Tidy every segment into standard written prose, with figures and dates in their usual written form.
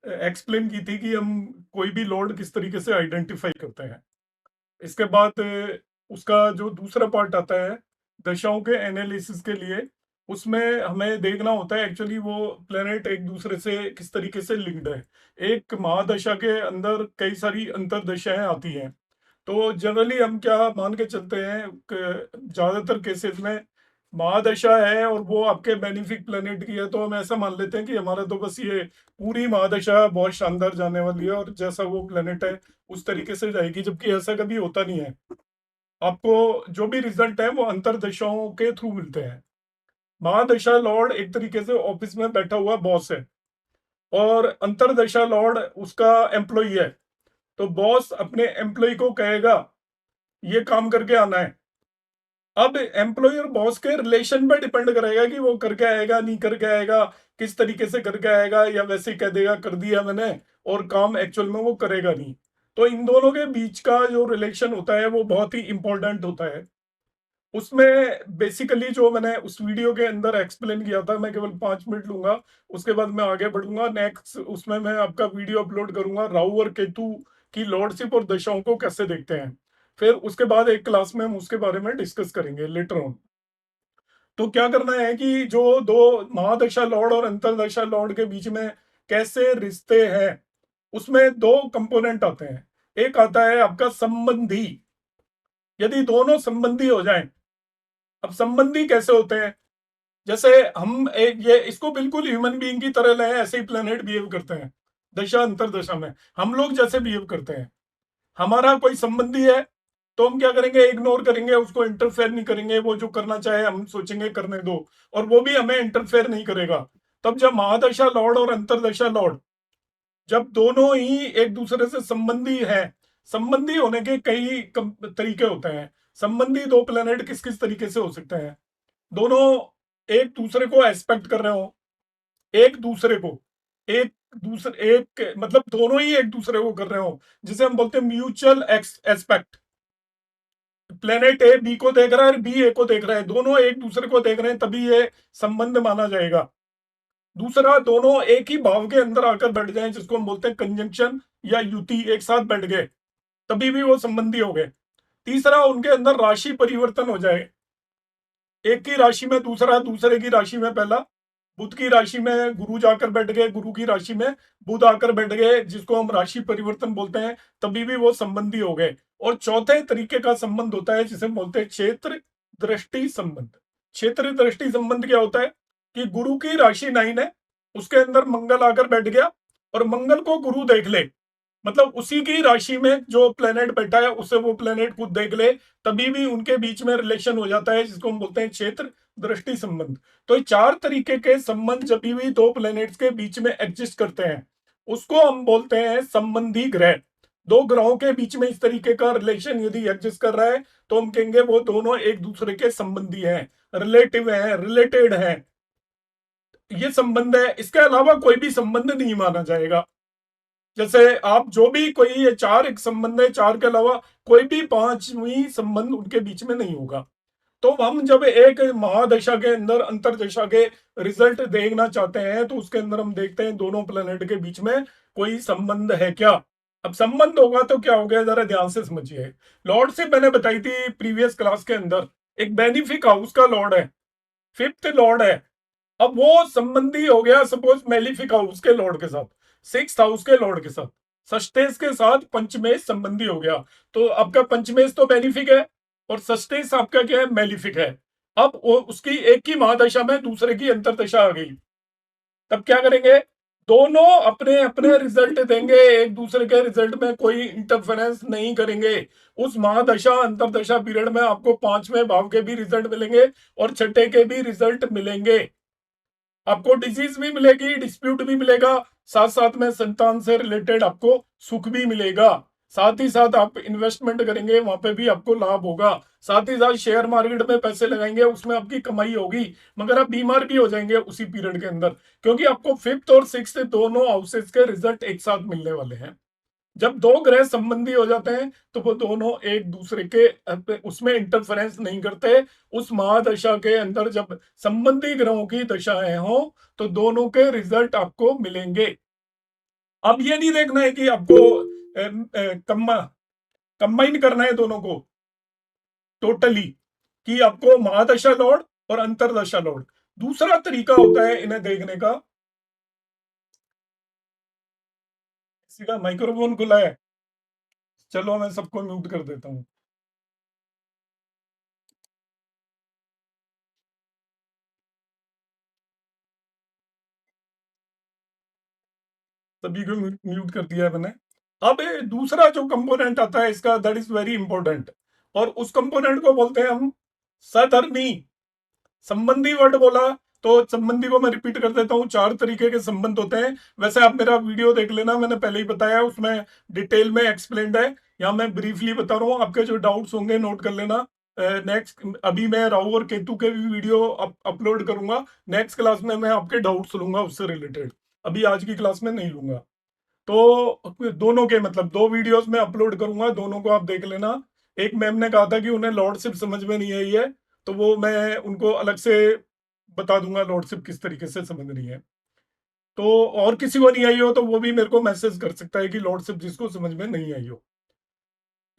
Explain की थी कि हम कोई भी लॉर्ड किस तरीके से आइडेंटिफाई करते हैं। इसके बाद उसका जो दूसरा पार्ट आता है दशाओं के एनालिसिस के लिए, उसमें हमें देखना होता है एक्चुअली वो प्लेनेट एक दूसरे से किस तरीके से लिंक्ड है। एक महादशा के अंदर कई सारी अंतर्दशाएं आती हैं। तो जनरली हम क्या मान के चलते हैं ज्यादातर केसेस में महादशा है और वो आपके बेनिफिक प्लेनेट की है, तो हम ऐसा मान लेते हैं कि हमारा तो बस ये पूरी महादशा बहुत शानदार जाने वाली है और जैसा वो प्लेनेट है उस तरीके से जाएगी, जबकि ऐसा कभी होता नहीं है। आपको जो भी रिजल्ट है वो अंतरदशाओं के थ्रू मिलते हैं। महादशा लॉर्ड एक तरीके से ऑफिस में बैठा हुआ बॉस है और अंतरदशा लॉर्ड उसका एम्प्लॉई है। तो बॉस अपने एम्प्लॉय को कहेगा ये काम करके आना है। अब एम्प्लॉय और बॉस के रिलेशन पे डिपेंड करेगा कि वो करके आएगा नहीं करके आएगा, किस तरीके से करके आएगा, या वैसे ही कह देगा कर दिया मैंने और काम एक्चुअल में वो करेगा नहीं। तो इन दोनों के बीच का जो रिलेशन होता है वो बहुत ही इंपॉर्टेंट होता है। उसमें बेसिकली जो मैंने उस वीडियो के अंदर एक्सप्लेन किया था, मैं केवल 5 मिनट लूंगा, उसके बाद मैं आगे बढ़ूंगा। नेक्स्ट उसमें मैं आपका वीडियो अपलोड करूंगा राहु और केतु की लॉर्डशिप और दशाओं को कैसे देखते हैं। फिर उसके बाद एक क्लास में हम उसके बारे में डिस्कस करेंगे लेटर ऑन। तो क्या करना है कि जो दो महादशा लॉर्ड और अंतरदशा लॉर्ड के बीच में कैसे रिश्ते हैं, उसमें दो कंपोनेंट आते हैं। एक आता है आपका संबंधी। यदि दोनों संबंधी हो जाएं, अब संबंधी कैसे होते हैं? जैसे हम एक ये इसको बिल्कुल ह्यूमन बीइंग की तरह लें, ऐसे ही प्लेनेट बिहेव करते हैं दशा अंतरदशा में, हम लोग जैसे बिहेव करते हैं। हमारा कोई संबंधी है तो हम क्या करेंगे, इग्नोर करेंगे, उसको इंटरफेयर नहीं करेंगे, वो जो करना चाहे हम सोचेंगे करने दो, और वो भी हमें इंटरफेयर नहीं करेगा। तब जब महादशा लॉर्ड और अंतरदशा लॉर्ड जब दोनों ही एक दूसरे से संबंधी हैं, संबंधी होने के कई तरीके होते हैं। संबंधी दो प्लेनेट किस किस तरीके से हो सकते हैं? दोनों एक दूसरे को एस्पेक्ट कर रहे हो, एक दूसरे को एक दूसरे एक मतलब दोनों ही एक दूसरे को कर रहे हो, जिसे हम बोलते हैं mutual aspect. Planet A B को देख रहा है, बी ए को देख रहा है, दोनों एक दूसरे को देख रहे हैं, तभी ये संबंध माना जाएगा। दूसरा, दोनों एक ही भाव के अंदर आकर बैठ जाएं, जिसको हम बोलते हैं कंजंक्शन या युति, एक साथ बैठ गए, तभी भी वो संबंधी हो गए। तीसरा, उनके अंदर राशि परिवर्तन हो जाए, एक की राशि में दूसरा, दूसरे की राशि में पहला। बुध की राशि में गुरु जाकर बैठ गए, गुरु की राशि में बुध आकर बैठ गए, जिसको हम राशि परिवर्तन बोलते हैं, तभी भी वो संबंधी हो गए। और चौथे तरीके का संबंध होता है जिसे हम बोलते हैं क्षेत्र दृष्टि संबंध। क्षेत्र दृष्टि संबंध क्या होता है कि गुरु की राशि 9 है, उसके अंदर मंगल आकर बैठ गया और मंगल को गुरु देख ले, मतलब उसी की राशि में जो प्लेनेट बैठा है उसे वो प्लेनेट खुद देख ले, तभी भी उनके बीच में रिलेशन हो जाता है, जिसको हम बोलते हैं क्षेत्र दृष्टि संबंध। तो ये 4 तरीके के संबंध जब भी दो प्लेनेट्स के बीच में एग्जिस्ट करते हैं, उसको हम बोलते हैं संबंधी ग्रह। दो ग्रहों के बीच में इस तरीके का रिलेशन यदि एग्जिस्ट कर रहा है तो हम कहेंगे वो दोनों एक दूसरे के संबंधी हैं, रिलेटिव हैं, रिलेटेड हैं। ये संबंध है, इसके अलावा कोई भी संबंध नहीं माना जाएगा। जैसे आप जो भी कोई ये 4 एक संबंध है, 4 के अलावा कोई भी 5वीं संबंध उनके बीच में नहीं होगा। तो हम जब एक महादशा के अंदर अंतरदशा के रिजल्ट देखना चाहते हैं तो उसके अंदर हम देखते हैं दोनों प्लेनेट के बीच में कोई संबंध है क्या। अब संबंध होगा तो क्या हो गया, जरा ध्यान से समझिए। लॉर्डशिप मैंने बताई थी प्रीवियस क्लास के अंदर, एक बेनिफिक हाउस का लॉर्ड है, फिफ्थ लॉर्ड है। अब वो संबंधी हो गया सपोज मेलिफिक हाउस के लॉर्ड के साथ, सिक्स हाउस के लॉर्ड के साथ, सष्टेश के साथ पंचमेश संबंधी हो गया। तो आपका पंचमेश तो बेनिफिक है और सष्टेश आपका क्या है, मेलिफिक है। अब वो उसकी एक की महादशा में दूसरे की अंतरदशा आ गई, तब क्या करेंगे, दोनों अपने अपने रिजल्ट देंगे, एक दूसरे के रिजल्ट में कोई इंटरफेरेंस नहीं करेंगे। उस महादशा अंतरदशा पीरियड में आपको 5वें भाव के भी रिजल्ट मिलेंगे और छठे के भी रिजल्ट मिलेंगे। आपको डिजीज भी मिलेगी, डिस्प्यूट भी मिलेगा, साथ साथ में संतान से रिलेटेड आपको सुख भी मिलेगा। साथ ही साथ आप इन्वेस्टमेंट करेंगे, वहां पे भी आपको लाभ होगा। साथ ही साथ शेयर मार्केट में पैसे लगाएंगे, उसमें आपकी कमाई होगी। मगर आप बीमार भी हो जाएंगे उसी पीरियड के अंदर, क्योंकि आपको फिफ्थ और सिक्स्थ दोनों हाउसेस के रिजल्ट एक साथ मिलने वाले हैं। जब दो ग्रह संबंधी हो जाते हैं तो वो दोनों एक दूसरे के उसमें इंटरफेरेंस नहीं करते। उस महादशा के अंदर जब संबंधी ग्रहों की दशाएं हो तो दोनों के रिजल्ट आपको मिलेंगे। अब ये नहीं देखना है कि आपको कंबाइन करना है दोनों को टोटली, कि आपको महादशा लॉर्ड और अंतरदशा लॉर्ड। दूसरा तरीका होता है इन्हें देखने का। किसी का माइक्रोफोन खुला है? चलो मैं सबको म्यूट कर देता हूँ। सभी को म्यूट कर दिया है मैंने। अब दूसरा जो कंपोनेंट आता है इसका, दैट इज वेरी इंपॉर्टेंट, और उस कंपोनेंट को बोलते हैं हम सधर्मी। संबंधी वर्ड बोला तो संबंधी को मैं रिपीट कर देता हूँ। चार तरीके के संबंध होते हैं। वैसे आप मेरा वीडियो देख लेना, मैंने पहले ही बताया है, उसमें डिटेल में एक्सप्लेन्ड है। यहाँ मैं ब्रीफली बता रहा हूँ, आपके जो डाउट्स होंगे नोट कर लेना। नेक्स्ट अभी मैं राहु और केतु के भी वीडियो अपलोड करूंगा। नेक्स्ट क्लास में मैं आपके डाउट्स लूंगा उससे रिलेटेड, अभी आज की क्लास में नहीं लूंगा। तो दोनों के मतलब दो वीडियोस में अपलोड करूंगा, दोनों को आप देख लेना। एक मैम ने कहा था कि उन्हें लॉर्डशिप समझ में नहीं आई है, तो वो मैं उनको अलग से बता दूंगा लॉर्डशिप किस तरीके से समझनी है। तो और किसी को नहीं आई हो तो वो भी मेरे को मैसेज कर सकता है कि लॉर्डशिप जिसको समझ में नहीं आई हो।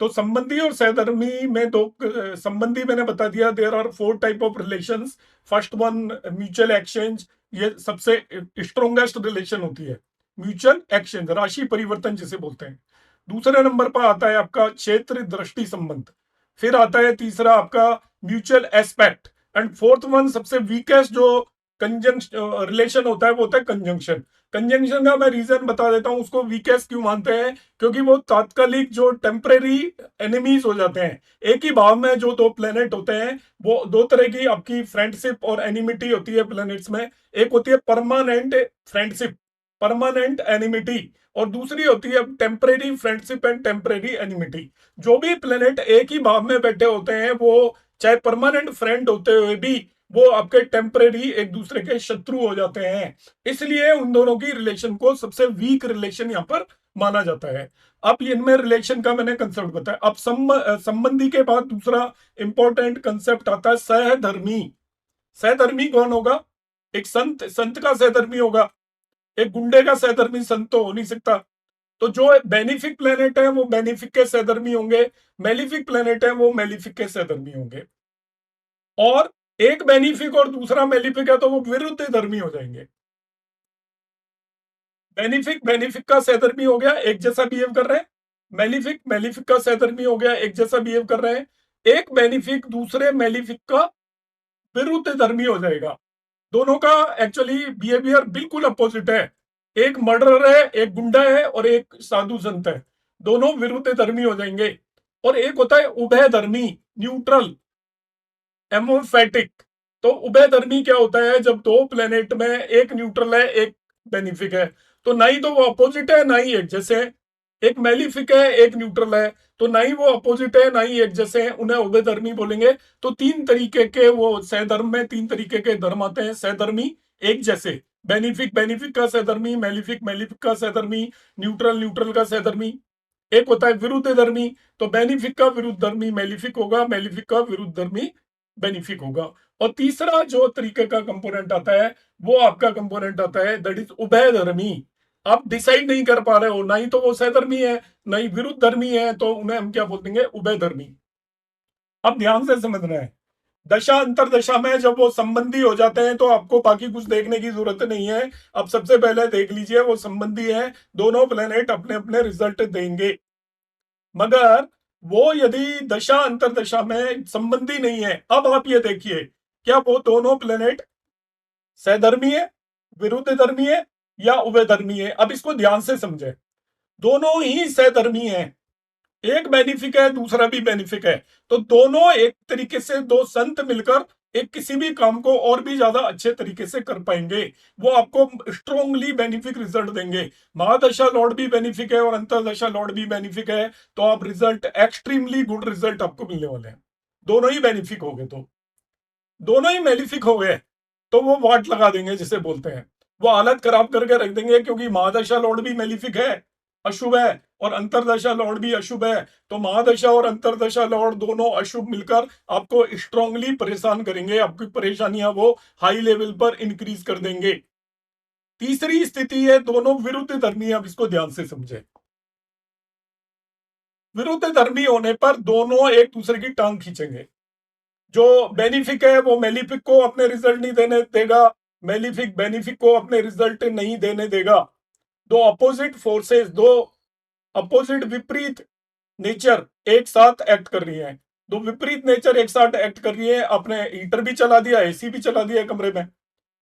तो संबंधी और सहधर्मी में दो संबंधी मैंने बता दिया, there are four type of relations. First one mutual exchange, ये सबसे स्ट्रोंगेस्ट रिलेशन होती है। म्यूचुअल एक्सचेंज, राशि परिवर्तन जिसे बोलते हैं। दूसरे नंबर पर आता है आपका क्षेत्र दृष्टि संबंध। फिर आता है तीसरा आपका mutual aspect. And fourth one सबसे वीकेस्ट जो कंजंक्शन रिलेशन होता है वो होता है कंजंक्शन। कंजंक्शन का मैं रीजन बता देता हूं, उसको वीकेस्ट क्यों मानते हैं, क्योंकि वो तात्कालिक जो टेम्परेरी एनिमीज हो जाते हैं। एक ही भाव में जो दो प्लेनेट होते हैं, वो दो तरह की आपकी फ्रेंडशिप और एनिमिटी होती है प्लेनेट्स में। एक होती है परमानेंट फ्रेंडशिप, परमानेंट एनिमिटी, और दूसरी होती है temporary friendship and temporary enmity. जो भी प्लेनेट एक ही भाव में बैठे होते हैं, वो चाहे परमानेंट फ्रेंड होते हुए भी वो आपके टेम्परेरी एक दूसरे के शत्रु हो जाते हैं। इसलिए उन दोनों की रिलेशन को सबसे वीक रिलेशन यहां पर माना जाता है। अब इनमें रिलेशन का मैंने कंसेप्ट बताया। अब संबंधी के बाद दूसरा इंपॉर्टेंट कंसेप्ट आता है सहधर्मी। सहधर्मी कौन होगा? एक संत, संत का सहधर्मी होगा। एक गुंडे का सहधर्मी संत तो हो नहीं सकता। तो जो बेनिफिक प्लेनेट है वो बेनिफिक के सहधर्मी होंगे, मेलिफिक प्लेनेट है वो मेलिफिक के सहधर्मी होंगे। और एक बेनिफिक और दूसरा मेलिफिक है तो वो विरुद्ध धर्मी हो जाएंगे। बेनिफिक बेनिफिक का सहधर्मी हो गया, एक जैसा बिहेव कर रहे हैं। मेलिफिक मेलिफिक का सहधर्मी हो गया, एक जैसा बिहेव कर रहे हैं। एक बेनिफिक दूसरे मेलिफिक का विरुद्ध धर्मी हो जाएगा। दोनों का एक्चुअली बिहेवियर बिल्कुल अपोजिट है। एक मर्डरर है, एक गुंडा है, और एक साधु संत है। दोनों विरुद्ध धर्मी हो जाएंगे। और एक होता है उभय धर्मी, न्यूट्रल, एमोफेटिक। तो उभय धर्मी क्या होता है? जब दो प्लेनेट में एक न्यूट्रल है एक बेनिफिक है, तो ना ही तो वो अपोजिट है ना ही एक जैसे है। एक मेलिफिक है एक न्यूट्रल है, तो ना ही वो अपोजिट है ना ही एक जैसे हैं, उन्हें उभय धर्मी बोलेंगे। तो तीन तरीके के वो सहधर्म में तीन तरीके के धर्म आते हैं सहधर्मी एक जैसे। बेनिफिक बेनिफिक का सहधर्मी, मेलिफिक मेलिफिक का सहधर्मी, न्यूट्रल न्यूट्रल का सहधर्मी। एक होता है विरुद्ध धर्मी, तो बेनिफिक का विरुद्ध धर्मी मेलिफिक होगा, मेलिफिक का विरुद्ध धर्मी बेनिफिक होगा। और तीसरा जो तरीके का कंपोनेंट आता है वो आपका कंपोनेंट आता है दैट इज उभय धर्मी। आप डिसाइड नहीं कर पा रहे हो, ना ही तो वो सहधर्मी है ना ही विरुद्ध धर्मी है, तो उन्हें हम क्या बोल देंगे? उभय धर्मी। अब ध्यान से समझना है, दशा अंतरदशा में जब वो संबंधी हो जाते हैं तो आपको बाकी कुछ देखने की जरूरत नहीं है। अब सबसे पहले देख लीजिए वो संबंधी है, दोनों प्लेनेट अपने अपने रिजल्ट देंगे। मगर वो यदि दशा अंतरदशा में संबंधी नहीं है, अब आप ये देखिए, क्या वो दोनों प्लेनेट सहधर्मी है, विरुद्ध धर्मी है, या उभय धर्मी है? अब इसको ध्यान से समझे, दोनों ही सहधर्मी है। एक बेनिफिक है दूसरा भी बेनिफिक है, तो दोनों एक तरीके से दो संत मिलकर एक किसी भी काम को और भी ज्यादा अच्छे तरीके से कर पाएंगे। वो आपको स्ट्रोंगली बेनिफिक रिजल्ट देंगे। महादशा लॉर्ड भी बेनिफिक है और अंतरदशा लॉर्ड भी बेनिफिक है, तो आप रिजल्ट एक्सट्रीमली गुड रिजल्ट आपको मिलने वाले हैं। दोनों ही बेनिफिक हो गए। तो दोनों ही मेलिफिक हो गए तो वो वाट लगा देंगे जिसे बोलते हैं, वो हालत खराब करके रख देंगे, क्योंकि महादशा लॉर्ड भी मेलिफिक है, अशुभ है, और अंतरदशा लॉर्ड भी अशुभ है। तो महादशा और अंतरदशा लॉर्ड दोनों अशुभ मिलकर आपको स्ट्रांगली परेशान करेंगे, आपकी परेशानियां वो हाई लेवल पर इंक्रीज कर देंगे। तीसरी स्थिति है दोनों विरुद्ध धर्मी, अब इसको ध्यान से समझे। विरुद्ध धर्मी होने पर दोनों एक दूसरे की टांग खींचेंगे। जो बेनिफिक है वो मेलिफिक को अपने रिजल्ट नहीं देने देगा, मेलिफिक बेनिफिक को अपने रिजल्ट नहीं देने देगा। दो अपोजिट फोर्सेस, दो अपोजिट विपरीत नेचर एक साथ एक्ट कर रही है। दो विपरीत नेचर एक साथ एक्ट कर रही है। आपने हीटर भी चला दिया, एसी भी चला दिया कमरे में।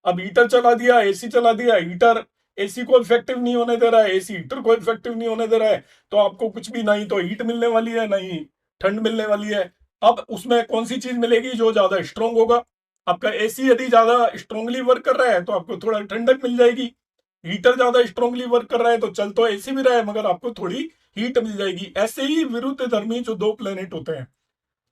अब हीटर चला दिया, एसी चला दिया, हीटर एसी को इफेक्टिव नहीं होने दे रहा है, एसी हीटर को इफेक्टिव नहीं होने दे रहा है, तो आपको कुछ भी, ना ही तो हीट मिलने वाली है ना ही ठंड मिलने वाली है। अब उसमें कौन सी चीज मिलेगी? जो ज्यादा स्ट्रोंग होगा। आपका एसी यदि ज्यादा स्ट्रोंगली वर्क कर रहा है तो आपको थोड़ा ठंडक मिल जाएगी। हीटर ज्यादा स्ट्रोंगली वर्क कर रहा है तो चल तो एसी भी रहा है मगर आपको थोड़ी हीट मिल जाएगी। ऐसे ही विरुद्ध धर्मी जो दो प्लेनेट होते हैं,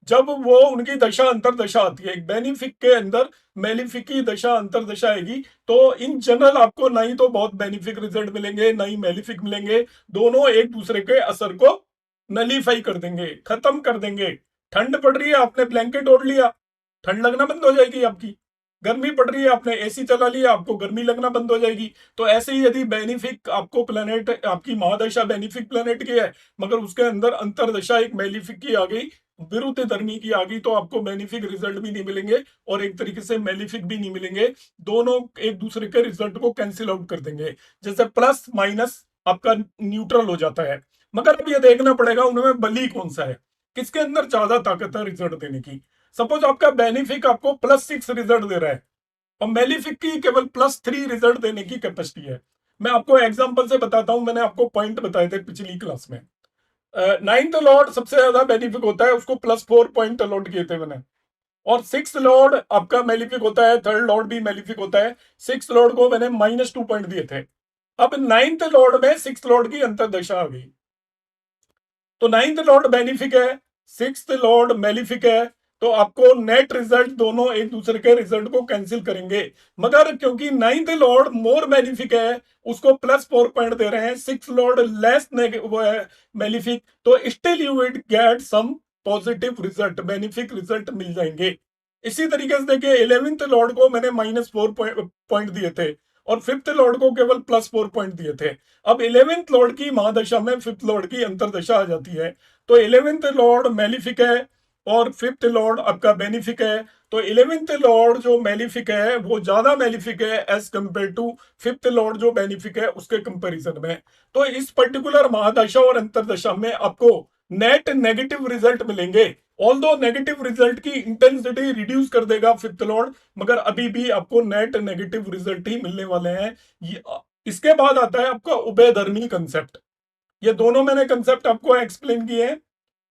जब वो उनकी दशा अंतरदशा आती है, एक बेनिफिक के अंदर मेलिफिक की दशा अंतरदशा आएगी, तो इन जनरल आपको ना ही तो बहुत बेनिफिक रिजल्ट मिलेंगे ना ही मेलिफिक मिलेंगे। दोनों एक दूसरे के असर को नलीफाई कर देंगे, खत्म कर देंगे। ठंड पड़ रही है, आपने ब्लैंकेट ओढ़ लिया, ठंड लगना बंद हो जाएगी आपकी। गर्मी पड़ रही है, आपने एसी चला लिया, आपको गर्मी लगना बंद हो जाएगी। तो ऐसे ही यदि बेनिफिक आपको प्लेनेट, आपकी महादशा बेनिफिक प्लेनेट की है मगर उसके अंदर अंतरदशा एक मेलिफिक की आ गई, विरुद्ध धर्मी की आ गई, तो आपको बेनिफिक रिजल्ट भी नहीं मिलेंगे और एक तरीके से मेलिफिक भी नहीं मिलेंगे। दोनों एक दूसरे के रिजल्ट को कैंसिल आउट कर देंगे। जैसे प्लस माइनस आपका न्यूट्रल हो जाता है। मगर अब ये देखना पड़ेगा उनमें बली कौन सा है, किसके अंदर ज्यादा ताकत है रिजल्ट देने की। सपोज आपका बेनिफिक आपको +6 रिजल्ट दे रहा है और मेलिफिक की केवल +3 रिजल्ट देने की कैपेसिटी है। मैं आपको एग्जांपल से बताता हूं, मैंने आपको पॉइंट बताए थे पिछली क्लास में। नाइन्थ लॉर्ड सबसे ज्यादा बेनिफिक होता है, उसको +4 पॉइंट अलॉट किए थे मैंने। और सिक्स लॉर्ड आपका मेलिफिक होता है, थर्ड लॉर्ड भी मेलिफिक होता है, सिक्स लॉर्ड को मैंने -2 पॉइंट दिए थे। अब नाइन्थ लॉर्ड में सिक्स लॉर्ड की अंतरदशा आ गई, तो नाइन्थ लॉर्ड बेनिफिक है, सिक्स लॉर्ड मेलिफिक है, तो आपको नेट रिजल्ट दोनों एक दूसरे के रिजल्ट को कैंसिल करेंगे। मगर क्योंकि नाइन्थ लॉर्ड मोर बेनिफिक है, उसको +4 पॉइंट दे रहे हैं, सिक्स लॉर्ड लेस मेलिफिक, तो still you will get some positive result, benefic result मिल जाएंगे। इसी तरीके से देखिए, 11th लॉर्ड को मैंने -4 पॉइंट दिए थे और फिफ्थ लॉर्ड को केवल +4 पॉइंट दिए थे। अब 11th लॉर्ड की महादशा में फिफ्थ लॉर्ड की अंतरदशा आ जाती है, तो 11th लॉर्ड मेलिफिक है और फिफ्थ लॉर्ड आपका बेनिफिक है। तो 11th लॉर्ड जो मेलिफिक है वो ज्यादा मेलिफिक है as compare to fifth lord जो बेनिफिक है उसके कंपैरिजन में। तो इस पर्टिकुलर महादशा और अंतरदशा में आपको नेट नेगेटिव रिजल्ट मिलेंगे। ऑल्दो नेगेटिव रिजल्ट की इंटेंसिटी रिड्यूस कर देगा फिफ्थ लॉर्ड, मगर अभी भी आपको नेट नेगेटिव रिजल्ट ही मिलने वाले हैं। इसके बाद आता है आपका उभयधर्मी कंसेप्ट। ये दोनों मैंने कंसेप्ट आपको एक्सप्लेन किए हैं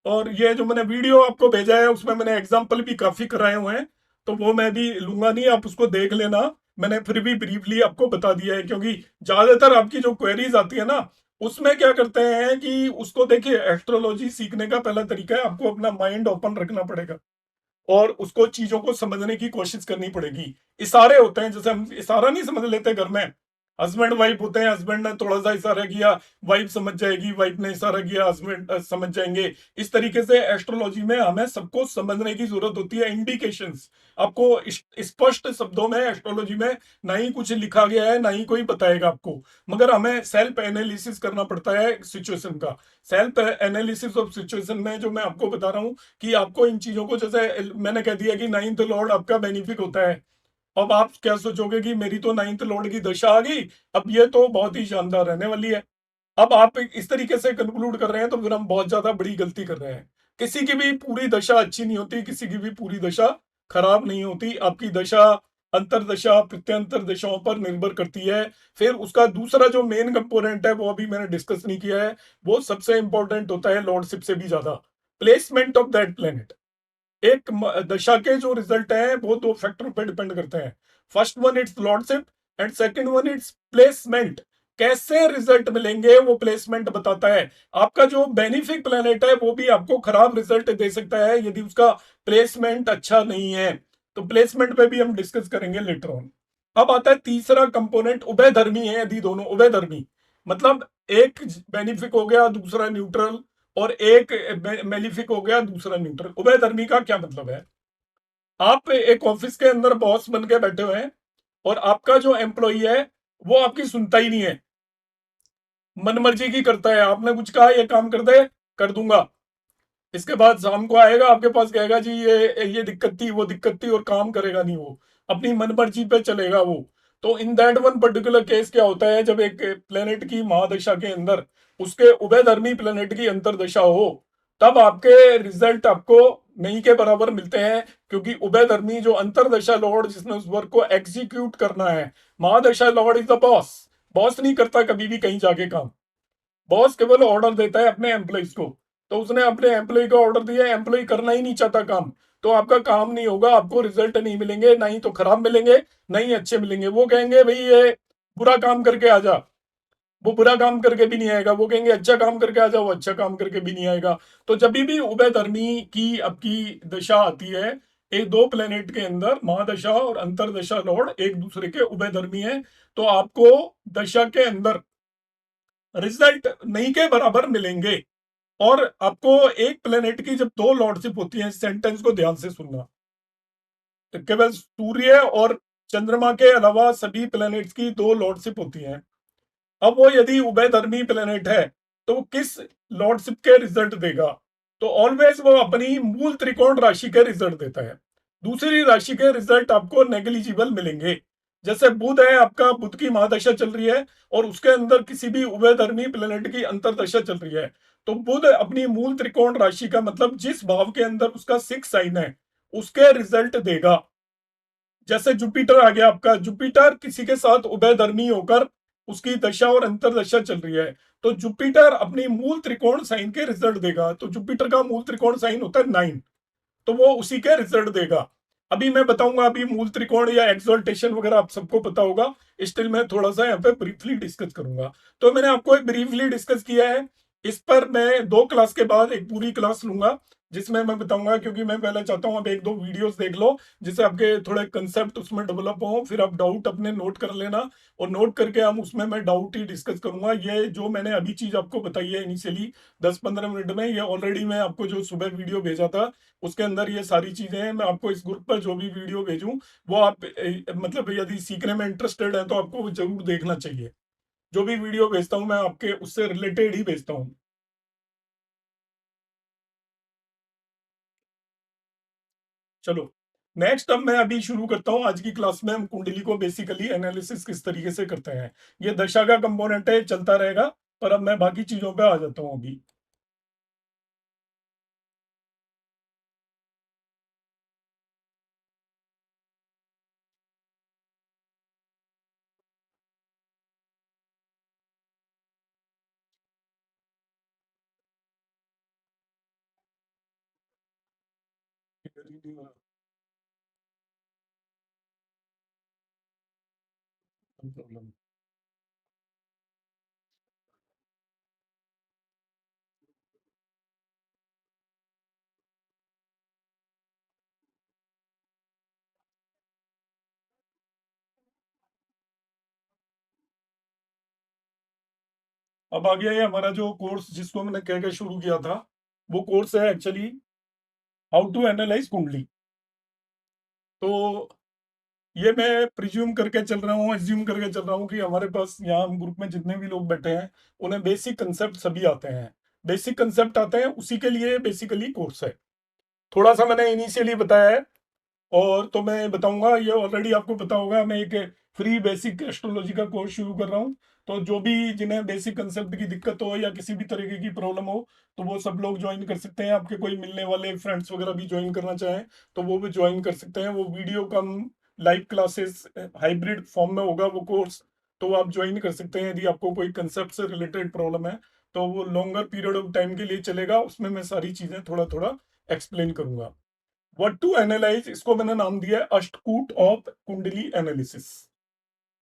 और ये जो मैंने वीडियो आपको भेजा है उसमें मैंने एग्जांपल भी काफी कराए हुए हैं, तो वो मैं भी लूंगा नहीं, आप उसको देख लेना। मैंने फिर भी ब्रीफली आपको बता दिया है, क्योंकि ज्यादातर आपकी जो क्वेरीज आती है ना, उसमें क्या करते हैं कि उसको देखिए, एस्ट्रोलॉजी सीखने का पहला तरीका है आपको अपना माइंड ओपन रखना पड़ेगा और उसको चीजों को समझने की कोशिश करनी पड़ेगी। इशारे होते हैं, जैसे हम इशारा नहीं समझ लेते घर में, हस्बैंड वाइफ होते हैं, हस्बैंड ने थोड़ा सा इशारा किया वाइफ समझ जाएगी, वाइफ ने इशारा किया हस्बैंड समझ जाएंगे। इस तरीके से एस्ट्रोलॉजी में हमें सबको समझने की जरूरत होती है। इंडिकेशंस आपको स्पष्ट शब्दों में एस्ट्रोलॉजी में ना ही कुछ लिखा गया है ना ही कोई बताएगा आपको, मगर हमें सेल्फ एनालिसिस करना पड़ता है सिचुएशन का। सेल्फ एनालिसिस ऑफ सिचुएशन में जो मैं आपको बता रहा हूँ कि आपको इन चीजों को, जैसे मैंने कह दिया कि नाइन्थ लॉर्ड आपका बेनिफिक होता है, अब आप क्या सोचोगे कि मेरी तो नाइन्थ लॉर्ड की दशा आ गई, अब ये तो बहुत ही शानदार रहने वाली है। अब आप इस तरीके से कंक्लूड कर रहे हैं तो फिर हम बहुत ज्यादा बड़ी गलती कर रहे हैं। किसी की भी पूरी दशा अच्छी नहीं होती, किसी की भी पूरी दशा खराब नहीं होती। आपकी दशा अंतरदशा प्रत्यंतर दशाओं पर निर्भर करती है। फिर उसका दूसरा जो मेन कंपोनेंट है वो अभी मैंने डिस्कस नहीं किया है, वो सबसे इंपॉर्टेंट होता है लॉर्डशिप से भी ज्यादा, प्लेसमेंट ऑफ दैट प्लेनेट। एक दशा के जो रिजल्ट है वो दो फैक्टर पर डिपेंड करते हैं। First one it's lordship and second one it's placement. कैसे रिजल्ट मिलेंगे वो प्लेसमेंट बताता है। आपका जो बेनिफिक प्लेनेट है वो भी आपको खराब रिजल्ट दे सकता है यदि उसका प्लेसमेंट अच्छा नहीं है। तो प्लेसमेंट पे भी हम डिस्कस करेंगे लेटर ऑन। अब आता है तीसरा कंपोनेंट, उभयधर्मी है यदि दोनों उभयधर्मी, मतलब एक बेनिफिक हो गया दूसरा न्यूट्रल और एक मेलिफिक हो गया दूसरा न्यूट्रल। उभयधर्मी का क्या मतलब है? आप एक ऑफिस के अंदर बॉस बन के बैठे हुए हैं और आपका जो एम्प्लॉई है वो आपकी सुनता ही नहीं है, मनमर्जी की करता है। आपने कुछ कहा ये काम कर दे, कर दूंगा। इसके बाद शाम को आएगा आपके पास, कहेगा जी ये दिक्कत थी, वो दिक्कत थी, और काम करेगा नहीं। वो अपनी मनमर्जी पे चलेगा वो। तो in that one particular case क्या होता है, जब एक प्लेनेट की महादशा के अंदर उसके उभयधर्मी प्लेनेट की अंतर्दशा हो, तब आपके रिजल्ट आपको नहीं के बराबर मिलते हैं। क्योंकि उभयधर्मी जो अंतर्दशा लॉर्ड जिसने उस वर्क को एग्जीक्यूट करना है, mahadasha lord is the boss. Boss नहीं करता कभी भी कहीं जाके काम, बॉस केवल ऑर्डर देता है अपने एम्प्लॉइज को। तो उसने अपने एम्प्लॉय को ऑर्डर दिया, एम्प्लॉय करना ही नहीं चाहता काम, तो आपका काम नहीं होगा, आपको रिजल्ट नहीं मिलेंगे, ना ही तो खराब मिलेंगे, ना ही अच्छे मिलेंगे। वो कहेंगे भाई ये बुरा काम करके आ जा, वो बुरा काम करके भी नहीं आएगा। वो कहेंगे अच्छा काम करके आ जा, वो अच्छा काम करके भी नहीं आएगा। तो जब भी उभयधर्मी की आपकी दशा आती है, एक दो प्लेनेट के अंदर महादशा और अंतरदशा लॉर्ड एक दूसरे के उभयधर्मी है, तो आपको दशा के अंदर रिजल्ट नहीं के बराबर मिलेंगे। और आपको एक प्लेनेट की जब दो लॉर्डशिप होती है, सेंटेंस को ध्यान से सुनना, तो केवल सूर्य और चंद्रमा के अलावा सभी प्लेनेट्स की दो लॉर्डशिप होती हैं। अब वो यदि उभयधर्मी प्लेनेट है, तो वो किस लॉर्डशिप के रिजल्ट देगा? तो ऑलवेज वो अपनी मूल त्रिकोण राशि के रिजल्ट देता है। दूसरी राशि के रिजल्ट आपको नेग्लिजिबल मिलेंगे। जैसे बुध है आपका, बुध की महादशा चल रही है और उसके अंदर किसी भी उभयधर्मी प्लेनेट की अंतरदशा चल रही है, तो बुध अपनी मूल त्रिकोण राशि का मतलब जिस भाव के अंदर उसका सिक्स साइन है उसके रिजल्ट देगा। जैसे जुपिटर आ गया आपका, जुपिटर किसी के साथ उभयधर्मी होकर उसकी दशा और अंतरदशा चल रही है, तो जुपिटर अपनी मूल त्रिकोण साइन के रिजल्ट देगा। तो जुपिटर का मूल त्रिकोण साइन होता है 9, तो वो उसी के रिजल्ट देगा। अभी मैं बताऊंगा, अभी मूल त्रिकोण या एक्सोल्टेशन वगैरह आप सबको पता होगा, स्टिल मैं थोड़ा सा यहाँ पे ब्रीफली डिस्कस करूंगा। तो मैंने आपको एक ब्रीफली डिस्कस किया है, इस पर मैं दो क्लास के बाद एक पूरी क्लास लूंगा जिसमें मैं बताऊंगा। क्योंकि मैं पहले चाहता हूँ आप एक दो वीडियोस देख लो जिससे आपके थोड़े कंसेप्ट उसमें डेवलप हो, फिर आप डाउट अपने नोट कर लेना, और नोट करके हम उसमें मैं डाउट ही डिस्कस करूंगा। ये जो मैंने अभी चीज आपको बताई है इनिशियली 10-15 मिनट में, ये ऑलरेडी मैं आपको जो सुबह वीडियो भेजा था उसके अंदर ये सारी चीजें हैं। मैं आपको इस ग्रुप पर जो भी वीडियो भेजूं वो आप मतलब यदि सीखने में इंटरेस्टेड है तो आपको जरूर देखना चाहिए। जो भी वीडियो भेजता हूं मैं आपके उससे रिलेटेड ही भेजता हूं। चलो, नेक्स्ट अब मैं अभी शुरू करता हूं। आज की क्लास में हम कुंडली को बेसिकली एनालिसिस किस तरीके से करते हैं। ये दशा का कंपोनेंट है, चलता रहेगा, पर अब मैं बाकी चीजों पे आ जाता हूं अभी। अब आ गया ये हमारा जो कोर्स जिसको मैंने कह के शुरू किया था, वो कोर्स है एक्चुअली हाउ टू एनालाइज कुंडली। तो ये मैं प्रिज्यूम करके चल रहा हूँ, एज्यूम करके चल रहा हूँ कि हमारे पास यहाँ ग्रुप में जितने भी लोग बैठे हैं उन्हें बेसिक कंसेप्ट सभी आते हैं। बेसिक कंसेप्ट आते हैं, उसी के लिए बेसिकली कोर्स है। थोड़ा सा मैंने इनिशियली बताया है, और तो मैं बताऊंगा, ये ऑलरेडी आपको पता होगा, मैं एक फ्री बेसिक एस्ट्रोलॉजी का कोर्स शुरू कर रहा हूँ। तो जो भी जिन्हें बेसिक कंसेप्ट की दिक्कत हो या किसी भी तरीके की प्रॉब्लम हो, तो वो सब लोग ज्वाइन कर सकते हैं। आपके कोई मिलने वाले फ्रेंड्स वगैरह भी ज्वाइन करना चाहें तो वो भी ज्वाइन कर सकते हैं। वो video come live classes hybrid form में होगा वो कोर्स, तो वो आप ज्वाइन कर सकते हैं। यदि आपको कोई कंसेप्ट से रिलेटेड प्रॉब्लम है तो वो लॉन्गर पीरियड ऑफ टाइम के लिए चलेगा, उसमें मैं सारी चीजें थोड़ा थोड़ा एक्सप्लेन करूंगा। व्हाट टू एनालाइज, इसको मैंने नाम दिया है अष्टकूट ऑफ कुंडली एनालिसिस।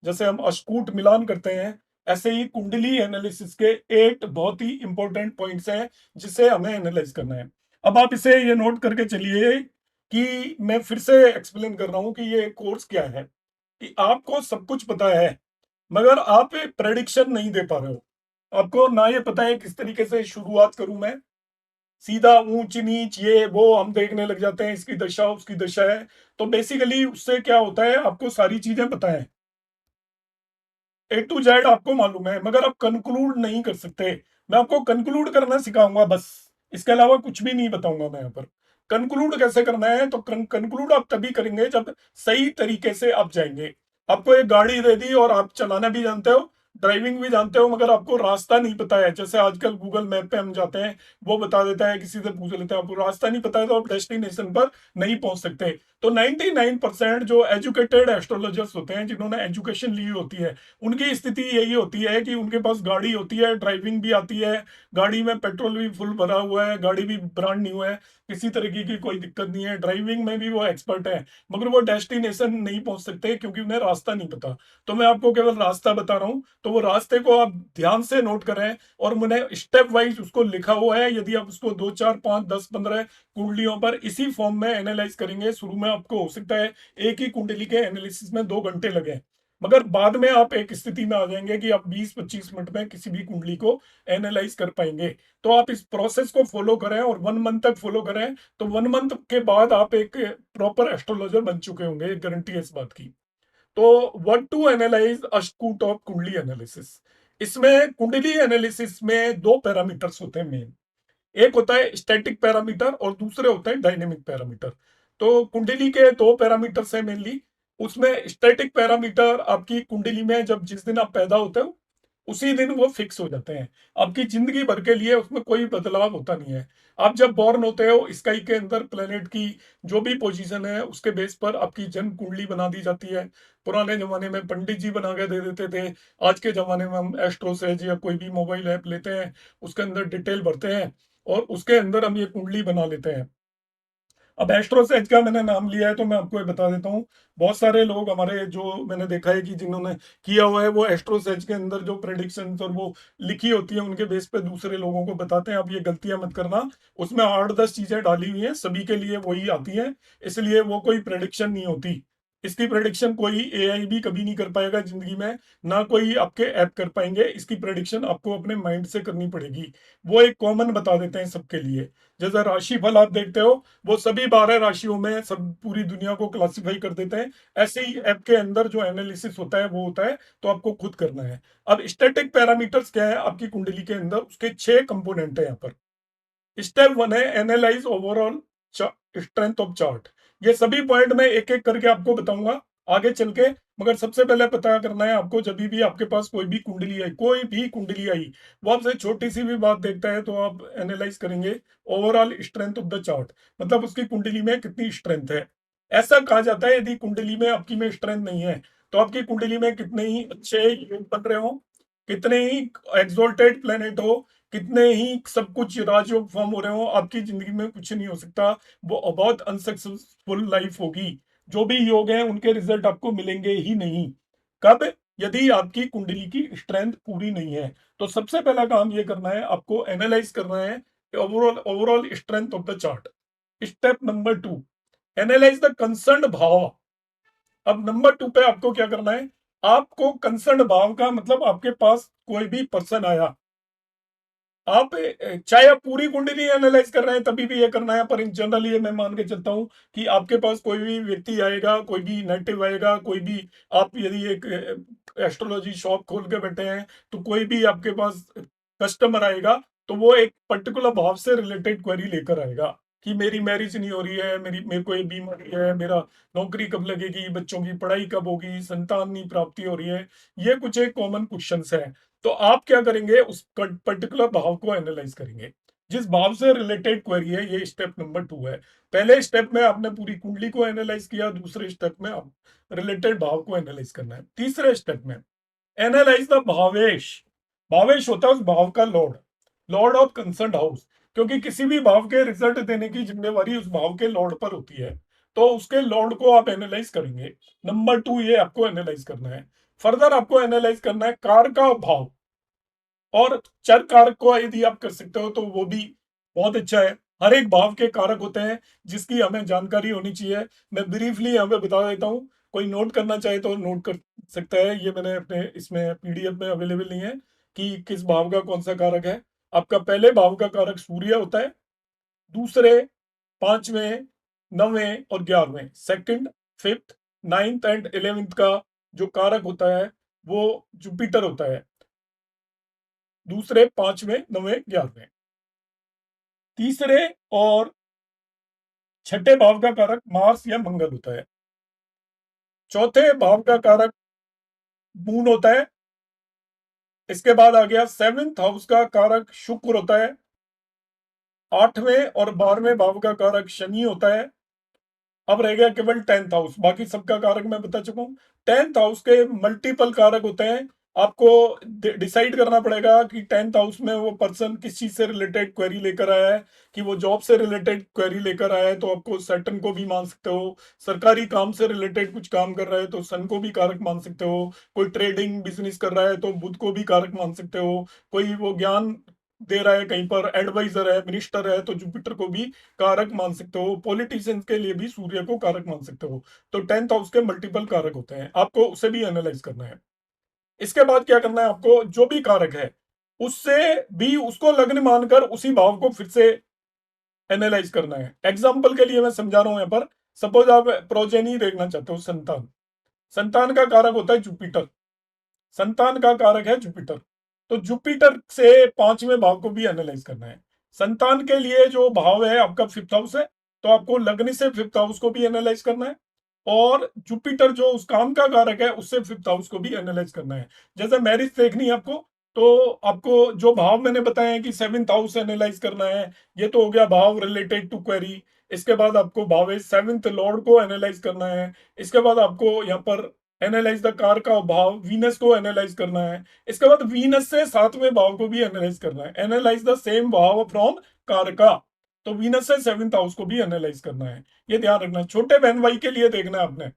जैसे हम अष्टकूट मिलान करते हैं, ऐसे ही कुंडली एनालिसिस के 8 बहुत ही इंपॉर्टेंट पॉइंट्स हैं जिसे हमें एनालाइज करना है। अब आप इसे ये नोट करके चलिए कि मैं फिर से एक्सप्लेन कर रहा हूं कि ये कोर्स क्या है। कि आपको सब कुछ पता है मगर आप प्रेडिक्शन नहीं दे पा रहे हो। आपको ना ये पता है किस तरीके से शुरुआत करूं मैं, सीधा ऊंच नीच ये वो हम देखने लग जाते हैं, इसकी दशा उसकी दशा है। तो बेसिकली उससे क्या होता है, आपको सारी चीजें पता है ए टू जेड आपको मालूम है, मगर आप कंक्लूड नहीं कर सकते। मैं आपको कंक्लूड करना सिखाऊंगा बस, इसके अलावा कुछ भी नहीं बताऊंगा मैं यहाँ पर। कंक्लूड कैसे करना है, तो कंक्लूड आप तभी करेंगे जब सही तरीके से आप जाएंगे। आपको एक गाड़ी दे दी और आप चलाना भी जानते हो, ड्राइविंग भी जानते हो, मगर आपको रास्ता नहीं पता है। जैसे आजकल गूगल मैप पे हम जाते हैं, वो बता देता है, किसी से पूछ लेते हैं, आपको रास्ता नहीं पता है तो आप डेस्टिनेशन पर नहीं पहुंच सकते। तो 99% जो एजुकेटेड एस्ट्रोलॉजर्स होते हैं, जिन्होंने एजुकेशन ली होती है, उनकी स्थिति यही होती है कि उनके पास गाड़ी होती है, ड्राइविंग भी आती है, गाड़ी में पेट्रोल भी फुल भरा हुआ है, गाड़ी भी ब्रांड न्यू है, किसी तरीके की कोई दिक्कत नहीं है, ड्राइविंग में भी वो एक्सपर्ट है, मगर वो डेस्टिनेशन नहीं पहुंच सकते क्योंकि उन्हें रास्ता नहीं पता। तो मैं आपको केवल रास्ता बता रहा हूं, तो वो रास्ते को आप ध्यान से नोट करें, और मैंने स्टेप वाइज उसको लिखा हुआ है। यदि आप उसको 2 4 5 10 15 कुंडलियों पर इसी फॉर्म में एनालाइज करेंगे, शुरू में आपको हो सकता है एक ही कुंडली के एनालिसिस में 2 घंटे लगे, मगर बाद में आप एक स्थिति में आ जाएंगे कि आप 20 25 मिनट में किसी भी कुंडली को एनालाइज कर पाएंगे। तो आप इस प्रोसेस को फॉलो करें और 1 मंथ तक फॉलो करें, तो 1 मंथ के बाद आप एक प्रॉपर एस्ट्रोलॉजर बन चुके होंगे, गारंटी है इस बात की। तो व्हाट टू एनालाइज अष्टकूट ऑफ कुंडली एनालिसिस। इसमें कुंडली एनालिसिस में 2 पैरामीटर्स होते हैं मेन। एक होता है स्टैटिक पैरामीटर और दूसरे होते हैं डायनेमिक पैरामीटर। तो कुंडली के 2 पैरामीटर्स हैं मेनली। उसमें स्टैटिक पैरामीटर आपकी कुंडली में जब जिस दिन आप पैदा होते हो उसी दिन वो फिक्स हो जाते हैं, आपकी जिंदगी भर के लिए उसमें कोई बदलाव होता नहीं है। आप जब बॉर्न होते हो, स्काई के अंदर प्लेनेट की जो भी पोजीशन है उसके बेस पर आपकी जन्म कुंडली बना दी जाती है। पुराने जमाने में पंडित जी बना के दे देते थे, आज के जमाने में हम एस्ट्रोसेज या कोई भी मोबाइल ऐप लेते हैं, उसके अंदर डिटेल भरते हैं और उसके अंदर हम ये कुंडली बना लेते हैं। अब एस्ट्रोसेज का मैंने नाम लिया है तो मैं आपको ये बता देता हूँ। बहुत सारे लोग हमारे जो मैंने देखा है कि जिन्होंने किया हुआ है, वो एस्ट्रोसेज के अंदर जो प्रेडिक्शन और वो लिखी होती है उनके बेस पे दूसरे लोगों को बताते हैं। अब ये गलतियां मत करना, उसमें 8 10 चीजें डाली हुई हैं, सभी के लिए वही आती है, इसलिए वो कोई प्रेडिक्शन नहीं होती। इसकी प्रेडिक्शन कोई एआई भी कभी नहीं कर पाएगा जिंदगी में, ना कोई आपके ऐप कर पाएंगे। इसकी प्रेडिक्शन आपको अपने माइंड से करनी पड़ेगी। वो एक कॉमन बता देते हैं सबके लिए। जैसा राशि फल आप देखते हो, वो सभी 12 राशियों में सब पूरी दुनिया को क्लासिफाई कर देते हैं। ऐसे ही ऐप के अंदर जो एनालिसिस होता है वो होता है, तो आपको खुद करना है। अब स्टैटिक पैरामीटर्स क्या है आपकी कुंडली के अंदर, उसके 6 कंपोनेंट है यहाँ पर। स्टेप 1 है analyse overall strength of chart. ये सभी पॉइंट मैं एक एक करके आपको बताऊंगा आगे चल के, मगर सबसे पहले पता करना है आपको, जब भी आपके पास कोई भी कुंडली आई, कोई भी कुंडली आई, वो आपसे छोटी सी भी बात देखता है तो आप एनालाइज करेंगे overall strength of the chart, मतलब उसकी कुंडली में कितनी स्ट्रेंथ है। ऐसा कहा जाता है यदि कुंडली में आपकी में स्ट्रेंथ नहीं है, तो आपकी कुंडली में कितने ही अच्छे योग बन रहे हो, कितने ही एक्सोल्टेड प्लेनेट हो, कितने ही सब कुछ राजयोग फॉर्म हो रहे हो, आपकी जिंदगी में कुछ नहीं हो सकता। वो बहुत अनसक्सेसफुल लाइफ होगी। जो भी योग हैं उनके रिजल्ट आपको मिलेंगे ही नहीं। कब? यदि आपकी कुंडली की स्ट्रेंथ पूरी नहीं है। तो सबसे पहला काम ये करना है, आपको एनालाइज करना है overall overall strength of the chart. Step number 2, analyse the concern भाव। अब नंबर 2 पे आपको क्या करना है, आपको कंसर्न भाव का मतलब आपके पास कोई भी पर्सन आया, आप चाहे आप पूरी कुंडली एनालाइज कर रहे हैं तभी भी ये करना है, पर इन जनरल ये मैं मान के चलता हूं कि आपके पास कोई भी व्यक्ति आएगा, कोई भी नेटिव आएगा, कोई भी, आप यदि एक एस्ट्रोलॉजी शॉप खोल के बैठे हैं तो कोई भी आपके पास कस्टमर आएगा तो वो एक पर्टिकुलर भाव से रिलेटेड क्वेरी लेकर आएगा कि मेरी मैरिज नहीं हो रही है, मेरे को ये बीमारी है, मेरा नौकरी कब लगेगी, बच्चों की पढ़ाई कब होगी, संतान नहीं प्राप्ति हो रही है। ये कुछ एक कॉमन क्वेश्चंस है। तो आप क्या करेंगे, उस पर्टिकुलर भाव को एनालाइज करेंगे, जिस भाव से रिलेटेड क्वेरी है। ये स्टेप नंबर 2 है। पहले स्टेप में आपने पूरी कुंडली को एनालाइज किया, दूसरे स्टेप में आप रिलेटेड भाव को एनालाइज करना है। तीसरे स्टेप में एनालाइज द भावेश। भावेश होता है उस भाव का Lord, Lord of concern house, क्योंकि किसी भी भाव के रिजल्ट देने की जिम्मेवारी उस भाव के लॉर्ड पर होती है। तो उसके लॉर्ड को आप एनालाइज करेंगे। नंबर 2 ये आपको एनालाइज करना है। फर्दर आपको एनालाइज करना है कार का भाव और चर कारक को, यदि आप कर सकते हो तो वो भी बहुत अच्छा है। हर एक भाव के कारक होते हैं जिसकी हमें जानकारी होनी चाहिए। मैं ब्रीफली यहाँ पे बता देता हूँ, कोई नोट करना चाहे तो नोट कर सकता है। ये मैंने अपने इसमें पीडीएफ में अवेलेबल नहीं है कि किस भाव का कौन सा कारक है। आपका पहले भाव का कारक सूर्य होता है, दूसरे, पांचवें, नवें और 11वें, second, fifth, ninth and 11th का जो कारक होता है वो जुपिटर होता है। दूसरे, पांचवें, नवें, 11वें। तीसरे और छठे भाव का कारक मार्स या मंगल होता है। चौथे भाव का कारक मून होता है। इसके बाद आ गया सेवेंथ हाउस का कारक शुक्र होता है। आठवें और 12वें भाव का कारक शनि होता है। अब रह गया केवल टेंथ हाउस, बाकी सबका कारक मैं बता चुका हूँ। टेंथ हाउस के मल्टीपल कारक होते हैं। आपको डिसाइड करना पड़ेगा कि टेंथ हाउस में वो पर्सन किस चीज से रिलेटेड क्वेरी लेकर आया है। कि वो जॉब से रिलेटेड क्वेरी लेकर आया है तो आपको सैटर्न को भी मान सकते हो। सरकारी काम से रिलेटेड कुछ काम कर रहा है तो सन को भी कारक मान सकते हो। कोई ट्रेडिंग बिजनेस कर रहा है तो बुध को भी कारक मान सकते हो। कोई वो ज्ञान दे रहा है, कहीं पर एडवाइजर है, मिनिस्टर है, तो जुपिटर को भी कारक मान सकते हो। पॉलिटिशियंस के लिए भी सूर्य को कारक मान सकते हो। तो टेंथ हाउस के मल्टीपल कारक होते हैं, आपको उसे भी एनालाइज करना है। इसके बाद क्या करना है, आपको जो भी कारक है उससे भी उसको लग्न मानकर उसी भाव को फिर से एनालाइज करना है। एग्जाम्पल के लिए मैं समझा रहा हूं यहां पर। सपोज आप प्रोजेनी देखना चाहते हो, संतान। संतान का कारक होता है जुपिटर। संतान का कारक है जुपिटर। तो जुपिटर से पांचवें भाव को भी एनालाइज करना है। संतान के लिए जो भाव है आपका फिफ्थ हाउस है, तो आपको लग्न से फिफ्थ हाउस को भी एनालाइज करना है। और जुपिटर जो उस काम का कारक है उससे फिफ्थ हाउस को भी एनालाइज करना है। जैसे मैरिज देखनी है आपको, तो आपको जो भाव मैंने बताया है कि सेवेंथ हाउस एनालाइज करना है। ये तो हो गया भाव रिलेटेड टू क्वेरी। इसके बाद आपको भाव सेवेंथ लॉर्ड को एनालाइज करना है। इसके बाद आपको यहाँ पर एनालाइज द कार का भाव वीनस को एनालाइज करना है। इसके बाद वीनस से सातवें भाव को भी एनालाइज करना है। एनालाइज द सेम भाव फ्रॉम कार का। तो वीनस से सेवेंथ हाउस को भी एनालाइज करना है। ये ध्यान रखना है। छोटे बहन भाई के लिए देखना है आपने।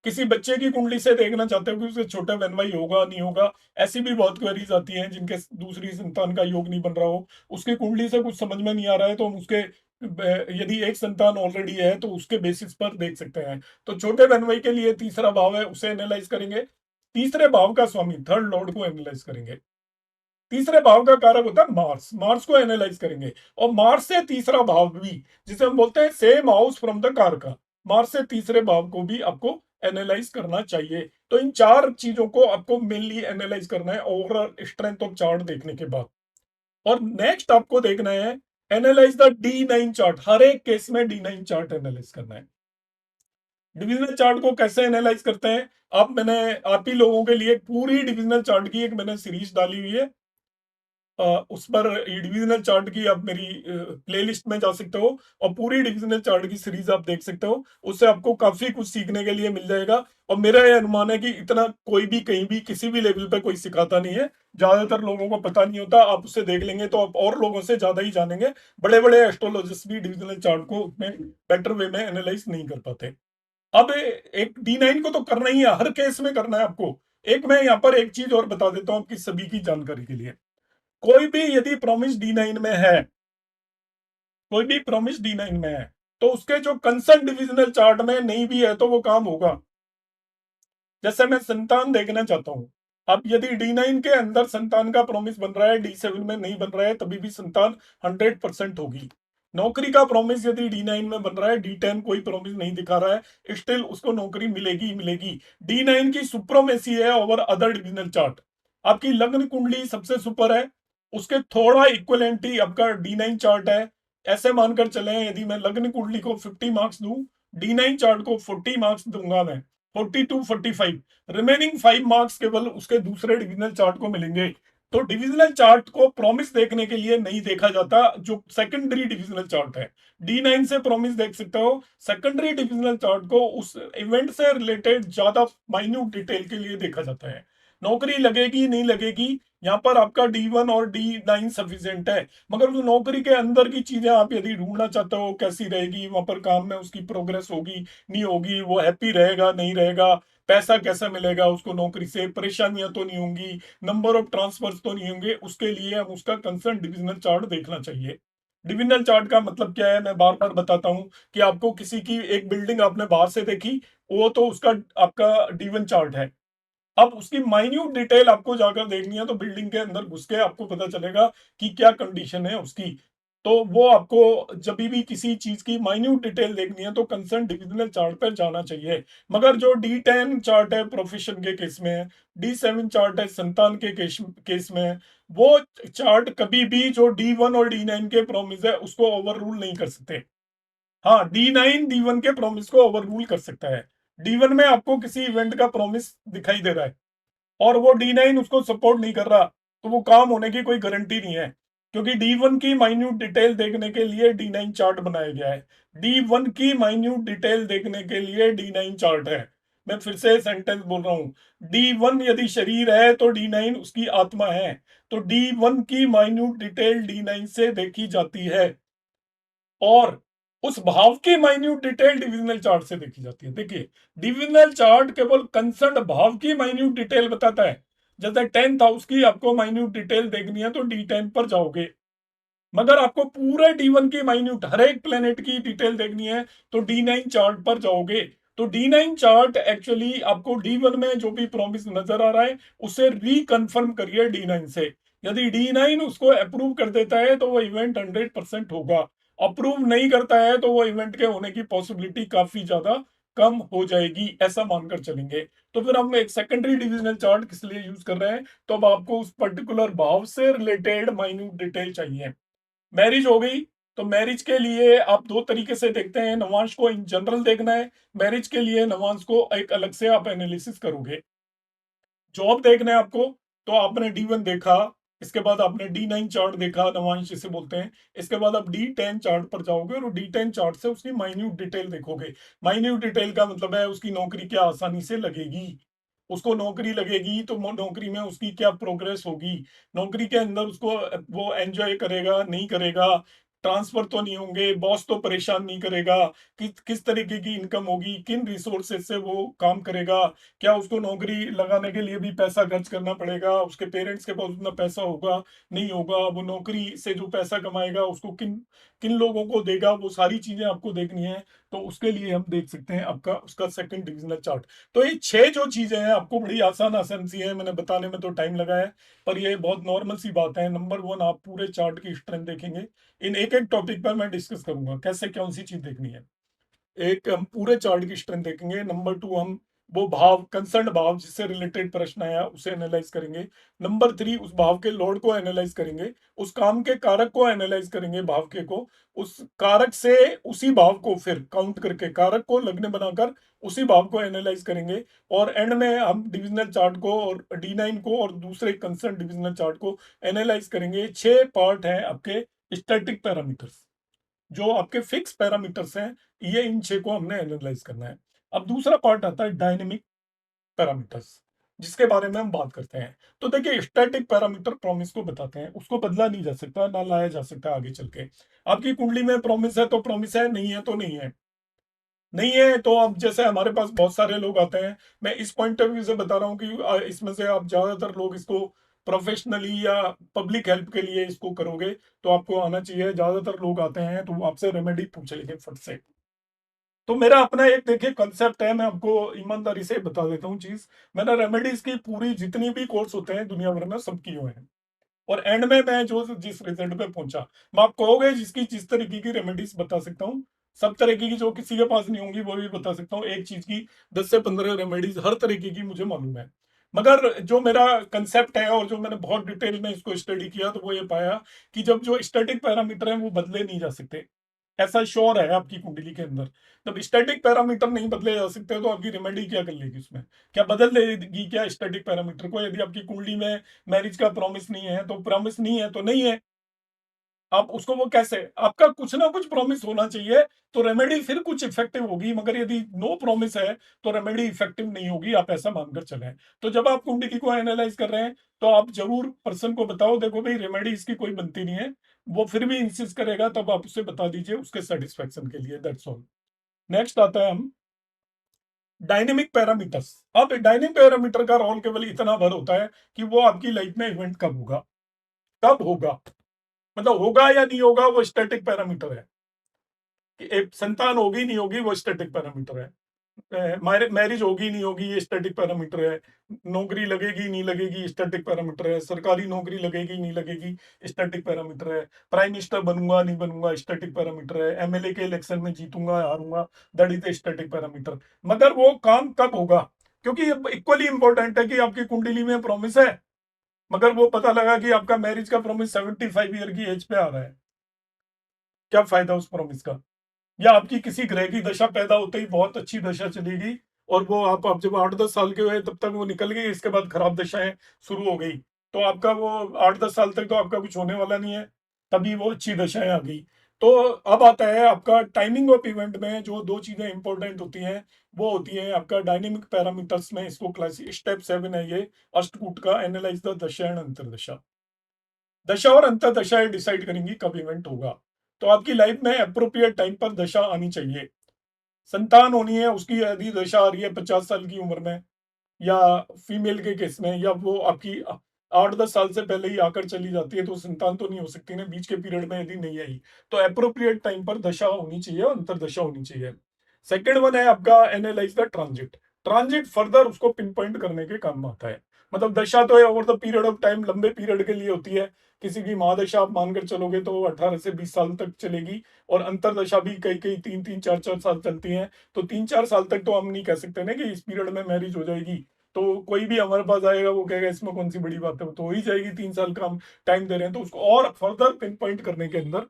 किसी बच्चे की कुंडली से देखना चाहते हो कि उसके छोटा बहन भाई होगा नहीं होगा। ऐसी भी बहुत क्वेरीज आती हैं जिनके दूसरी संतान का योग नहीं बन रहा हो, उसकी कुंडली से कुछ समझ में नहीं आ रहा है, तो हम उसके यदि एक संतान ऑलरेडी है तो उसके बेसिस पर देख सकते हैं। तो छोटे बहन भाई के लिए तीसरा भाव है, उसे एनालाइज करेंगे। तीसरे भाव का स्वामी थर्ड लॉर्ड को एनालाइज करेंगे। तीसरे भाव का कारक होता है मार्स। मार्स को एनालाइज करेंगे। और मार्स से तीसरा भाव भी, जिसे हम बोलते हैं same house from the car का, मार्स से तीसरे भाव को भी आपको एनालाइज करना चाहिए। तो इन चार चीजों को आपको मेनली एनालाइज करना है ओवरऑल स्ट्रेंथ ऑफ चार्ट देखने के बाद। और नेक्स्ट आपको देखना है एनालाइज द D9 चार्ट। हर एक केस में D9 चार्ट एनालाइज करना है। डिविजनल चार्ट को कैसे एनालाइज करते हैं, अब मैंने आप ही लोगों के लिए पूरी डिविजनल चार्ट की एक मैंने सीरीज डाली हुई है। उस पर डिविजनल चार्ट की आप मेरी प्लेलिस्ट में जा सकते हो और पूरी डिविजनल चार्ट की सीरीज आप देख सकते हो। उससे आपको काफी कुछ सीखने के लिए मिल जाएगा। और मेरा यह अनुमान है कि इतना कोई भी कहीं भी किसी भी लेवल पे कोई सिखाता नहीं है। ज्यादातर लोगों को पता नहीं होता। आप उससे देख लेंगे तो आप और लोगों से ज्यादा ही जानेंगे। बड़े बड़े एस्ट्रोलॉजिस्ट भी डिविजनल चार्ट को उतने बेटर वे में एनालाइज नहीं कर पाते। अब एक D9 को तो करना ही है, हर केस में करना है आपको। एक मैं यहाँ पर एक चीज और बता देता हूँ आपकी सभी की जानकारी के लिए। कोई भी यदि प्रॉमिस D9 में है, कोई भी प्रॉमिस D9 में है, तो उसके जो कंसर्न डिविजनल चार्ट में नहीं भी है तो वो काम होगा। जैसे मैं संतान देखना चाहता हूं, अब यदि D9 के अंदर संतान का प्रॉमिस बन रहा है, D7 में नहीं बन रहा है, तभी भी संतान 100% होगी। नौकरी का प्रॉमिस यदि D9 में बन रहा है, D10 कोई प्रॉमिस नहीं दिखा रहा है, स्टिल उसको नौकरी मिलेगी ही मिलेगी। D9 की सुप्रीमेसी है ओवर अदर डिविजनल चार्ट। आपकी लग्न कुंडली सबसे सुपर है, उसके थोड़ा इक्वलेंटी आपका D9 चार्ट है। ऐसे मानकर चले, यदि मैं लग्न कुंडली को 50 मार्क्स दूं, D9 चार्ट को 40 मार्क्स दूंगा मैं, 42-45। रिमेनिंग 5 मार्क्स केवल उसके दूसरे डिविजनल चार्ट को मिलेंगे। तो डिविजनल चार्ट को प्रॉमिस देखने के लिए नहीं देखा जाता, जो सेकेंडरी डिविजनल चार्ट है। D9 से प्रॉमिस देख सकते हो, सेकेंडरी डिविजनल चार्ट को उस इवेंट से रिलेटेड ज्यादा माइन्यूट डिटेल के लिए देखा जाता है। नौकरी लगेगी नहीं लगेगी, यहाँ पर आपका D1 और D9 सफिशियंट है। मगर उस नौकरी के अंदर की चीजें आप यदि ढूंढना चाहते हो, कैसी रहेगी वहां पर काम में, उसकी प्रोग्रेस होगी नहीं होगी, वो हैप्पी रहेगा नहीं रहेगा, पैसा कैसा मिलेगा उसको नौकरी से, परेशानियां तो नहीं होंगी, नंबर ऑफ ट्रांसफर्स तो नहीं होंगे, उसके लिए हम उसका कंसर्न डिविजनल चार्ट देखना चाहिए। डिविजनल चार्ट का मतलब क्या है, मैं बार बार बताता हूं कि आपको किसी की एक बिल्डिंग आपने बाहर से देखी, वो तो उसका आपका D1 चार्ट है। अब उसकी माइन्यूट डिटेल आपको जाकर देखनी है तो बिल्डिंग के अंदर घुस के आपको पता चलेगा कि क्या कंडीशन है उसकी। तो वो आपको जब भी किसी चीज की माइन्यूट डिटेल देखनी है तो कंसर्न डिविजनल चार्ट पर जाना चाहिए। मगर जो D10 चार्ट है प्रोफेशन के केस में, D7 चार्ट है संतान के केस में, वो चार्ट कभी भी जो D1 और D9 के प्रॉमिस है उसको ओवर रूल नहीं कर सकते। हाँ, D9 D1 के प्रॉमिस को ओवर रूल कर सकता है। D1 में आपको किसी इवेंट का प्रॉमिस दिखाई दे रहा है और वो D9 उसको सपोर्ट नहीं कर रहा, तो वो काम होने की कोई गारंटी नहीं है, क्योंकि D1 की माइन्यूट डिटेल देखने के लिए D9 चार्ट बनाया गया है। D1 की माइन्यूट डिटेल देखने के लिए D9 चार्ट है। मैं फिर से सेंटेंस बोल रहा हूँ, D1 यदि शरीर है तो D9 उसकी आत्मा है। तो D1 की माइन्यूट डिटेल D9 से देखी जाती है और उस भाव की माइन्यूट डिटेल डिविजनल चार्ट से देखी जाती है। देखिए, डिविजनल चार्ट केवल कंसर्न भाव की माइन्यूट डिटेल बताता है। जैसे 10th हाउस की आपको माइन्यूट डिटेल देखनी है तो D10 पर जाओगे, मगर आपको पूरे D1 की माइन्यूट हर एक प्लेनेट की डिटेल देखनी है तो D9 चार्ट पर जाओगे। तो D9 चार्ट एक्चुअली आपको D1 में जो भी प्रॉमिस नजर आ रहा है उसे रिकन्फर्म करिए D9 से। यदि D9 उसको अप्रूव कर देता है तो वो इवेंट 100% होगा। अप्रूव नहीं करता है तो वो इवेंट के होने की पॉसिबिलिटी काफी ज्यादा कम हो जाएगी, ऐसा मानकर चलेंगे। तो फिर हम एक सेकेंडरी डिविजनल चार्ट किस लिए यूज कर रहे हैं? तो अब आपको उस पर्टिकुलर भाव से रिलेटेड माइन्यूट डिटेल चाहिए। मैरिज हो गई, तो मैरिज के लिए आप दो तरीके से देखते हैं। नवांश को इन जनरल देखना है, मैरिज के लिए नवांश को एक अलग से आप एनालिसिस करोगे। जॉब देखना है आपको, तो आपने D1 देखा, इसके बाद आपने D9 चार्ट देखा, नवांश जिसे बोलते हैं। इसके बाद आप D10 चार्ट पर जाओगे और D10 चार्ट से उसकी माइन्यूट डिटेल देखोगे। माइन्यूट डिटेल का मतलब है उसकी नौकरी क्या आसानी से लगेगी, उसको नौकरी लगेगी तो नौकरी में उसकी क्या प्रोग्रेस होगी, नौकरी के अंदर उसको वो एंजॉय करेगा नहीं करेगा, ट्रांसफर तो नहीं होंगे, बॉस तो परेशान नहीं करेगा, किस तरीके की इनकम होगी, किन रिसोर्सेज से वो काम करेगा, क्या उसको नौकरी लगाने के लिए भी पैसा खर्च करना पड़ेगा, उसके पेरेंट्स के पास उतना पैसा होगा नहीं होगा, वो नौकरी से जो पैसा कमाएगा उसको किन किन लोगों को देगा, वो सारी चीजें आपको देखनी है। तो उसके लिए हम देख सकते हैं आपका उसका सेकंड डिविजनल चार्ट। तो ये 6 जो चीजें हैं आपको बड़ी आसान आसान सी है, मैंने बताने में तो टाइम लगा है पर ये बहुत नॉर्मल सी बात है। नंबर 1, आप पूरे चार्ट की स्ट्रेंथ देखेंगे। इन एक एक टॉपिक पर मैं डिस्कस करूंगा कैसे कौन सी चीज देखनी है। एक हम पूरे चार्ट की स्ट्रेंथ देखेंगे। नंबर 2, हम वो भाव, कंसर्न भाव जिससे रिलेटेड प्रश्न आया उसे एनालाइज करेंगे। नंबर 3, उस भाव के लॉर्ड को एनालाइज करेंगे, उस काम के कारक को एनालाइज करेंगे, भाव के को, उस कारक से उसी भाव को फिर काउंट करके कारक को लग्न बनाकर उसी भाव को एनालाइज करेंगे। और एंड में हम डिविजनल चार्ट को और D9 को और दूसरे कंसर्न डिविजनल चार्ट को एनालाइज करेंगे। 6 पार्ट हैं आपके स्टैटिक पैरामीटर्स, जो आपके फिक्स पैरामीटर्स हैं, ये इन 6 को हमने एनालाइज करना है। अब दूसरा पार्ट आता है डायनेमिक पैरामीटर्स, जिसके बारे में हम बात करते हैं। तो देखिए, स्टैटिक पैरामीटर प्रॉमिस को बताते हैं, उसको बदला नहीं जा सकता, ना लाया जा सकता आगे चल के। आपकी कुंडली में प्रॉमिस है तो प्रॉमिस है, नहीं है तो नहीं है। नहीं है तो अब जैसे हमारे पास बहुत सारे लोग आते हैं, मैं इस पॉइंट ऑफ व्यू से बता रहा हूँ कि इसमें से आप ज्यादातर लोग इसको प्रोफेशनली या पब्लिक हेल्प के लिए इसको करोगे, तो आपको आना चाहिए। ज्यादातर लोग आते हैं तो वो आपसे रेमेडी पूछ लेंगे फट से। तो मेरा अपना एक देखिए कंसेप्ट है, मैं आपको ईमानदारी से बता देता हूँ चीज। मैंने रेमेडीज की पूरी जितनी भी कोर्स होते हैं दुनिया भर में सब किए हुए हैं, और एंड में मैं जो जिस रिजल्ट पे पहुंचा, मैं आप कहोगे जिसकी जिस तरीके की रेमेडीज बता सकता हूँ, सब तरीके की जो किसी के पास नहीं होंगी वो भी बता सकता हूँ। एक चीज की 10 से 15 रेमेडीज हर तरीके की मुझे मालूम है। मगर जो मेरा कंसेप्ट है और जो मैंने बहुत डिटेल में इसको स्टडी किया, तो वो ये पाया कि जब जो स्टैटिक पैरामीटर है वो बदले नहीं जा सकते, ऐसा श्योर है आपकी कुंडली के अंदर। जब स्टैटिक पैरामीटर नहीं बदले जा सकते तो आपकी रेमेडी क्या कर लेगी उसमें, क्या बदल देगी क्या स्टैटिक पैरामीटर को? यदि आपकी कुंडली में मैरिज का प्रॉमिस नहीं है तो प्रॉमिस नहीं है तो नहीं है। आप उसको वो कैसे, आपका कुछ ना कुछ प्रॉमिस होना चाहिए तो रेमेडी फिर कुछ इफेक्टिव होगी, मगर यदि नो प्रॉमिस है तो रेमेडी इफेक्टिव नहीं होगी, आप ऐसा मानकर चलें। तो जब आप कुंडली को एनालाइज कर रहे हैं तो आप जरूर पर्सन को बताओ, देखो भाई रेमेडी इसकी कोई बनती नहीं है, वो फिर भी इंसिस्ट करेगा, तब आप उसे बता दीजिए उसके सेटिस्फेक्शन के लिए, दैट्स ऑल। नेक्स्ट आता है हम डायनेमिक पैरामीटर्स। अब डायनेमिक पैरामीटर का रोल केवल इतना भर होता है कि वो आपकी लाइफ में इवेंट कब होगा, कब होगा, मतलब होगा या नहीं होगा वो स्टैटिक पैरामीटर है, कि एक संतान होगी नहीं होगी वो स्टैटिक पैरामीटर है। मैरिज होगी नहीं होगी ये स्टैटिक पैरामीटर है, नौकरी लगेगी नहीं लगेगी स्टैटिक पैरामीटर है, सरकारी नौकरी लगेगी नहीं लगेगी स्टैटिक पैरामीटर है, प्राइम मिनिस्टर बनूंगा नहीं बनूंगा स्टैटिक पैरामीटर है, एमएलए के इलेक्शन में जीतूंगा हारूंगा दैट इज स्टैटिक पैरामीटर। मगर वो काम कब होगा, क्योंकि इक्वली इंपॉर्टेंट है कि आपकी कुंडली में प्रॉमिस है, मगर वो पता लगा कि आपका मैरिज का प्रॉमिस 75 ईयर की एज पे आ रहा है, क्या फायदा उस प्रॉमिस का। या आपकी किसी ग्रह की दशा पैदा होते ही बहुत अच्छी दशा चलेगी, और वो आप जब 8-10 साल के हुए तब तक वो निकल गई, इसके बाद खराब दशाएं शुरू हो गई, तो आपका वो 8-10 साल तक तो आपका कुछ होने वाला नहीं है, तभी वो अच्छी दशाएं आ गई। तो अब आता है आपका टाइमिंग ऑफ इवेंट में जो दो चीजें इंपॉर्टेंट होती हैं, वो होती है आपका डायनेमिक पैरामीटर्स में, इसको क्लास स्टेप 7 है ये अष्टकूट का, एनालाइज द दशा एंड अंतरदशा। दशा और अंतरदशाएं डिसाइड करेंगी कब इवेंट होगा। तो आपकी लाइफ में अप्रोप्रिएट टाइम पर दशा आनी चाहिए। संतान होनी है, उसकी यदि दशा आ रही है 50 साल की उम्र में, या फीमेल के केस में, या वो आपकी 8-10 साल से पहले ही आकर चली जाती है, तो संतान तो नहीं हो सकती ना बीच के पीरियड में, यदि नहीं आई तो अप्रोप्रिएट टाइम पर दशा होनी चाहिए और अंतरदशा होनी चाहिए। सेकेंड वन है आपका analyse the transit. Transit further उसको पिन पॉइंट करने के काम आता है। मतलब दशा तो over the period of time लंबे पीरियड के लिए होती है, किसी की महादशा आप मानकर चलोगे तो 18 से 20 साल तक चलेगी, और अंतरदशा भी कई कई 3-3, 4-4 साल चलती हैं। तो 3-4 साल तक तो हम नहीं कह सकते ना कि इस पीरियड में मैरिज हो जाएगी, तो कोई भी हमारे पास आएगा वो कहेगा इसमें कौन सी बड़ी बात है, वो तो हो ही जाएगी, 3 साल का हम टाइम दे रहे हैं। तो उसको और फर्दर पिन पॉइंट करने के अंदर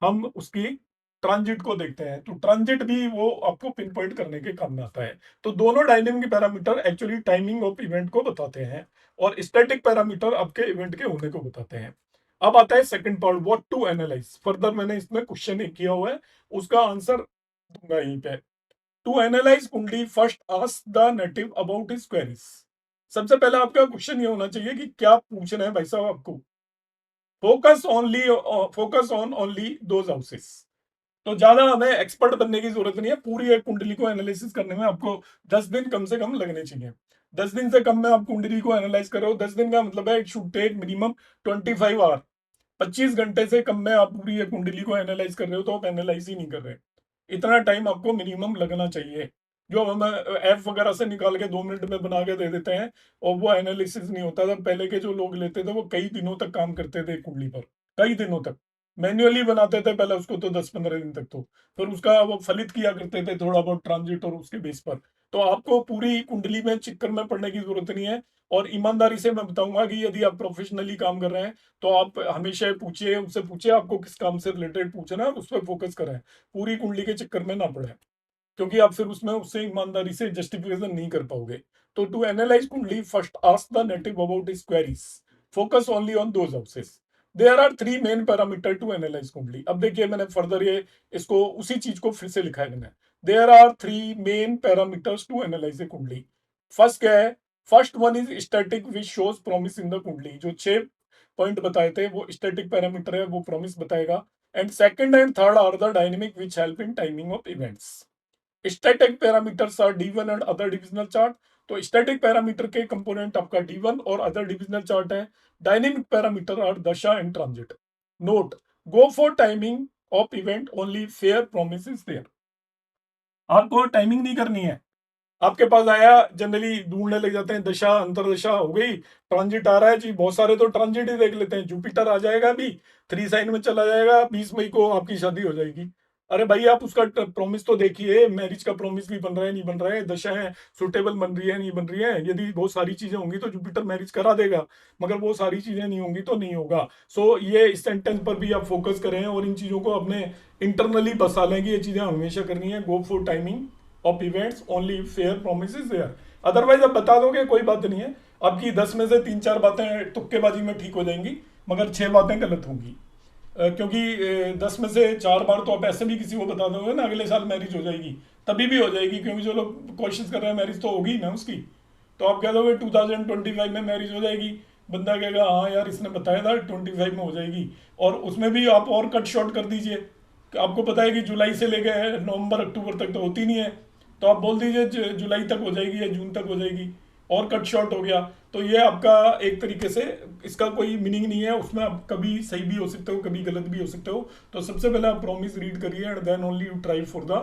हम उसकी ट्रांजिट को देखते हैं, तो ट्रांजिट भी वो आपको पिन पॉइंट करने के काम में आता है। तो दोनों dynamic parameter actually timing of event को बताते हैं, और स्टैटिक पैरामीटर आपके इवेंट के होने को बताते हैं। अब आता है second part, what to analyse. Further मैंने इसमें क्वेश्चन एक किया हुआ है, उसका आंसर दूंगा यहीं पे। To analyse kundli first ask the native about his queries. सबसे पहला आपका क्वेश्चन ये होना चाहिए कि क्या पूछना है भाई साहब आपको। Focus on only those houses. तो ज्यादा हमें एक्सपर्ट बनने की जरूरत नहीं है, पूरी एक कुंडली को एनालिसिस करने में आपको 10 दिन कम से कम लगने चाहिए। 10 दिन से कम में आप कुंडली को एनालाइज करो, 10 दिन का मतलब है it should take minimum 25 hour. 25 घंटे से कम में आप पूरी एक कुंडली को एनालाइज कर रहे हो तो आप एनालाइज ही नहीं कर रहे। इतना टाइम आपको मिनिमम लगना चाहिए। जो हम ऐप वगैरह से निकाल के 2 मिनट में बना के दे देते हैं, और वो एनालिसिस नहीं होता था। पहले के जो लोग लेते थे वो कई दिनों तक काम करते थे कुंडली पर, कई दिनों तक मैन्युअली बनाते थे पहले उसको, तो 10-15 दिन तक। तो फिर उसका वो फलित किया करते थे थोड़ा बहुत ट्रांजिट और उसके बेस पर। तो आपको पूरी कुंडली में चक्कर में पड़ने की जरूरत नहीं है। और ईमानदारी से मैं बताऊंगा कि यदि आप प्रोफेशनली काम कर रहे हैं तो आप हमेशा पूछिए, उनसे पूछिए आपको किस काम से रिलेटेड पूछना है, उस पर फोकस करें, पूरी कुंडली के चक्कर में ना पड़े, क्योंकि आप फिर उसमें उससे ईमानदारी से जस्टिफिकेशन नहीं कर पाओगे। तो to analyse kundli first ask the native about his queries, focus only on those houses. There are 3 main parameter to analyse kundli. अब देखिए मैंने फर्दर ये इसको उसी चीज को फिर से लिखा है मैंने। There are 3 main parameters to analyse a kundli. First क्या है, first one is static which shows promise in the kundli. जो 6 पॉइंट बताए थे वो स्टैटिक पैरामीटर है, वो प्रॉमिस बताएगा। And second and third are the dynamic which help in timing of events. Static parameters are D1 and other divisional chart. तो static parameter के component आपका D1 और अदर डिविजनल चार्ट है। Dynamic parameter are dasha and transit. Note, go for timing of event only fair promise is there. आपको timing नहीं करनी है। आपके पास आया, जनरली ढूंढने लग जाते हैं, दशा अंतरदशा हो गई, ट्रांजिट आ रहा है जी, बहुत सारे तो ट्रांजिट ही देख लेते हैं। जुपिटर आ जाएगा अभी 3 साइन में चला जाएगा, 20 मई को आपकी शादी हो जाएगी। अरे भाई आप उसका प्रॉमिस तो देखिए, मैरिज का प्रॉमिस भी बन रहा है नहीं बन रहा है, दशाएं सुटेबल बन रही है नहीं बन रही है। यदि बहुत सारी चीजें होंगी तो जुपिटर मैरिज करा देगा, मगर वो सारी चीजें नहीं होंगी तो नहीं होगा। सो ये इस सेंटेंस पर भी आप फोकस करें और इन चीजों को अपने इंटरनली बसा लें कि ये चीजें हमेशा करनी है। Go for timing of events only fair promises there. Otherwise आप बता दोगे कोई बात नहीं है, आपकी 10 में से 3-4 बातें तुक्केबाजी में ठीक हो जाएंगी, मगर 6 बातें गलत होंगी। क्योंकि 10 में से 4 बार तो आप ऐसे भी किसी को बता दोगे ना अगले साल मैरिज हो जाएगी, तभी भी हो जाएगी, क्योंकि जो लोग कोशिश कर रहे हैं मैरिज तो होगी ना उसकी। तो आप कह दोगे 2025 में मैरिज हो जाएगी, बंदा कहेगा हाँ यार इसने बताया था 25 में हो जाएगी, और उसमें भी आप और कट शॉर्ट कर दीजिए। आपको पता है कि जुलाई से लेकर नवंबर अक्टूबर तक तो होती नहीं है, तो आप बोल दीजिए जुलाई तक हो जाएगी या जून तक हो जाएगी, और कट शॉर्ट हो गया। तो ये आपका एक तरीके से, इसका कोई मीनिंग नहीं है, उसमें आप कभी सही भी हो सकते हो कभी गलत भी हो सकते हो। तो सबसे पहले आप प्रॉमिस रीड करिए and then only you try for the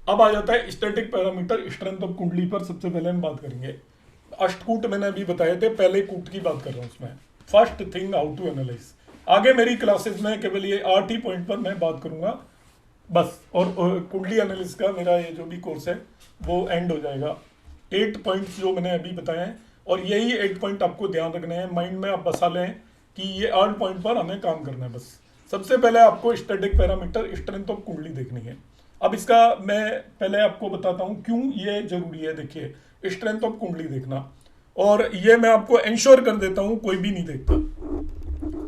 अब आ जाता है स्टैटिक पैरामीटर स्ट्रेंथ ऑफ कुंडली पर। सबसे पहले हम बात करेंगे अष्टकूट, मैंने अभी बताए थे, पहले कूट की बात कर रहा हूँ उसमें। First thing how to analyse, आगे मेरी क्लासेस में केवल ये 8 ही पॉइंट पर मैं बात करूंगा बस, और कुंडली एनालिसिस का मेरा ये जो भी कोर्स है वो एंड हो जाएगा। 8 पॉइंट्स जो मैंने अभी बताए हैं, और यही 8 पॉइंट आपको ध्यान रखने हैं, माइंड में आप बसा लें कि ये 8 पॉइंट पर हमें काम करना है बस। सबसे पहले आपको स्टैटिक पैरामीटर स्ट्रेंथ ऑफ कुंडली देखनी है। अब इसका मैं पहले आपको बताता हूँ क्यों ये जरूरी है। देखिए, स्ट्रेंथ ऑफ कुंडली देखना, और ये मैं आपको इंश्योर कर देता हूँ कोई भी नहीं देखता,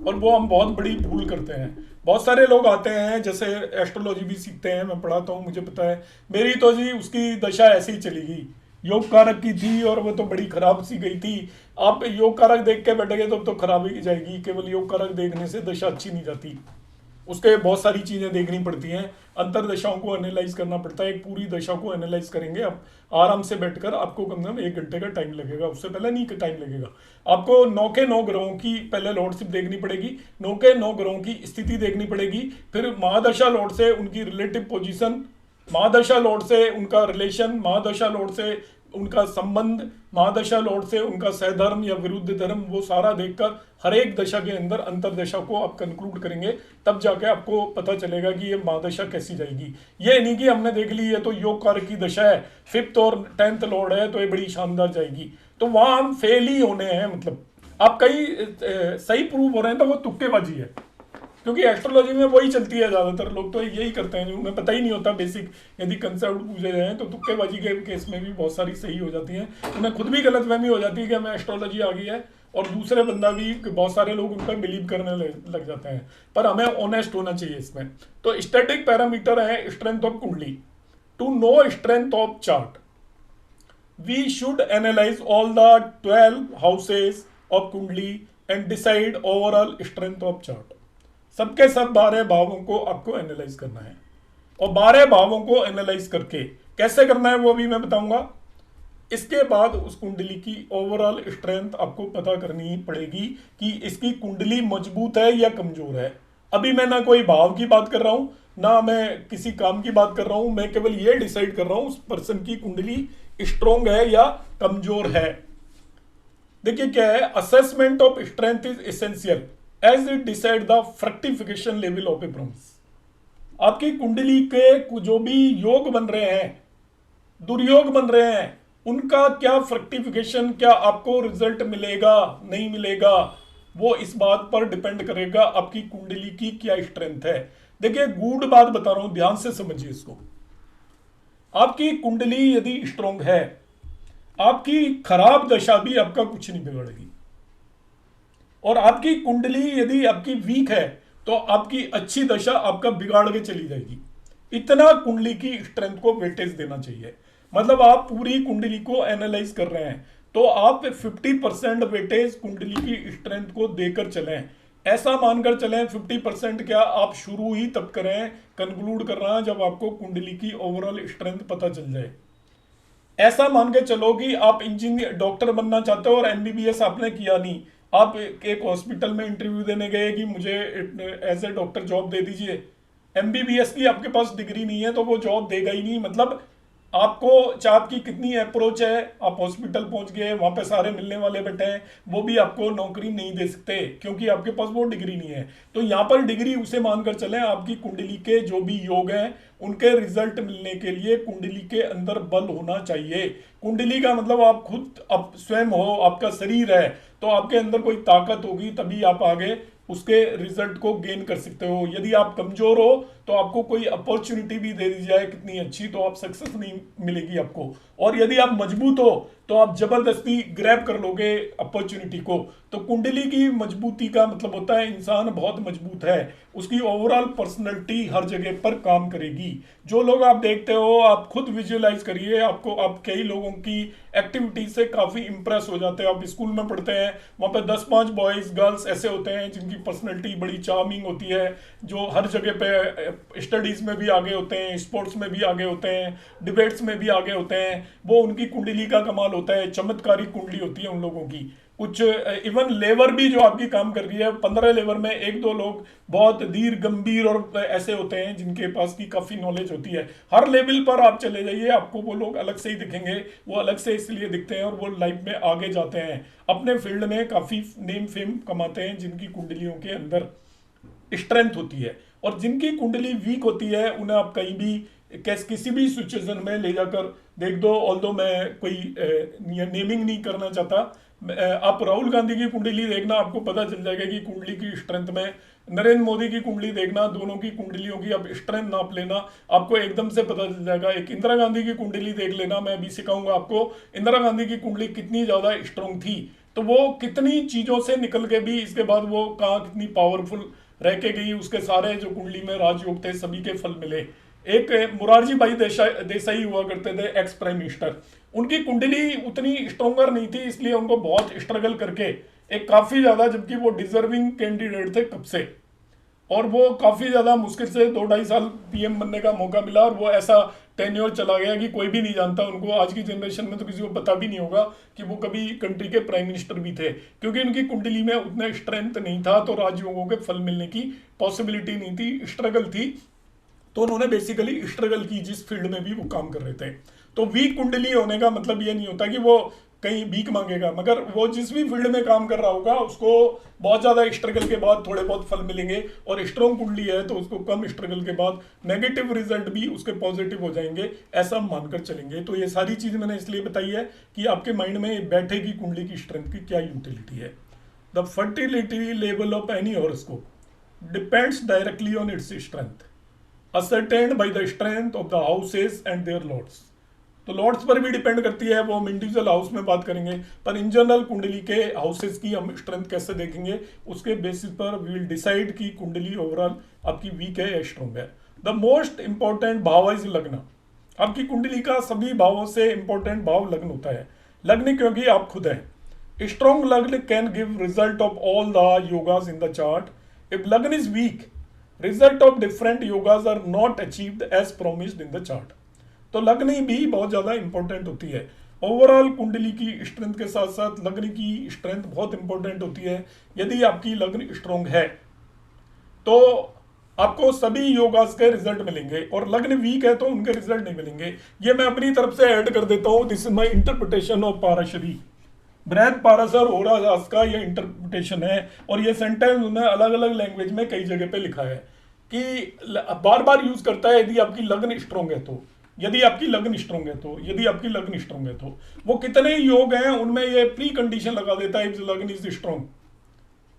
और वो हम बहुत बड़ी भूल करते हैं। बहुत सारे लोग आते हैं, जैसे एस्ट्रोलॉजी भी सीखते हैं, मैं पढ़ाता हूँ, मुझे पता है, मेरी तो जी उसकी दशा ऐसे ही चलेगी, योग कारक की थी और वो तो बड़ी खराब सी गई थी। आप योग कारक देख के बैठेंगे तो खराब ही जाएगी। केवल योग कारक देखने से दशा अच्छी नहीं जाती, उसके बहुत सारी चीजें देखनी पड़ती हैं, अंतर दशाओं को एनालाइज करना पड़ता है। एक पूरी दशा को एनालाइज करेंगे आप आराम से बैठकर, आपको कम से कम 1 घंटे का टाइम लगेगा, उससे पहले नहीं टाइम लगेगा। आपको 9 के 9 ग्रहों की पहले लॉर्डशिप देखनी पड़ेगी, 9 के 9 ग्रहों की स्थिति देखनी पड़ेगी, फिर महादशा लॉर्ड से उनकी रिलेटिव पोजीशन, महादशा लॉर्ड से उनका रिलेशन, महादशा लॉर्ड से उनका संबंध, महादशा लॉर्ड से उनका सहधर्म या विरुद्ध धर्म, वो सारा देखकर हर एक दशा के अंदर अंतरदशा को आप कंक्लूड करेंगे, तब जाके आपको पता चलेगा कि ये महादशा कैसी जाएगी। ये नहीं कि हमने देख ली है तो योग कारक की दशा है, 5th और 10th लॉर्ड है तो ये बड़ी शानदार जाएगी, तो वहां हम फेल ही होने हैं। मतलब आप कई सही प्रूव हो रहे हैं तो वो तुक्केबाजी है, क्योंकि एस्ट्रोलॉजी में वही चलती है, ज्यादातर लोग तो यही करते हैं, उन्हें पता ही नहीं होता बेसिक। यदि कंसेप्ट पूछे जाए तो तुक्केबाजी के केस में भी बहुत सारी सही हो जाती हैं, उन्हें खुद भी गलतफहमी हो जाती है कि हमें एस्ट्रोलॉजी आ गई है, और दूसरे बंदा भी, बहुत सारे लोग उन पर बिलीव करने लग जाते हैं। पर हमें ऑनेस्ट होना चाहिए इसमें। तो स्टैटिक पैरामीटर है strength of kundli. To know strength of chart we should analyze all the 12 houses of कुंडली and decide overall strength of chart। सबके सब 12 भावों को आपको एनालाइज करना है, और 12 भावों को एनालाइज करके कैसे करना है वो भी मैं बताऊंगा। इसके बाद उस कुंडली की ओवरऑल स्ट्रेंथ आपको पता करनी पड़ेगी कि इसकी कुंडली मजबूत है या कमजोर है। अभी मैं ना कोई भाव की बात कर रहा हूं, ना मैं किसी काम की बात कर रहा हूं, मैं केवल ये डिसाइड कर रहा हूं उस पर्सन की कुंडली स्ट्रोंग है या कमजोर है। देखिए क्या है, assessment of strength is essential as it decide the fructification level of a ब्रह्मांड। आपकी कुंडली के जो भी योग बन रहे हैं, दुर्योग बन रहे हैं, उनका क्या फ्रक्टिफिकेशन, क्या आपको रिजल्ट मिलेगा नहीं मिलेगा, वो इस बात पर डिपेंड करेगा आपकी कुंडली की क्या स्ट्रेंथ है। देखिए गूढ़ बात बता रहा हूं, ध्यान से समझिए इसको। आपकी कुंडली यदि स्ट्रोंग है, आपकी खराब दशा भी आपका कुछ नहीं बिगाड़ेगी, और आपकी कुंडली यदि आपकी वीक है तो आपकी अच्छी दशा आपका बिगाड़ के चली जाएगी। इतना कुंडली की स्ट्रेंथ को वेटेज देना चाहिए। मतलब आप पूरी कुंडली को एनालाइज कर रहे हैं तो आप 50% वेटेज कुंडली की स्ट्रेंथ को देकर चलें। ऐसा मानकर चलें 50%, क्या आप शुरू ही तब करें, कंक्लूड कर रहा है जब आपको कुंडली की ओवरऑल स्ट्रेंथ पता चल जाए। ऐसा मान के चलो कि आप इंजीनियर डॉक्टर बनना चाहते हो और एमबीबीएस आपने किया नहीं, आप एक हॉस्पिटल में इंटरव्यू देने गए कि मुझे एज ए डॉक्टर जॉब दे दीजिए, एमबीबीएस की आपके पास डिग्री नहीं है तो वो जॉब देगा ही नहीं। मतलब आपको चाहे आपकी कितनी अप्रोच है, आप हॉस्पिटल पहुंच गए, वहां पे सारे मिलने वाले बैठे हैं, वो भी आपको नौकरी नहीं दे सकते क्योंकि आपके पास वो डिग्री नहीं है। तो यहाँ पर डिग्री उसे मानकर चलें, आपकी कुंडली के जो भी योग हैं उनके रिजल्ट मिलने के लिए कुंडली के अंदर बल होना चाहिए। कुंडली का मतलब आप खुद, आप स्वयं हो, आपका शरीर है, तो आपके अंदर कोई ताकत होगी तभी आप आगे उसके रिजल्ट को गेन कर सकते हो। यदि आप कमजोर हो तो आपको कोई अपॉर्चुनिटी भी दे दी जाए कितनी अच्छी, तो आप सक्सेस नहीं मिलेगी आपको। और यदि आप मजबूत हो तो आप जबरदस्ती ग्रैब कर लोगे अपॉर्चुनिटी को। तो कुंडली की मजबूती का मतलब होता है इंसान बहुत मजबूत है, उसकी ओवरऑल पर्सनैलिटी हर जगह पर काम करेगी। जो लोग आप देखते हो, आप खुद विजुअलाइज करिए, आपको आप कई लोगों की एक्टिविटी से काफी इंप्रेस हो जाते हैं। आप स्कूल में पढ़ते हैं, वहां पे 10-5 बॉयज गर्ल्स ऐसे होते हैं जिनकी पर्सनैलिटी बड़ी चार्मिंग होती है, जो हर जगह पे स्टडीज में भी आगे होते हैं, स्पोर्ट्स में भी आगे होते हैं, डिबेट्स में भी आगे होते हैं। वो उनकी कुंडली का कमाल होता है, चमत्कारी कुंडली होती है उन लोगों की। कुछ इवन लेबर भी जो आपकी काम कर रही है, 15 लेबर में एक दो लोग बहुत धीर गंभीर और ऐसे होते हैं जिनके पास की काफ़ी नॉलेज होती है। हर लेवल पर आप चले जाइए, आपको वो लोग अलग से ही दिखेंगे। वो अलग से इसलिए दिखते हैं और वो लाइफ में आगे जाते हैं, अपने फील्ड में काफ़ी नेम फेम कमाते हैं, जिनकी कुंडलियों के अंदर स्ट्रेंथ होती है। और जिनकी कुंडली वीक होती है उन्हें आप कहीं भी किसी भी सिचुएशन में ले जाकर देख दो। ऑल्दो मैं कोई नेमिंग नहीं करना चाहता, आप राहुल गांधी की कुंडली देखना, आपको पता चल जाएगा कि कुंडली की स्ट्रेंथ में। नरेंद्र मोदी की कुंडली देखना, दोनों की कुंडलियों की आप स्ट्रेंथ नाप लेना, आपको एकदम से पता चल जाएगा। एक इंदिरा गांधी की कुंडली देख लेना, मैं अभी सिखाऊंगा आपको इंदिरा गांधी की कुंडली कितनी ज़्यादा स्ट्रांग थी, तो वो कितनी चीज़ों से निकल के भी इसके बाद वो कहाँ कितनी पावरफुल रह के गई। उसके सारे जो कुंडली में राजयोग थे सभी के फल मिले। एक मुरारजी भाई देसाई हुआ करते थे, एक्स प्राइम मिनिस्टर, उनकी कुंडली उतनी स्ट्रोंगर नहीं थी, इसलिए उनको बहुत स्ट्रगल करके एक काफ़ी ज़्यादा, जबकि वो डिजर्विंग कैंडिडेट थे कब से, और वो काफ़ी ज़्यादा मुश्किल से 2-2.5 साल पीएम बनने का मौका मिला, और वो ऐसा टेन्योर चला गया कि कोई भी नहीं जानता उनको। आज की जनरेशन में तो किसी को पता भी नहीं होगा कि वो कभी कंट्री के प्राइम मिनिस्टर भी थे, क्योंकि उनकी कुंडली में उतना स्ट्रेंथ नहीं था, तो राजयोगों के फल मिलने की पॉसिबिलिटी नहीं थी, स्ट्रगल थी। तो उन्होंने बेसिकली स्ट्रगल की जिस फील्ड में भी वो काम कर रहे थे। तो वीक कुंडली होने का मतलब ये नहीं होता कि वो कहीं भीख मांगेगा, मगर वो जिस भी फील्ड में काम कर रहा होगा उसको बहुत ज़्यादा स्ट्रगल के बाद थोड़े बहुत फल मिलेंगे, और स्ट्रॉन्ग कुंडली है तो उसको कम स्ट्रगल के बाद नेगेटिव रिजल्ट भी उसके पॉजिटिव हो जाएंगे, ऐसा मानकर चलेंगे। तो ये सारी चीज़ मैंने इसलिए बताई है कि आपके माइंड में बैठेगी कुंडली की स्ट्रेंथ की क्या यूटिलिटी है। The fertility level of any horoscope depends directly on its strength ascertained by the strength of the houses and their lords। तो लॉर्ड्स पर भी डिपेंड करती है, वो हम इंडिविजुअल हाउस में बात करेंगे, पर इन जनरल कुंडली के हाउसेस की हम स्ट्रेंथ कैसे देखेंगे, उसके बेसिस पर वी विल डिसाइड कि कुंडली ओवरऑल आपकी वीक है या स्ट्रॉन्ग है। द मोस्ट इंपॉर्टेंट भाव इज लग्न। आपकी कुंडली का सभी भावों से इंपॉर्टेंट भाव लग्न होता है। लग्न क्योंकि आप खुद हैं। Strong lagna can give result of all the yogas in the chart. If lagna is weak, result of different yogas are not achieved as promised in the chart. तो लग्न भी बहुत ज़्यादा इंपॉर्टेंट होती है। ओवरऑल कुंडली की स्ट्रेंथ के साथ साथ लग्न की स्ट्रेंथ बहुत इंपॉर्टेंट होती है। यदि आपकी लग्न स्ट्रॉन्ग है तो आपको सभी योगास के रिजल्ट मिलेंगे, और लग्न वीक है तो उनके रिजल्ट नहीं मिलेंगे। ये मैं अपनी तरफ से ऐड कर देता हूँ, this is my interpretation of Parashari. Brihat Parashara होरास का ये इंटरप्रिटेशन है, और ये सेंटेंस उन्हें अलग अलग लैंग्वेज में कई जगह पे लिखा है कि बार बार यूज करता है यदि आपकी लग्न स्ट्रॉन्ग है तो, यदि आपकी लग्न स्ट्रॉन्ग है तो, यदि आपकी लग्न स्ट्रॉन्ग है तो। वो कितने योग हैं उनमें ये प्री कंडीशन लगा देता है, if lagna is strong,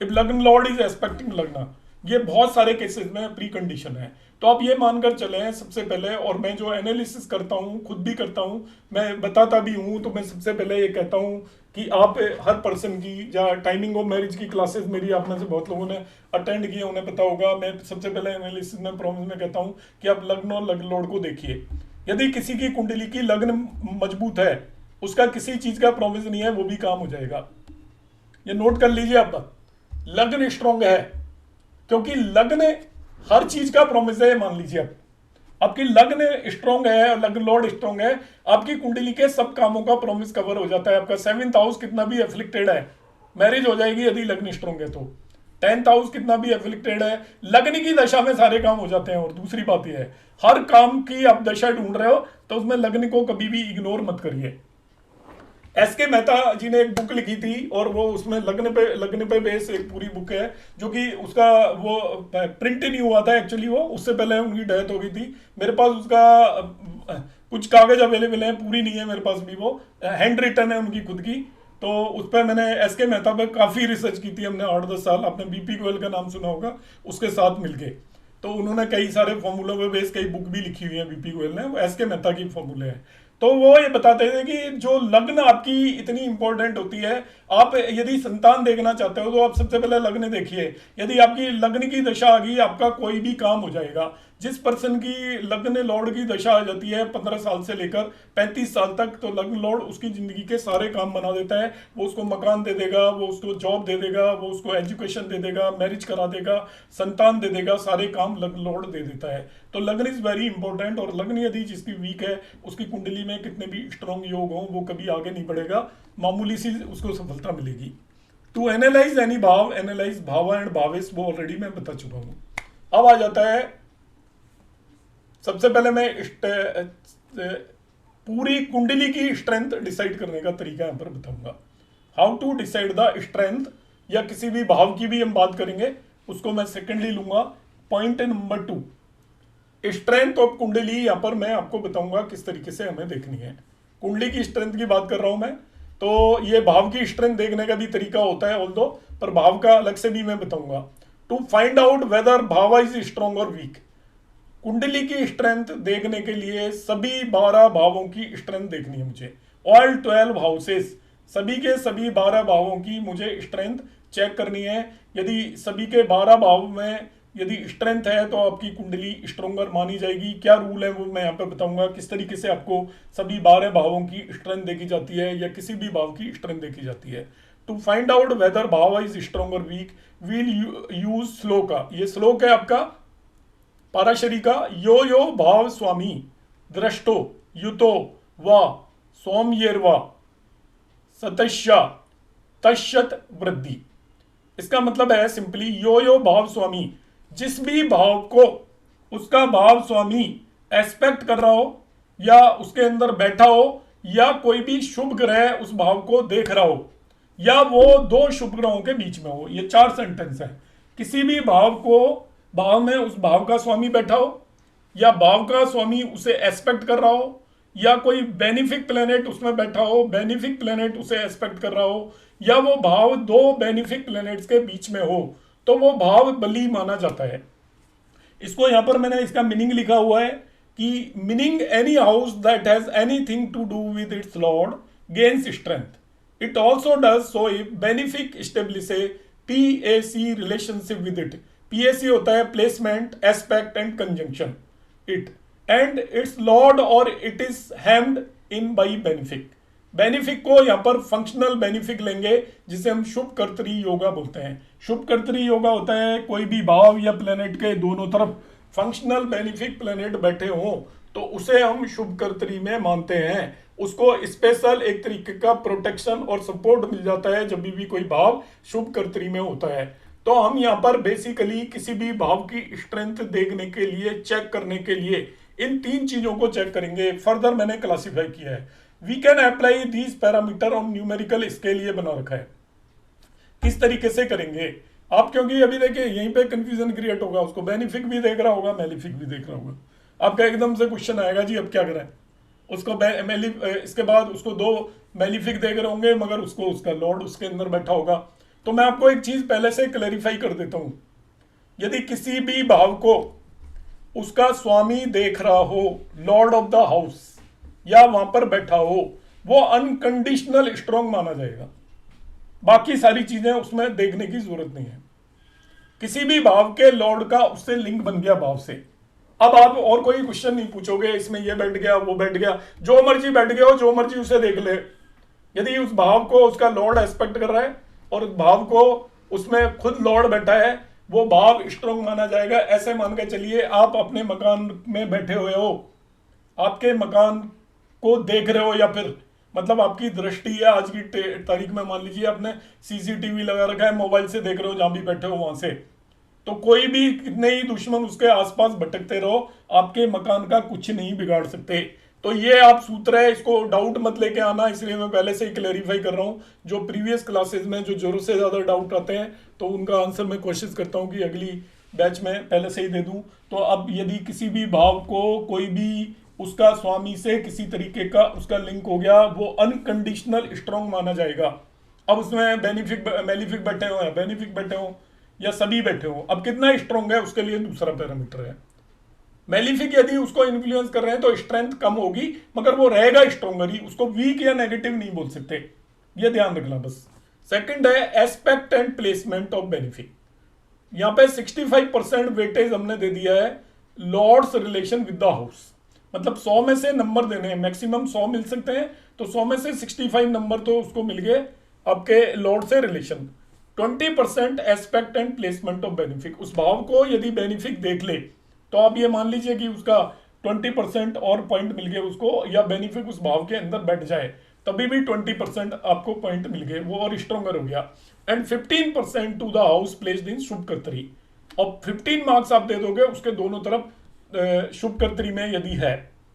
if लग्न लॉर्ड इज एक्सपेक्टिंग लग्न। ये बहुत सारे केसेस में प्री कंडीशन है। तो आप ये मानकर चले सबसे पहले, और मैं जो एनालिसिस करता हूँ खुद भी करता हूँ, मैं बताता भी हूँ, तो मैं सबसे पहले ये कहता हूँ कि आप हर पर्सन की या टाइमिंग ऑफ मैरिज की क्लासेस मेरी आप में से बहुत लोगों ने अटेंड किए, उन्हें पता होगा। मैं सबसे पहले एनालिसिस में प्रॉब्लम में कहता हूँ कि आप लग्न और लग्न लॉर्ड को देखिए। यदि किसी की कुंडली की लग्न मजबूत है, उसका किसी चीज का प्रॉमिस नहीं है, वो भी काम हो जाएगा। ये नोट कर लीजिए आप, लग्न स्ट्रॉन्ग है, क्योंकि लग्न हर चीज का प्रॉमिस है। मान लीजिए आप, आपकी लग्न स्ट्रॉन्ग है और लग्न लॉर्ड स्ट्रॉन्ग है, आपकी कुंडली के सब कामों का प्रॉमिस कवर हो जाता है। आपका 7th हाउस कितना भी एफ्लिक्टेड है, मैरिज हो जाएगी यदि लग्न स्ट्रॉन्ग है तो। 10th हाउस कितना भी एफ्लिक्टेड है, लग्न की दशा में सारे काम हो जाते हैं। और दूसरी बात यह है, हर काम की आप दशा ढूंढ रहे हो तो उसमें लग्न को कभी भी इग्नोर मत करिए। एस.के. मेहता जी ने एक बुक लिखी थी, और वो उसमें लग्न पे बेस एक पूरी बुक है, जो कि उसका वो प्रिंट नहीं हुआ था एक्चुअली, वो उससे पहले उनकी डेथ हो गई थी। मेरे पास उसका कुछ कागज अवेलेबल है, पूरी नहीं है मेरे पास भी, वो हैंड रिटन है उनकी खुद की। तो उस पर मैंने एस.के. मेहता पर काफ़ी रिसर्च की थी हमने 8-10 साल। आपने बीपी गोयल का नाम सुना होगा, उसके साथ मिलके। तो उन्होंने कई सारे फॉर्मूलों पे बेस कई बुक भी लिखी हुई है बीपी गोयल ने, वो एस.के. मेहता की फॉर्मूले हैं। तो वो ये बताते थे कि जो लग्न आपकी इतनी इंपॉर्टेंट होती है, आप यदि संतान देखना चाहते हो तो आप सबसे पहले लग्न देखिए। यदि आपकी लग्न की दशा आ गई, आपका कोई भी काम हो जाएगा। जिस पर्सन की लग्न लॉर्ड की दशा आ जाती है 15 साल से लेकर 35 साल तक, तो लग्न लॉर्ड उसकी जिंदगी के सारे काम बना देता है। वो उसको मकान दे देगा, वो उसको जॉब दे देगा, वो उसको एजुकेशन दे देगा, मैरिज करा देगा, संतान दे देगा, सारे काम लग्न लॉर्ड दे देता है। तो लग्न इज वेरी इंपॉर्टेंट, और लग्न यदि जिसकी वीक है उसकी कुंडली में कितने भी स्ट्रॉन्ग योग हो वो कभी आगे नहीं बढ़ेगा, मामूली सी उसको सफलता मिलेगी। टू एनालाइज एनी भाव, एनालाइज भाव एंड भावेश, वो ऑलरेडी मैं बता चुका हूं। अब आ जाता है, सबसे पहले मैं पूरी कुंडली की स्ट्रेंथ डिसाइड करने का तरीका यहां पर बताऊंगा। How to decide the strength, या किसी भी भाव की भी हम बात करेंगे, उसको मैं सेकेंडली लूंगा। पॉइंट नंबर 2, स्ट्रेंथ ऑफ कुंडली। यहां पर मैं आपको बताऊंगा किस तरीके से हमें देखनी है। कुंडली की स्ट्रेंथ की बात कर रहा हूं मैं, तो ये भाव की स्ट्रेंथ देखने का भी तरीका होता है ऑल्दो, पर भाव का अलग से भी मैं बताऊंगा। टू फाइंड आउट वेदर भाव इज स्ट्रॉन्ग और वीक, कुंडली की स्ट्रेंथ देखने के लिए सभी 12 भावों की स्ट्रेंथ देखनी है मुझे। ऑल 12 हाउसेस, सभी के सभी 12 भावों की मुझे स्ट्रेंथ चेक करनी है। यदि सभी के 12 भाव में यदि स्ट्रेंथ है तो आपकी कुंडली स्ट्रोंगर मानी जाएगी। क्या रूल है वो मैं यहाँ पे बताऊंगा, किस तरीके से आपको सभी 12 भावों की स्ट्रेंथ देखी जाती है या किसी भी भाव की स्ट्रेंथ देखी जाती है। टू फाइंड आउट वेदर भाव इज स्ट्रॉन्ग और वीक, विल यूज श्लोक। ये श्लोक है आपका पाराशरी का। यो यो भाव स्वामी दृष्टो युतो व सौम्येर्वा सतश्या तश्यत वृद्धि। इसका मतलब है सिंपली, यो यो भाव स्वामी, जिस भी भाव को उसका भाव स्वामी एस्पेक्ट कर रहा हो या उसके अंदर बैठा हो, या कोई भी शुभ ग्रह उस भाव को देख रहा हो, या वो दो शुभ ग्रहों के बीच में हो। ये 4 सेंटेंस है। किसी भी भाव को, भाव में उस भाव का स्वामी बैठा हो, या भाव का स्वामी उसे एस्पेक्ट कर रहा हो, या कोई बेनिफिक प्लेनेट उसमें बैठा हो, बेनिफिक प्लेनेट उसे एस्पेक्ट कर रहा हो, या वो भाव दो बेनिफिक प्लेनेट्स के बीच में हो, तो वो भाव बली माना जाता है। इसको यहां पर मैंने इसका मीनिंग लिखा हुआ है कि meaning any house that has anything to do with its lord gains strength. It also does so if benefic establish a PAC relationship with it. PAC होता है placement, aspect and conjunction it, and its lord or it is hemmed in by benefic. Benefic को यहां पर functional benefic लेंगे, जिसे हम शुभ कर्तरी योगा बोलते हैं। शुभ कर्तरी योगा होता है कोई भी भाव या प्लेनेट के दोनों तरफ फंक्शनल बेनिफिक प्लेनेट बैठे हों तो उसे हम शुभ कर्तरी में मानते हैं। उसको स्पेशल एक तरीके का प्रोटेक्शन और सपोर्ट मिल जाता है जब भी कोई भाव शुभ कर्तरी में होता है। तो हम यहाँ पर बेसिकली किसी भी भाव की स्ट्रेंथ देखने के लिए, चेक करने के लिए इन 3 चीजों को चेक करेंगे। फर्दर मैंने क्लासिफाई किया है। We can apply these parameter on numerical scale, ये बना रखा है। किस तरीके से करेंगे आप, क्योंकि अभी देखिए यहीं पे कंफ्यूजन क्रिएट होगा। उसको बेनिफिक भी देख रहा होगा, मेलिफिक भी देख रहा होगा। आपका एकदम से क्वेश्चन आएगा जी अब क्या करें। उसको इसके बाद उसको 2 मेलिफिक देख रहे होंगे, मगर उसको उसका लॉर्ड उसके अंदर बैठा होगा। तो मैं आपको एक चीज पहले से क्लैरिफाई कर देता हूं। यदि किसी भी भाव को उसका स्वामी देख रहा हो, लॉर्ड ऑफ द हाउस, या वहां पर बैठा हो, वो अनकंडीशनल स्ट्रॉन्ग माना जाएगा। बाकी सारी चीजें उसमें देखने की जरूरत नहीं है। किसी भी भाव के लॉर्ड का उससे लिंक बन गया भाव से, अब आप और कोई क्वेश्चन नहीं पूछोगे इसमें ये बैठ गया वो बैठ गया, जो मर्जी बैठ गया हो, जो मर्जी उसे देख ले। यदि उस भाव को उसका लॉर्ड एस्पेक्ट कर रहा है और उस भाव को उसमें खुद लॉर्ड बैठा है, वो भाव स्ट्रॉन्ग माना जाएगा। ऐसे मान के चलिए आप अपने मकान में बैठे हुए हो, आपके मकान को देख रहे हो, या फिर मतलब आपकी दृष्टि है आज की तारीख में, मान लीजिए आपने सीसीटीवी लगा रखा है, मोबाइल से देख रहे हो जहां भी बैठे हो वहां से, तो कोई भी कितने ही दुश्मन उसके आसपास भटकते रहो, आपके मकान का कुछ नहीं बिगाड़ सकते। तो ये आप सूत्र है, इसको डाउट मत लेके आना, इसलिए मैं पहले से ही क्लैरिफाई कर रहा हूं। जो प्रीवियस क्लासेस में जो जरूरत से ज्यादा डाउट आते हैं तो उनका आंसर मैं कोशिश करता हूं कि अगली बैच में पहले से ही दे दूं। तो अब यदि किसी भी भाव को कोई भी उसका स्वामी से किसी तरीके का उसका लिंक हो गया, वो अनकंडीशनल स्ट्रॉन्ग माना जाएगा। अब उसमें बेनिफिक मेलिफिक बैठे हो या बेनिफिक बैठे हो या सभी बैठे हो, अब कितना स्ट्रॉन्ग है उसके लिए दूसरा पैरामीटर है। मेलिफिक यदि उसको इन्फ्लुएंस कर रहे हैं तो स्ट्रेंथ कम होगी, मगर वो रहेगा स्ट्रॉन्गर ही, उसको वीक या नेगेटिव नहीं बोल सकते, ये ध्यान रखना बस। सेकंड है aspect and placement of benefic. यहां पे 65% वेटेज हमने दे दिया है lords relation with the house, मतलब 100 में से नंबर देने हैं, मैक्सिमम 100 मिल सकते हैं, तो 100 में से 65 नंबर तो उसको मिल गए आपके लॉर्ड से relation. 20% aspect and placement of benefic, उस भाव को यदि बेनिफिक देख ले तो आप ये मान लीजिए कि उसका 20% और पॉइंट मिल गए उसको, या बेनिफिक उस भाव के अंदर बैठ जाए, तभी भी 20% आपको पॉइंट मिल गए, वो और स्ट्रॉन्गर हो गया। And 15% to the house placed in shubh kartari, और 15 मार्क्स आप दे दोगे उसके दोनों तरफ शुभ कर्तरी में यदि है।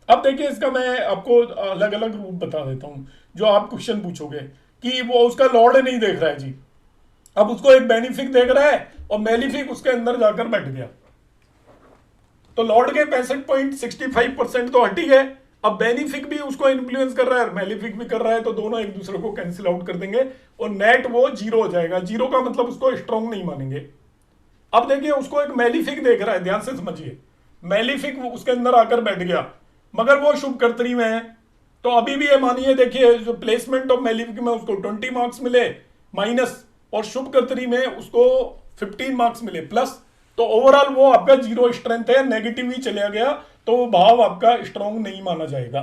अब देखिए इसका मैं आपको अलग अलग रूप बता देता हूं, जो आप क्वेश्चन पूछोगे कि वो उसका लॉर्ड नहीं देख रहा है जी, अब उसको एक बेनिफिक देख रहा है और मेलिफिक उसके अंदर जाकर बैठ गया, तो लॉर्ड के 65.65% तो हट ही गए। अब बेनिफिक भी उसको इन्फ्लुएंस कर रहा है, मेलिफिक भी कर रहा है, तो दोनों एक दूसरे को कैंसिल आउट कर देंगे और नेट वो जीरो हो जाएगा। जीरो का मतलब उसको स्ट्रॉन्ग नहीं मानेंगे। अब देखिए उसको एक मेलिफिक देख रहा है, ध्यान से समझिए, मेलिफिक उसके अंदर आकर बैठ गया, मगर वो शुभ कर्तरी में है, तो अभी भी ये मानिए, देखिए जो प्लेसमेंट ऑफ मेलिफिक में उसको 20 मार्क्स मिले माइनस, और शुभ कर्तरी में उसको 15 मार्क्स मिले प्लस, तो ओवरऑल वो आपका जीरो स्ट्रेंथ है, नेगेटिव ही चला गया, तो वो भाव आपका स्ट्रॉन्ग नहीं माना जाएगा।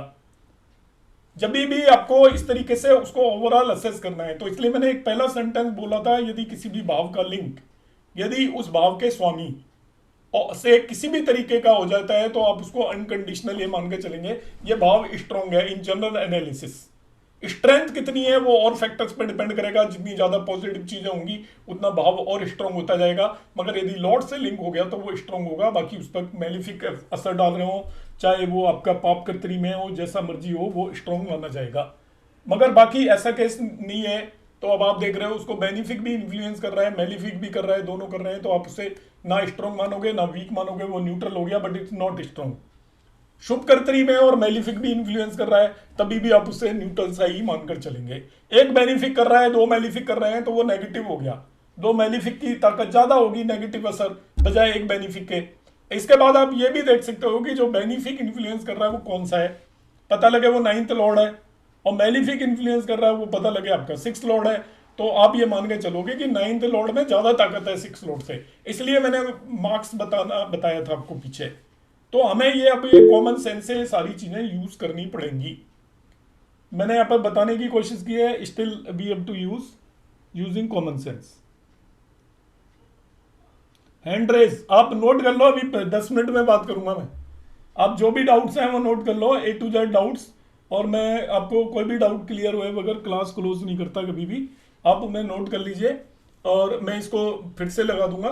जब भी आपको इस तरीके से उसको ओवरऑल असेस करना है, तो इसलिए मैंने एक पहला सेंटेंस बोला था, यदि किसी भी भाव का लिंक यदि उस भाव के स्वामी और से किसी भी तरीके का हो जाता है, तो आप उसको अनकंडीशनल ये मान के चलेंगे ये भाव स्ट्रॉन्ग है। इन जनरल एनालिसिस स्ट्रेंथ कितनी है वो और फैक्टर्स पर डिपेंड करेगा, जितनी ज्यादा पॉजिटिव चीजें होंगी उतना भाव और स्ट्रॉन्ग होता जाएगा, मगर यदि लॉर्ड से लिंक हो गया तो वो स्ट्रॉन्ग होगा। बाकी उस पर मेलिफिक असर डाल रहे हो, चाहे वो आपका पाप कर्तरी में हो, जैसा मर्जी हो, वो स्ट्रॉन्ग माना जाएगा। मगर बाकी ऐसा केस नहीं है, तो अब आप देख रहे हो उसको बेनिफिक भी इन्फ्लुएंस कर रहा है, मेलिफिक भी कर रहा है, दोनों कर रहे हैं, तो आप उसे ना स्ट्रॉन्ग मानोगे ना वीक मानोगे, वो न्यूट्रल हो गया, बट इट्स नॉट स्ट्रॉन्ग। शुभ कर्तरी में और मेलिफिक भी इन्फ्लुएंस कर रहा है, तभी भी आप उसे न्यूट्रल सा ही मानकर चलेंगे। एक बेनिफिक कर रहा है, दो मेलिफिक कर रहे हैं, तो वो नेगेटिव हो गया, दो मेलिफिक की ताकत ज्यादा होगी नेगेटिव असर बजाय एक बेनिफिक के। इसके बाद आप ये भी देख सकते हो कि जो बेनिफिक इन्फ्लुएंस कर रहा है वो कौन सा है, पता लगे वो 9th लॉर्ड है, और मेलिफिक इन्फ्लुएंस कर रहा है वो पता लगे आपका 6th लॉर्ड है, तो आप ये मान के चलोगे कि 9th लॉर्ड में ज्यादा ताकत है 6th लॉर्ड से। इसलिए मैंने मार्क्स बताया था आपको पीछे। तो हमें ये अब ये कॉमन सेंस से सारी चीजें यूज करनी पड़ेंगी। मैंने यहाँ पर बताने की कोशिश की है, still we have to using common sense. Hand raise आप नोट कर लो, अभी 10 मिनट में बात करूंगा मैं, आप जो भी डाउट्स हैं वो नोट कर लो, A to Z डाउट्स, और मैं आपको कोई भी डाउट क्लियर हुए बगैर क्लास क्लोज नहीं करता कभी भी, आप उन्हें नोट कर लीजिए और मैं इसको फिर से लगा दूंगा,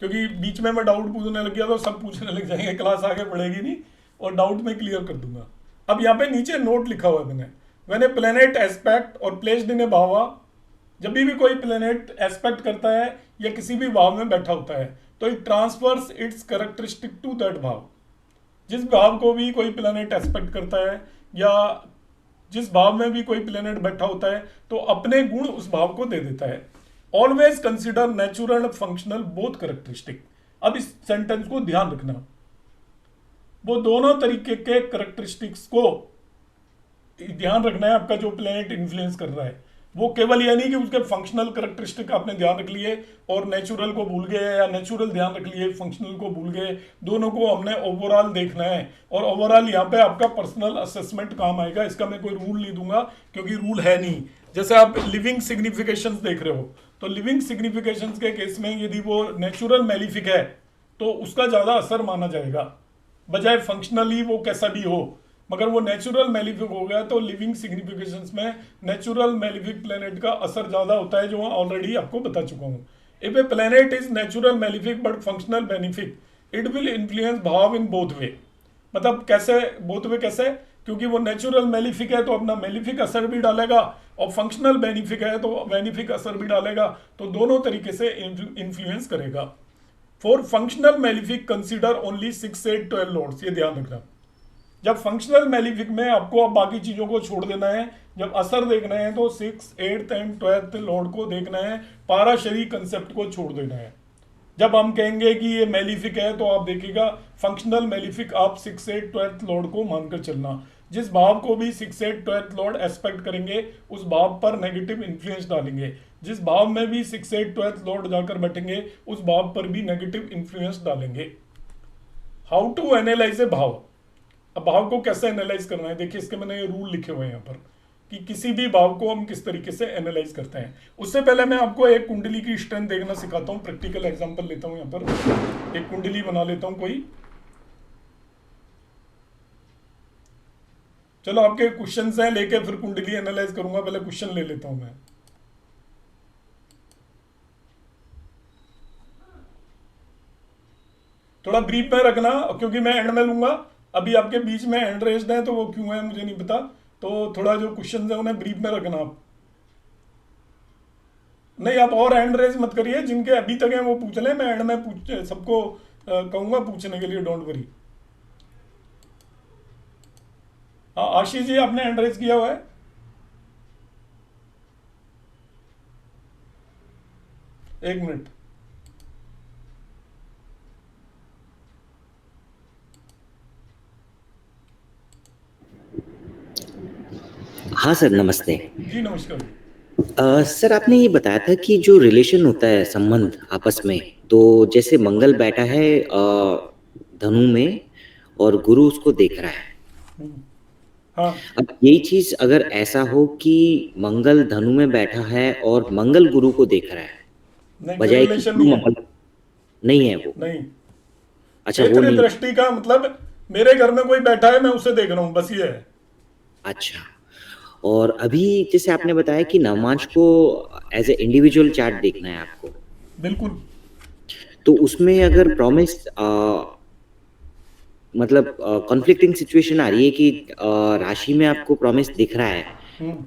क्योंकि बीच में मैं डाउट पूछने लग गया तो सब पूछने लग जाएंगे, क्लास आगे बढ़ेगी नहीं, और डाउट में क्लियर कर दूंगा। अब यहाँ पे नीचे नोट लिखा हुआ है मैंने, व्हेन ए प्लेनेट एस्पेक्ट और प्लेस्ड इन ए भावा, जब भी कोई प्लेनेट एस्पेक्ट करता है या किसी भी भाव में बैठा होता है, तो it transfers its characteristic to that भाव। जिस भाव को भी कोई प्लेनेट एस्पेक्ट करता है या जिस भाव में भी कोई प्लेनेट बैठा होता है, तो अपने गुण उस भाव को दे देता है। Always consider natural and functional both characteristic. अब इस सेंटेंस को ध्यान रखना, वो दोनों तरीके के कैरेक्टरिस्टिक्स को ध्यान रखना है आपका जो प्लेनेट इन्फ्लुएंस कर रहा है। वो केवल यह नहीं कि उसके फंक्शनल कैरेक्टरिस्टिक आपने ध्यान रख लिए और नेचुरल को भूल गए, या नेचुरल ध्यान रख लिए फंक्शनल को भूल गए, दोनों को हमने ओवरऑल देखना है। और ओवरऑल यहाँ पे आपका पर्सनल असेसमेंट काम आएगा, इसका मैं कोई रूल नहीं दूंगा क्योंकि रूल है नहीं। जैसे आप लिविंग सिग्निफिकेशंस देख रहे हो, तो लिविंग सिग्निफिकेशंस के केस में यदि वो नेचुरल मेलिफिक है तो उसका ज्यादा असर माना जाएगा, बजाय फंक्शनली वो कैसा भी हो। मगर वो नेचुरल मेलिफिक हो गया तो लिविंग सिग्निफिकेशंस में नेचुरल मेलिफिक प्लेनेट का असर ज्यादा होता है, जो ऑलरेडी आपको बता चुका हूं। If a planet is natural malefic but functional benefic, it will influence भाव इन बोथ वे। मतलब कैसे बोथ वे, कैसे, क्योंकि वो नेचुरल मेलिफिक है तो अपना मेलिफिक असर भी डालेगा, और फंक्शनल बेनिफिक है तो बेनिफिक असर भी डालेगा, तो दोनों तरीके से इन्फ्लुएंस करेगा। For functional malefic consider only 6, 8, 12 lords, ये ध्यान रखना। जब फंक्शनल मेलिफिक में आपको अब बाकी चीजों को छोड़ देना है, जब असर देखना है तो 6, 8 एंड 12 लॉर्ड को देखना है, पाराशरी कंसेप्ट को छोड़ देना है। जब हम कहेंगे कि ये मेलिफिक है तो आप देखिएगा फंक्शनल मेलिफिक आप 6, 8, 12 लॉर्ड को मानकर चलना। जिस भाव को भी 6, 8, 12 लॉर्ड एस्पेक्ट करेंगे उस भाव पर नेगेटिव इन्फ्लुएंस डालेंगे, जिस भाव में भी 6, 8, 12 लॉर्ड जाकर बैठेंगे उस भाव पर भी नेगेटिव इन्फ्लुएंस डालेंगे। हाउ टू एनालाइज ए भाव। अब भाव को कैसे एनालाइज करना है, देखिए इसके मैंने ये रूल लिखे हुए हैं यहाँ पर कि किसी भी भाव को हम किस तरीके से एनालाइज करते हैं। उससे पहले मैं आपको एक कुंडली की स्ट्रेंथ देखना सिखाता हूँ, प्रैक्टिकल एग्जांपल लेता हूँ। यहाँ पर एक कुंडली बना लेता हूँ कोई, चलो आपके क्वेश्चंस हैं लेके फिर कुंडली एनालाइज करूंगा, पहले क्वेश्चन ले लेता हूं मैं। थोड़ा ब्रीफ में रखना क्योंकि मैं एंड में लूंगा। अभी आपके बीच में हैंड रेस्ड है तो वो क्यों है मुझे नहीं पता। तो थोड़ा जो क्वेश्चन है उन्हें ब्रीफ में रखना आप। नहीं, आप और हैंड रेज मत करिए, जिनके अभी तक हैं वो पूछ लें, मैं एंड में पूछ सबको कहूंगा पूछने के लिए, डोंट वरी। हाँ आशीष जी, आपने हैंड रेज किया हुआ है? एक मिनट। हाँ सर, नमस्ते। जी नमस्कार। सर, आपने ये बताया था कि जो रिलेशन होता है, संबंध आपस में, तो जैसे मंगल बैठा है धनु में और गुरु उसको देख रहा है। हाँ। अब यही चीज अगर ऐसा हो कि मंगल धनु में बैठा है और मंगल गुरु को देख रहा है, नहीं, फिर बजाय कि रिलेशन गुरु नहीं है। मंगल, नहीं है वो? नहीं। अच्छा, वो क्षेत्रीय नहीं। दृष्टि का मतलब मेरे घर में कोई बैठा है, मैं उसे देख रहा हूँ, बस ये है। अच्छा। और अभी जैसे आपने बताया कि नवमांश को एज ए इंडिविजुअल चार्ट देखना है आपको, बिल्कुल। तो उसमें अगर प्रॉमिस मतलब कॉन्फ्लिक्टिंग सिचुएशन आ रही है कि राशि में आपको प्रॉमिस दिख रहा है, हम्म।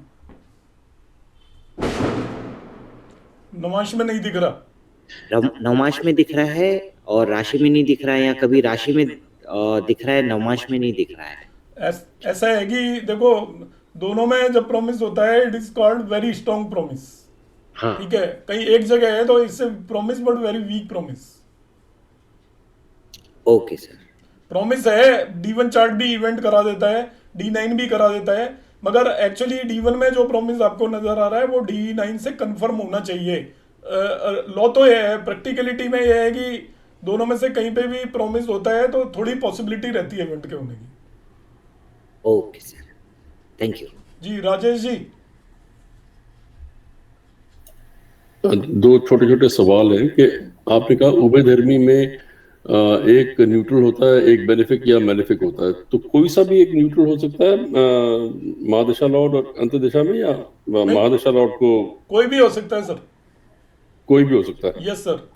नमाश में नहीं दिख रहा। नवमांश में दिख रहा है और राशि में नहीं दिख रहा है, या कभी राशि में दिख रहा है, नवमांश में नहीं दिख रहा है। ऐसा है कि देखो, दोनों में जब प्रॉमिस होता है it is called very strong promise. हाँ। ठीक है, कहीं एक जगह है तो इससे promise but very weak promise. Okay sir. Promise है, डी वन चार्ट भी इवेंट करा देता है, डी नाइन भी करा देता है, मगर एक्चुअली डी वन में जो प्रॉमिस आपको नजर आ रहा है वो डी नाइन से कंफर्म होना चाहिए। लॉ तो ये है, प्रैक्टिकलिटी में ये है कि दोनों में से कहीं पे भी प्रॉमिस होता है तो थोड़ी पॉसिबिलिटी रहती है इवेंट के होने की। Okay sir, thank you. जी राजेश जी। दो छोटे छोटे सवाल हैं कि आपने कहा उभय धर्मी में एक न्यूट्रल होता है, एक बेनिफिक या मेलेफिक होता है, तो कोई सा भी एक न्यूट्रल हो सकता है महादशा लॉर्ड और अंतदशा में, या नहीं, महादशा लॉर्ड को कोई भी हो सकता है सर। कोई भी हो सकता है? Yes sir.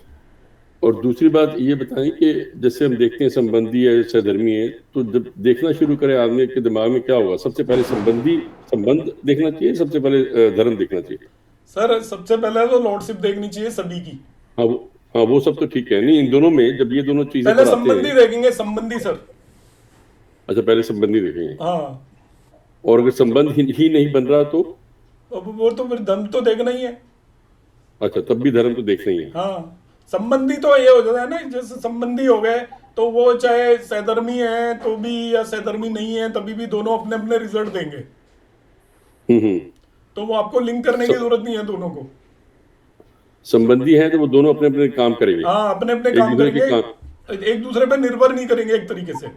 और दूसरी बात ये बताएं कि जैसे हम देखते हैं संबंधी है सहधर्मी है, तो जब देखना शुरू करे आदमी के दिमाग में क्या होगा? सबसे पहले संबंध देखना चाहिए, सबसे पहले धर्म देखना चाहिए? सर सबसे पहले तो लॉर्डशिप देखनी चाहिए सभी की। हाँ वो हाँ वो सब तो ठीक है, नहीं इन दोनों में जब ये दोनों चीजें पहले पर आते संबंधी हैं। देखेंगे, संबंधी सर। अच्छा, पहले संबंधी देखेंगे। हाँ। और अगर संबंध ही नहीं बन रहा तो? अब वो तो फिर धर्म तो देखना ही है। अच्छा, तब भी धर्म तो देखना ही है। हाँ, संबंधी तो ये हो जाता है ना, जैसे संबंधी हो गए तो वो चाहे सहधर्मी है तो भी या सहधर्मी नहीं है तभी भी दोनों अपने अपने रिजल्ट देंगे। हम्म। तो वो आपको लिंक करने की स- जरूरत नहीं है दोनों को। संबंधी है तो वो दोनों अपने अपने काम करेंगे, हाँ, अपने अपने एक काम दूसरे के करेंगे, काम। एक दूसरे पे निर्भर नहीं करेंगे एक तरीके से।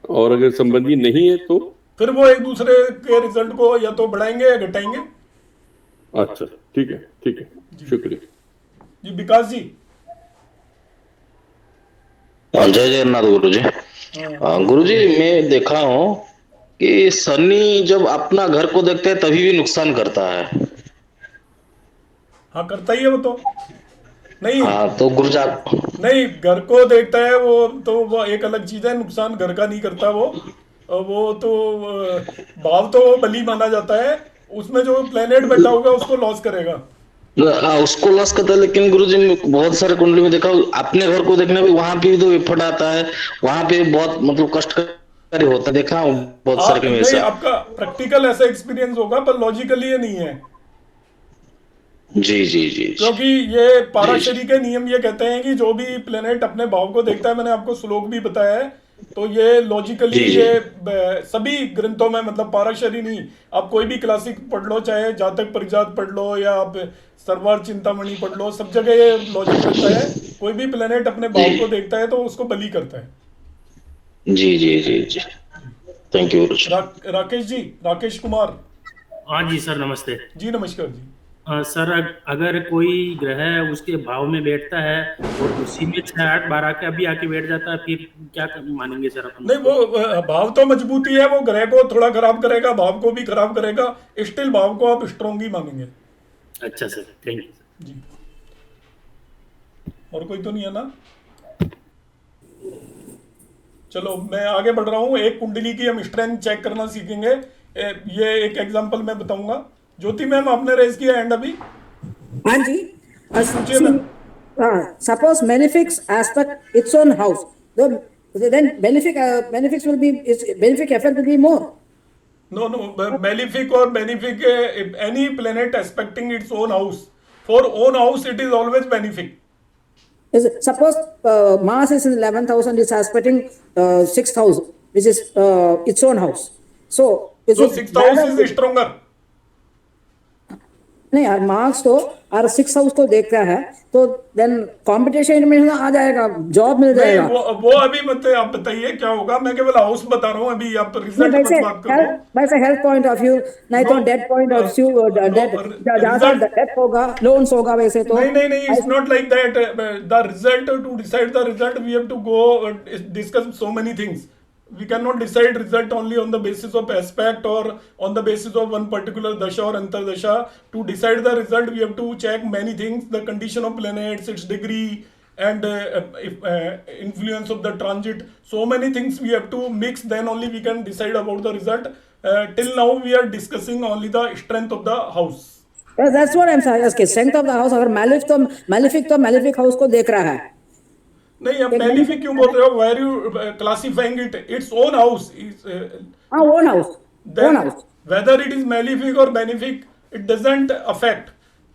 और अगर संबंधी नहीं है तो? फिर वो एक दूसरे के रिजल्ट को या तो बढ़ाएंगे या घटाएंगे। अच्छा, ठीक है ठीक है, शुक्रिया। जी विकास जी। जय जगन्नाथ गुरु जी। हाँ। गुरु जी, मैं देखा हूँ कि शनि जब अपना घर को देखते हैं तभी भी नुकसान करता है। हाँ करता ही है वो तो। नहीं। हाँ तो गुरु जी आप। नहीं, घर को देखता है वो एक अलग चीज है, नुकसान घर का नहीं करता वो। वो तो भाव तो वो बली माना जाता है, उसमें जो प्लेनेट बैठा होगा उसको लॉस करेगा। उसको लॉस करता है, लेकिन गुरु जी मैं बहुत सारे कुंडली में देखा हूँ, अपने घर को देखने में वहां पे भी तो विपद आता है, वहां पे बहुत मतलब कष्टकारी होता है, देखा हूँ बहुत सारे में नहीं, ऐसा। आपका प्रैक्टिकल ऐसा एक्सपीरियंस होगा पर लॉजिकली ये नहीं है। जी जी जी जी क्योंकि ये जी जी। पाराशरी के नियम ये कहते हैं कि जो भी प्लेनेट अपने भाव को देखता है, मैंने आपको श्लोक भी बताया है, तो ये लॉजिकली जी जी ये सभी ग्रंथों में, मतलब पाराशरी नहीं, आप कोई भी क्लासिक पढ़ लो, चाहे जातक परिजात पढ़ लो या आप सरवार चिंतामणि पढ़ लो, सब जगह ये लॉजिक रहता है, कोई भी प्लेनेट अपने भाव को देखता है तो उसको बली करता है। जी जी जी जी। थैंक यू गुरु जी। राकेश जी, राकेश कुमार। हाँ जी सर, नमस्ते। जी नमस्कार जी। सर अगर कोई ग्रह उसके भाव में बैठता है और उसी में 6 8 12 के अभी आके बैठ जाता है, फिर क्या मानेंगे सर अपन नहीं, उसको? वो भाव तो मजबूती है, वो ग्रह को थोड़ा खराब करेगा, भाव को भी खराब करेगा, स्टिल भाव को आप स्ट्रोंग ही मानेंगे। अच्छा सर, थैंक यू सर। जी। और कोई तो नहीं है ना? चलो मैं आगे बढ़ रहा हूँ। एक कुंडली की हम स्ट्रेंथ चेक करना सीखेंगे। ये एक एग्जांपल मैं बताऊंगा। ज्योति मैम, आपने रेज किया हैंड अभी? हाँ जी। पूछिए ma'am. Suppose malefics aspect its own house, then benefics will be, its benefic effect will be more. No, no, malefic or benefic, any planet aspecting its own house. For own house, it is always benefic. Suppose Mars is in 11th house and it's aspecting 6th house, which is its own house. So So 6th house is stronger. नहीं यार, marks तो और 6th house को देख रहा है, तो then competition में आ जाएगा, जॉब मिल नहीं, जाएगा। वो अभी मत आप बताइए क्या होगा, मैं केवल हाउस बता रहा हूँ, अभी आप रिजल्ट मत बात करो। वैसे हेल्थ पॉइंट ऑफ व्यू, नहीं तो debt point of view, debt ज्यादा डेट होगा, लोन्स होगा वैसे तो। नहीं, it's not like that. The result, to decide the result we have to go discuss so many things. We cannot decide result only on the basis of aspect or on the basis of one particular dasha or antardasha. To decide the result, we have to check many things: the condition of planets, its degree, and influence of the transit. So many things we have to mix. Then only we can decide about the result. Till now, we are discussing only the strength of the house. That's what I'm saying. Strength of the house, अगर malefic house को देख रहा है। नहीं, आप malefic क्यों बोल रहे हो? Why are you classifying it? Its own house is. own house. Then Own house. whether it is malefic or benefic, it doesn't affect.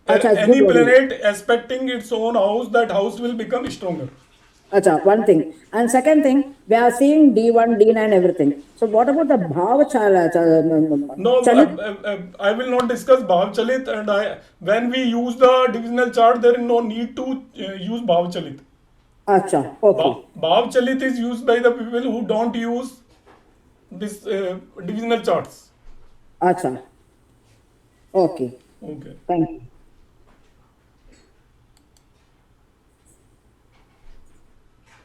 अच्छा, Any good. planet aspecting its own house, that house will become stronger. अच्छा, one thing. And second thing, we are seeing D1, D9, everything. So what about the bhav No, chalit? I will not discuss Bhav Chalit, and when we use the divisional chart, there is no need to use Bhav Chalit. अच्छा, okay. Bhav Chalit is used by the people who don't use this divisional charts. अच्छा, okay. Okay. Thank you.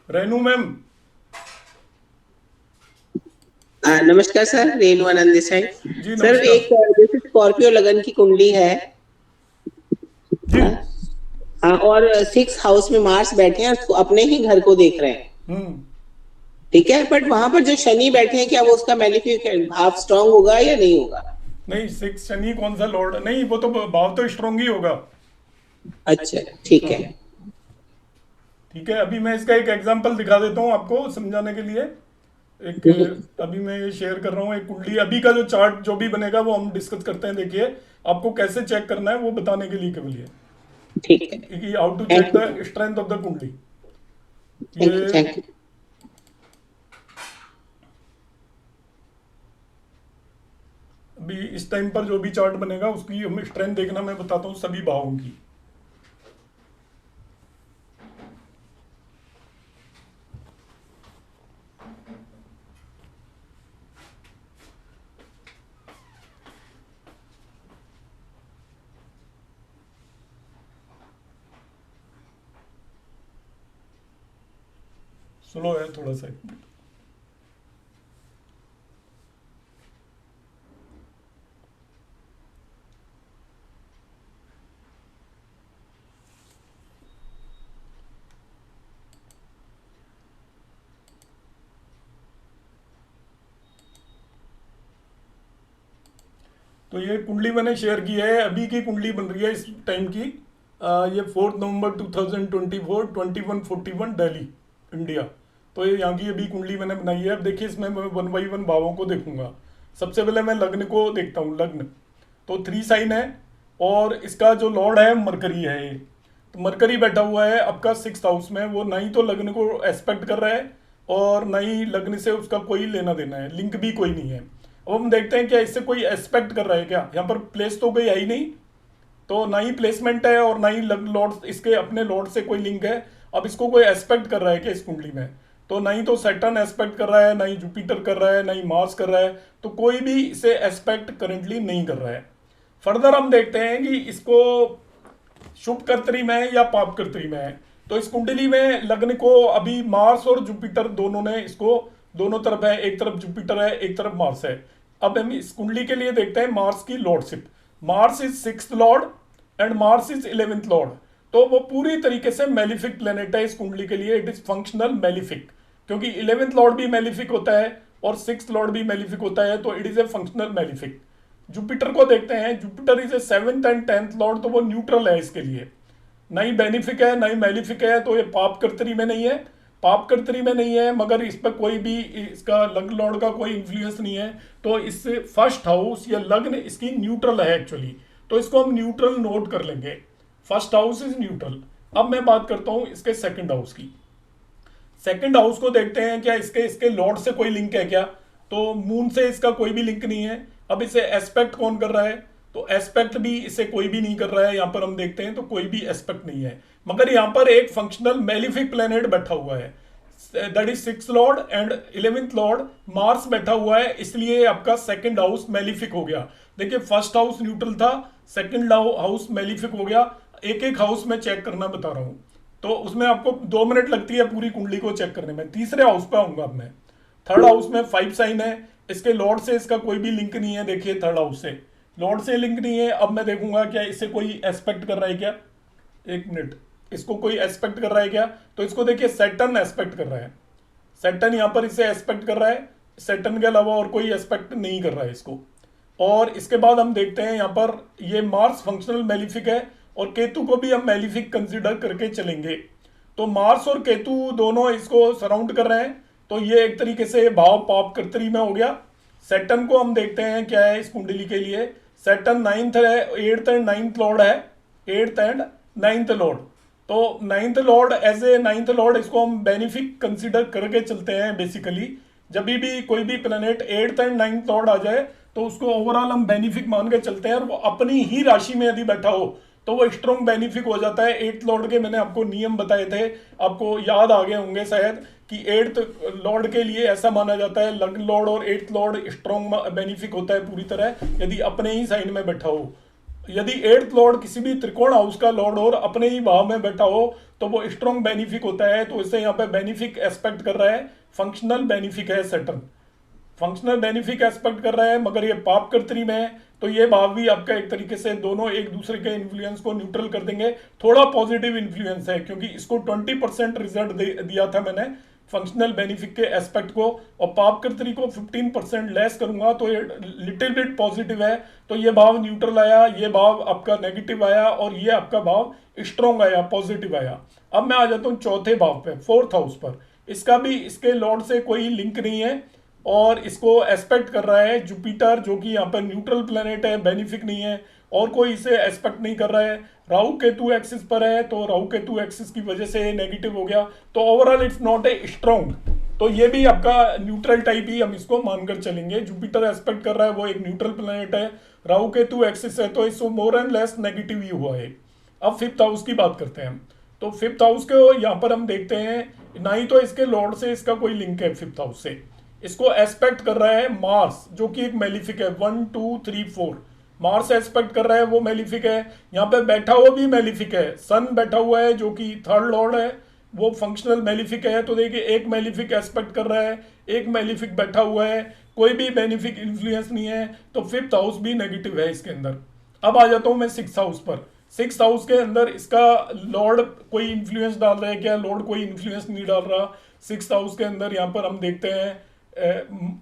Renu ma'am. नमस्कार sir, Renu आनंद देसाई। जी sir, नमस्कार। एक जैसे Scorpio लगन की कुंडली है जी। हाँ, और 6 हाउस में मार्स बैठे हैं, उसको अपने ही घर को देख रहे हैं। ठीक है, बट वहां पर जो शनि बैठे हैं, क्या वो उसका मेलिफिक भाव स्ट्रांग होगा या नहीं होगा? नहीं, 6 शनि कौन सा लॉर्ड? नहीं, वो तो भाव तो स्ट्रांग ही होगा। अच्छा, ठीक है। ठीक है, अभी मैं इसका एक एग्जांपल दिखा देता हूँ आपको समझाने के लिए। अभी मैं ये शेयर कर रहा हूँ एक कुंडली। अभी का जो चार्ट जो भी बनेगा वो हम डिस्कस करते हैं। देखिए, आपको कैसे चेक करना है वो बताने के लिए केवल ये। ठीक है, कि how to check the strength of the kundli. Thank you. अभी इस टाइम पर जो भी चार्ट बनेगा उसकी हमें स्ट्रेंथ देखना, मैं बताता हूँ सभी भावों की। स्लो है थोड़ा सा। तो ये कुंडली मैंने शेयर की है, अभी की कुंडली बन रही है इस टाइम की। ये 4 नवंबर 2024, 2141 दिल्ली, इंडिया। तो ये यहाँ की अभी कुंडली मैंने बनाई है। अब देखिए, इसमें मैं 1 बाई 1 भावों को देखूंगा। सबसे पहले मैं लग्न को देखता हूँ। लग्न तो 3 साइन है और इसका जो लॉर्ड है मरकरी है। ये तो मरकरी बैठा हुआ है आपका 6th हाउस में। वो ना ही तो लग्न को एस्पेक्ट कर रहा है और ना ही लग्न से उसका कोई लेना देना है, लिंक भी कोई नहीं है। अब हम देखते हैं क्या इससे कोई एस्पेक्ट कर रहा है क्या। यहाँ पर प्लेस तो कोई है ही नहीं, तो ना ही प्लेसमेंट है और ना ही लॉर्ड, इसके अपने लॉर्ड से कोई लिंक है। अब इसको कोई एस्पेक्ट कर रहा है क्या इस कुंडली में? तो ना ही तो सैटर्न एस्पेक्ट कर रहा है, ना ही जुपिटर कर रहा है, ना ही मार्स कर रहा है। तो कोई भी इसे एस्पेक्ट करंटली नहीं कर रहा है। फर्दर हम देखते हैं कि इसको शुभ कर्तरी में है या पाप कर्तरी में है। तो इस कुंडली में लग्न को अभी मार्स और जुपिटर दोनों ने इसको दोनों तरफ है, एक तरफ जुपिटर है एक तरफ मार्स है। अब हम इस कुंडली के लिए देखते हैं मार्स की lordship. Mars is 6th Lord and Mars is 11th Lord. तो वो पूरी तरीके से मेलिफिक प्लेनेट है इस कुंडली के लिए, इट इज फंक्शनल मेलिफिक, क्योंकि 11th लॉर्ड भी मेलिफिक होता है और 6th लॉर्ड भी मेलिफिक होता है, तो it is a functional malefic. Jupiter को देखते हैं, Jupiter is a 7th and 10th Lord, तो वो न्यूट्रल है इसके लिए, ना ही बेनिफिक है ना ही मेलिफिक है, तो ये पाप कर्तरी में नहीं है, पाप कर्तरी में नहीं है, मगर इस पर कोई भी इसका लग्न लॉर्ड का कोई इन्फ्लुएंस नहीं है। तो इससे फर्स्ट हाउस या लग्न इसकी न्यूट्रल है एक्चुअली, तो इसको हम न्यूट्रल नोट कर लेंगे, फर्स्ट हाउस इज न्यूट्रल। अब मैं बात करता हूं इसके सेकंड हाउस की। सेकंड हाउस को देखते हैं क्या इसके लॉर्ड से कोई लिंक है क्या, तो मून से इसका कोई भी लिंक नहीं है। अब इसे एस्पेक्ट कौन कर रहा है, तो एस्पेक्ट भी इसे कोई भी नहीं कर रहा है, यहां पर हम देखते हैं तो कोई भी एस्पेक्ट नहीं है, मगर यहां पर एक फंक्शनल मेलिफिक प्लेनेट बैठा हुआ है, that is 6th Lord and 11th Lord Mars बैठा हुआ है, इसलिए आपका सेकंड हाउस मेलिफिक हो गया। देखिए फर्स्ट हाउस न्यूट्रल था, सेकंड हाउस मेलिफिक हो गया। एक एक हाउस में चेक करना बता रहा हूं, तो उसमें आपको 2 मिनट लगती है पूरी कुंडली को चेक करने में। तीसरे हाउस पे आऊंगा अब मैं। थर्ड हाउस में 5 साइन है, इसके लॉर्ड से इसका कोई भी लिंक नहीं है, देखिए थर्ड हाउस से लॉर्ड से लिंक नहीं है। अब मैं देखूंगा क्या इसे कोई एस्पेक्ट कर रहा है क्या, एक मिनट, इसको कोई एस्पेक्ट कर रहा है क्या, तो इसको देखिए सैटर्न एस्पेक्ट कर रहा है, सैटर्न यहाँ पर इसे एस्पेक्ट कर रहा है, सैटर्न के अलावा और कोई एस्पेक्ट नहीं कर रहा है इसको। और इसके बाद हम देखते हैं यहाँ पर ये मार्स फंक्शनल मेलिफिक है और केतु को भी हम मेलिफिक कंसिडर करके चलेंगे। तो मार्स और केतु दोनों इसको सराउंड कर रहे हैं, तो ये एक तरीके से भाव पाप कर्तरी में हो गया। सैटर्न को हम देखते हैं क्या है इस कुंडली के लिए, सैटर्न 9th है, 8th एंड 9th लॉर्ड है, 8th एंड 9th लॉर्ड। तो 9th Lord as a 9th Lord इसको हम बेनिफिक कंसिडर करके चलते हैं। बेसिकली जब भी कोई भी planet 8th and 9th Lord आ जाए तो उसको ओवरऑल हम बेनिफिक मान के चलते हैं, और वो अपनी ही राशि में यदि बैठा हो तो वो स्ट्रॉन्ग बेनिफिक हो जाता है। 8th लॉर्ड के मैंने आपको नियम बताए थे, आपको याद आ गए होंगे शायद, कि 8th लॉर्ड के लिए ऐसा माना जाता है लग्न लॉर्ड और 8th लॉर्ड स्ट्रॉन्ग बेनिफिक होता है पूरी तरह यदि अपने ही साइन में बैठा हो। यदि 8th लॉर्ड किसी भी त्रिकोण हाउस का लॉर्ड और अपने ही भाव में बैठा हो तो वो स्ट्रॉन्ग बेनिफिक होता है। तो इसे यहाँ पे बेनिफिक एस्पेक्ट कर रहा है, फंक्शनल बेनिफिक है सैटर्न, फंक्शनल बेनिफिक एस्पेक्ट कर रहा है, मगर ये पाप कर्तरी में है, तो ये भाव भी आपका एक तरीके से दोनों एक दूसरे के इन्फ्लुएंस को न्यूट्रल कर देंगे। थोड़ा पॉजिटिव इन्फ्लुएंस है क्योंकि इसको 20% रिजल्ट दिया था मैंने फंक्शनल बेनिफिक के एस्पेक्ट को, और पाप कर्तरी को 15% लेस करूंगा तो ये लिटिल बिट पॉजिटिव है। तो ये भाव न्यूट्रल आया, ये भाव आपका नेगेटिव आया और ये आपका भाव स्ट्रॉन्ग आया, पॉजिटिव आया। अब मैं आ जाता हूँ चौथे भाव पे, 4th हाउस पर। इसका भी इसके लॉर्ड से कोई लिंक नहीं है और इसको एस्पेक्ट कर रहा है जुपिटर, जो कि यहाँ पर न्यूट्रल प्लेनेट है, बेनिफिक नहीं है, और कोई इसे एस्पेक्ट नहीं कर रहा है। राहु केतु एक्सिस पर है, तो राहु केतु एक्सिस की वजह से नेगेटिव हो गया, तो overall it's not a strong. तो ये भी आपका न्यूट्रल टाइप ही हम इसको मानकर चलेंगे। जुपिटर एस्पेक्ट कर रहा है, वो एक न्यूट्रल प्लेनेट है, राहु केतु एक्सिस है, तो इसको मोर एंड लेस नेगेटिव ही हुआ है। अब 5th हाउस की बात करते हैं, तो 5th हाउस को यहाँ पर हम देखते हैं, ना ही तो इसके लॉर्ड से इसका कोई लिंक है 5th हाउस से। इसको एस्पेक्ट कर रहा है मार्स, जो कि एक मेलिफिक है, 1 2 3 4 मार्स एस्पेक्ट कर रहा है, वो मेलिफिक है। यहाँ पे बैठा हुआ भी मेलिफिक है, सन बैठा हुआ है जो कि 3rd लॉर्ड है, वो फंक्शनल मेलिफिक है। तो देखिए एक मेलिफिक एस्पेक्ट कर रहा है, एक मेलिफिक बैठा हुआ है, कोई भी बेनिफिक इन्फ्लुएंस नहीं है, तो 5th हाउस भी नेगेटिव है इसके अंदर। अब आ जाता हूँ मैं 6th हाउस पर। 6th हाउस के अंदर इसका लॉर्ड कोई इन्फ्लुएंस डाल रहा है क्या, लॉर्ड कोई इन्फ्लुएंस नहीं डाल रहा। 6th हाउस के अंदर यहाँ पर हम देखते हैं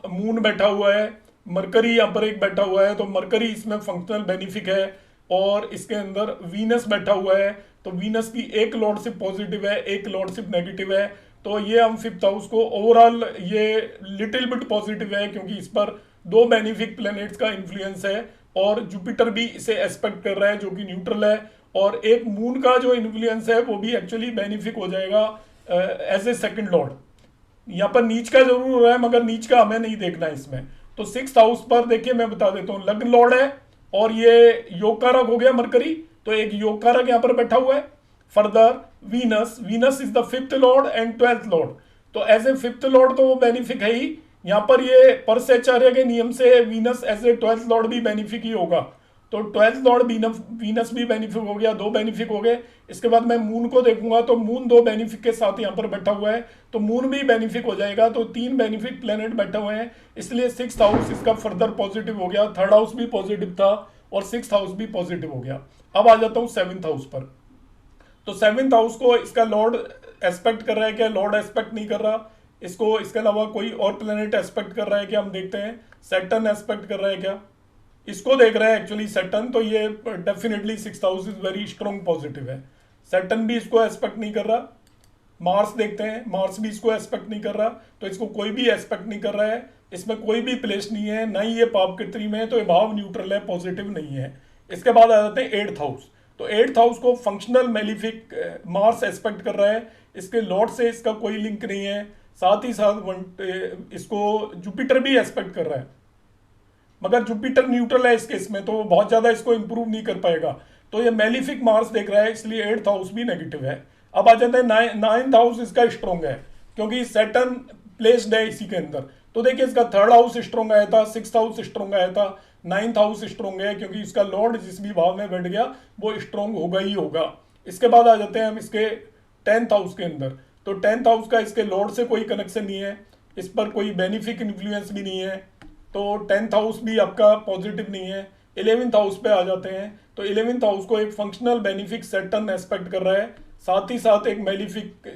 मून बैठा हुआ है, मरकरी यहाँ पर एक बैठा हुआ है, तो मरकरी इसमें फंक्शनल बेनिफिक है, और इसके अंदर वीनस बैठा हुआ है, तो वीनस की एक लॉर्डशिप पॉजिटिव है, एक लॉर्डशिप नेगेटिव है। तो ये हम 5th हाउस को ओवरऑल ये लिटिल बिट पॉजिटिव है, क्योंकि इस पर 2 बेनिफिक प्लैनेट्स का इन्फ्लुएंस है, और जुपिटर भी इसे एस्पेक्ट कर रहा है जो कि न्यूट्रल है, और एक मून का जो इन्फ्लुएंस है वो भी एक्चुअली बेनिफिक हो जाएगा एज ए सेकंड लॉर्ड। यहाँ पर नीच का जरूर हो रहा है, मगर नीच का हमें नहीं देखना है इसमें। तो 6th हाउस पर देखिए मैं बता देता हूँ, लग्न लॉर्ड है और ये योग कारक हो गया मरकरी, तो एक योग कारक यहाँ पर बैठा हुआ है। Further Venus is the 5th Lord and 12th Lord, तो एज ए 5th लॉर्ड तो वो बेनिफिक है ही। यहाँ पर ये परसेचार्य के नियम से Venus as a 12th lord भी बेनिफिक ही होगा, तो 12th लॉर्ड वीनस भी बेनिफिक हो गया, 2 बेनिफिक हो गए। इसके बाद मैं मून को देखूंगा तो मून 2 बेनिफिक के साथ यहाँ पर बैठा हुआ है, तो मून भी बेनिफिक हो जाएगा। तो 3 बेनिफिक प्लेनेट बैठे हुए हैं, इसलिए 6th हाउस इसका फर्दर पॉजिटिव हो गया। 3rd हाउस भी पॉजिटिव था और 6th हाउस भी पॉजिटिव हो गया। अब आ जाता हूँ 7th हाउस पर। तो 7th हाउस को इसका लॉर्ड एस्पेक्ट कर रहा है क्या? लॉर्ड एस्पेक्ट नहीं कर रहा इसको। इसके अलावा कोई और प्लेनेट एस्पेक्ट कर रहा है क्या? हम देखते हैं। सैटर्न एस्पेक्ट कर रहा है क्या? इसको देख रहा है एक्चुअली सैटर्न, तो ये definitely 6th house is very strong positive है। सैटर्न भी इसको एस्पेक्ट नहीं कर रहा। मार्स देखते हैं, मार्स भी इसको एस्पेक्ट नहीं कर रहा, तो इसको कोई भी एस्पेक्ट नहीं कर रहा है। इसमें कोई भी प्लेस नहीं है, ना ही ये पाप कृत्रि में है, तो ये भाव न्यूट्रल है, पॉजिटिव नहीं है। इसके बाद आ जाते हैं 8th हाउस। तो 8th हाउस को फंक्शनल मेलिफिक मार्स एस्पेक्ट कर रहा है, इसके लॉर्ड से इसका कोई लिंक नहीं है। साथ ही साथ इसको जुपिटर भी एस्पेक्ट कर रहा है, मगर जुपिटर न्यूट्रल है इस केस में, तो बहुत ज्यादा इसको इंप्रूव नहीं कर पाएगा। तो ये मेलिफिक मार्स देख रहा है, इसलिए 8th हाउस भी नेगेटिव है। अब आ जाता है 9th हाउस इसका स्ट्रॉन्ग है, क्योंकि सैटर्न प्लेस्ड है इसी के अंदर। तो देखिए इसका 3rd हाउस स्ट्रॉन्ग आया था, 6th हाउस स्ट्रॉन्ग आया था, 9th हाउस स्ट्रॉन्ग है, क्योंकि इसका लॉर्ड जिस भी भाव में बैठ गया वो स्ट्रॉन्ग होगा ही होगा। इसके बाद आ जाते हैं हम इसके 10th हाउस के अंदर। तो 10th हाउस का इसके लॉर्ड से कोई कनेक्शन नहीं है, इस पर कोई बेनिफिक इन्फ्लुएंस भी नहीं है, तो 10th हाउस भी आपका पॉजिटिव नहीं है। 11th हाउस पे आ जाते हैं, तो 11th हाउस को एक फंक्शनल बेनिफिक सैटर्न एस्पेक्ट कर रहा है, साथ ही साथ एक मेलिफिक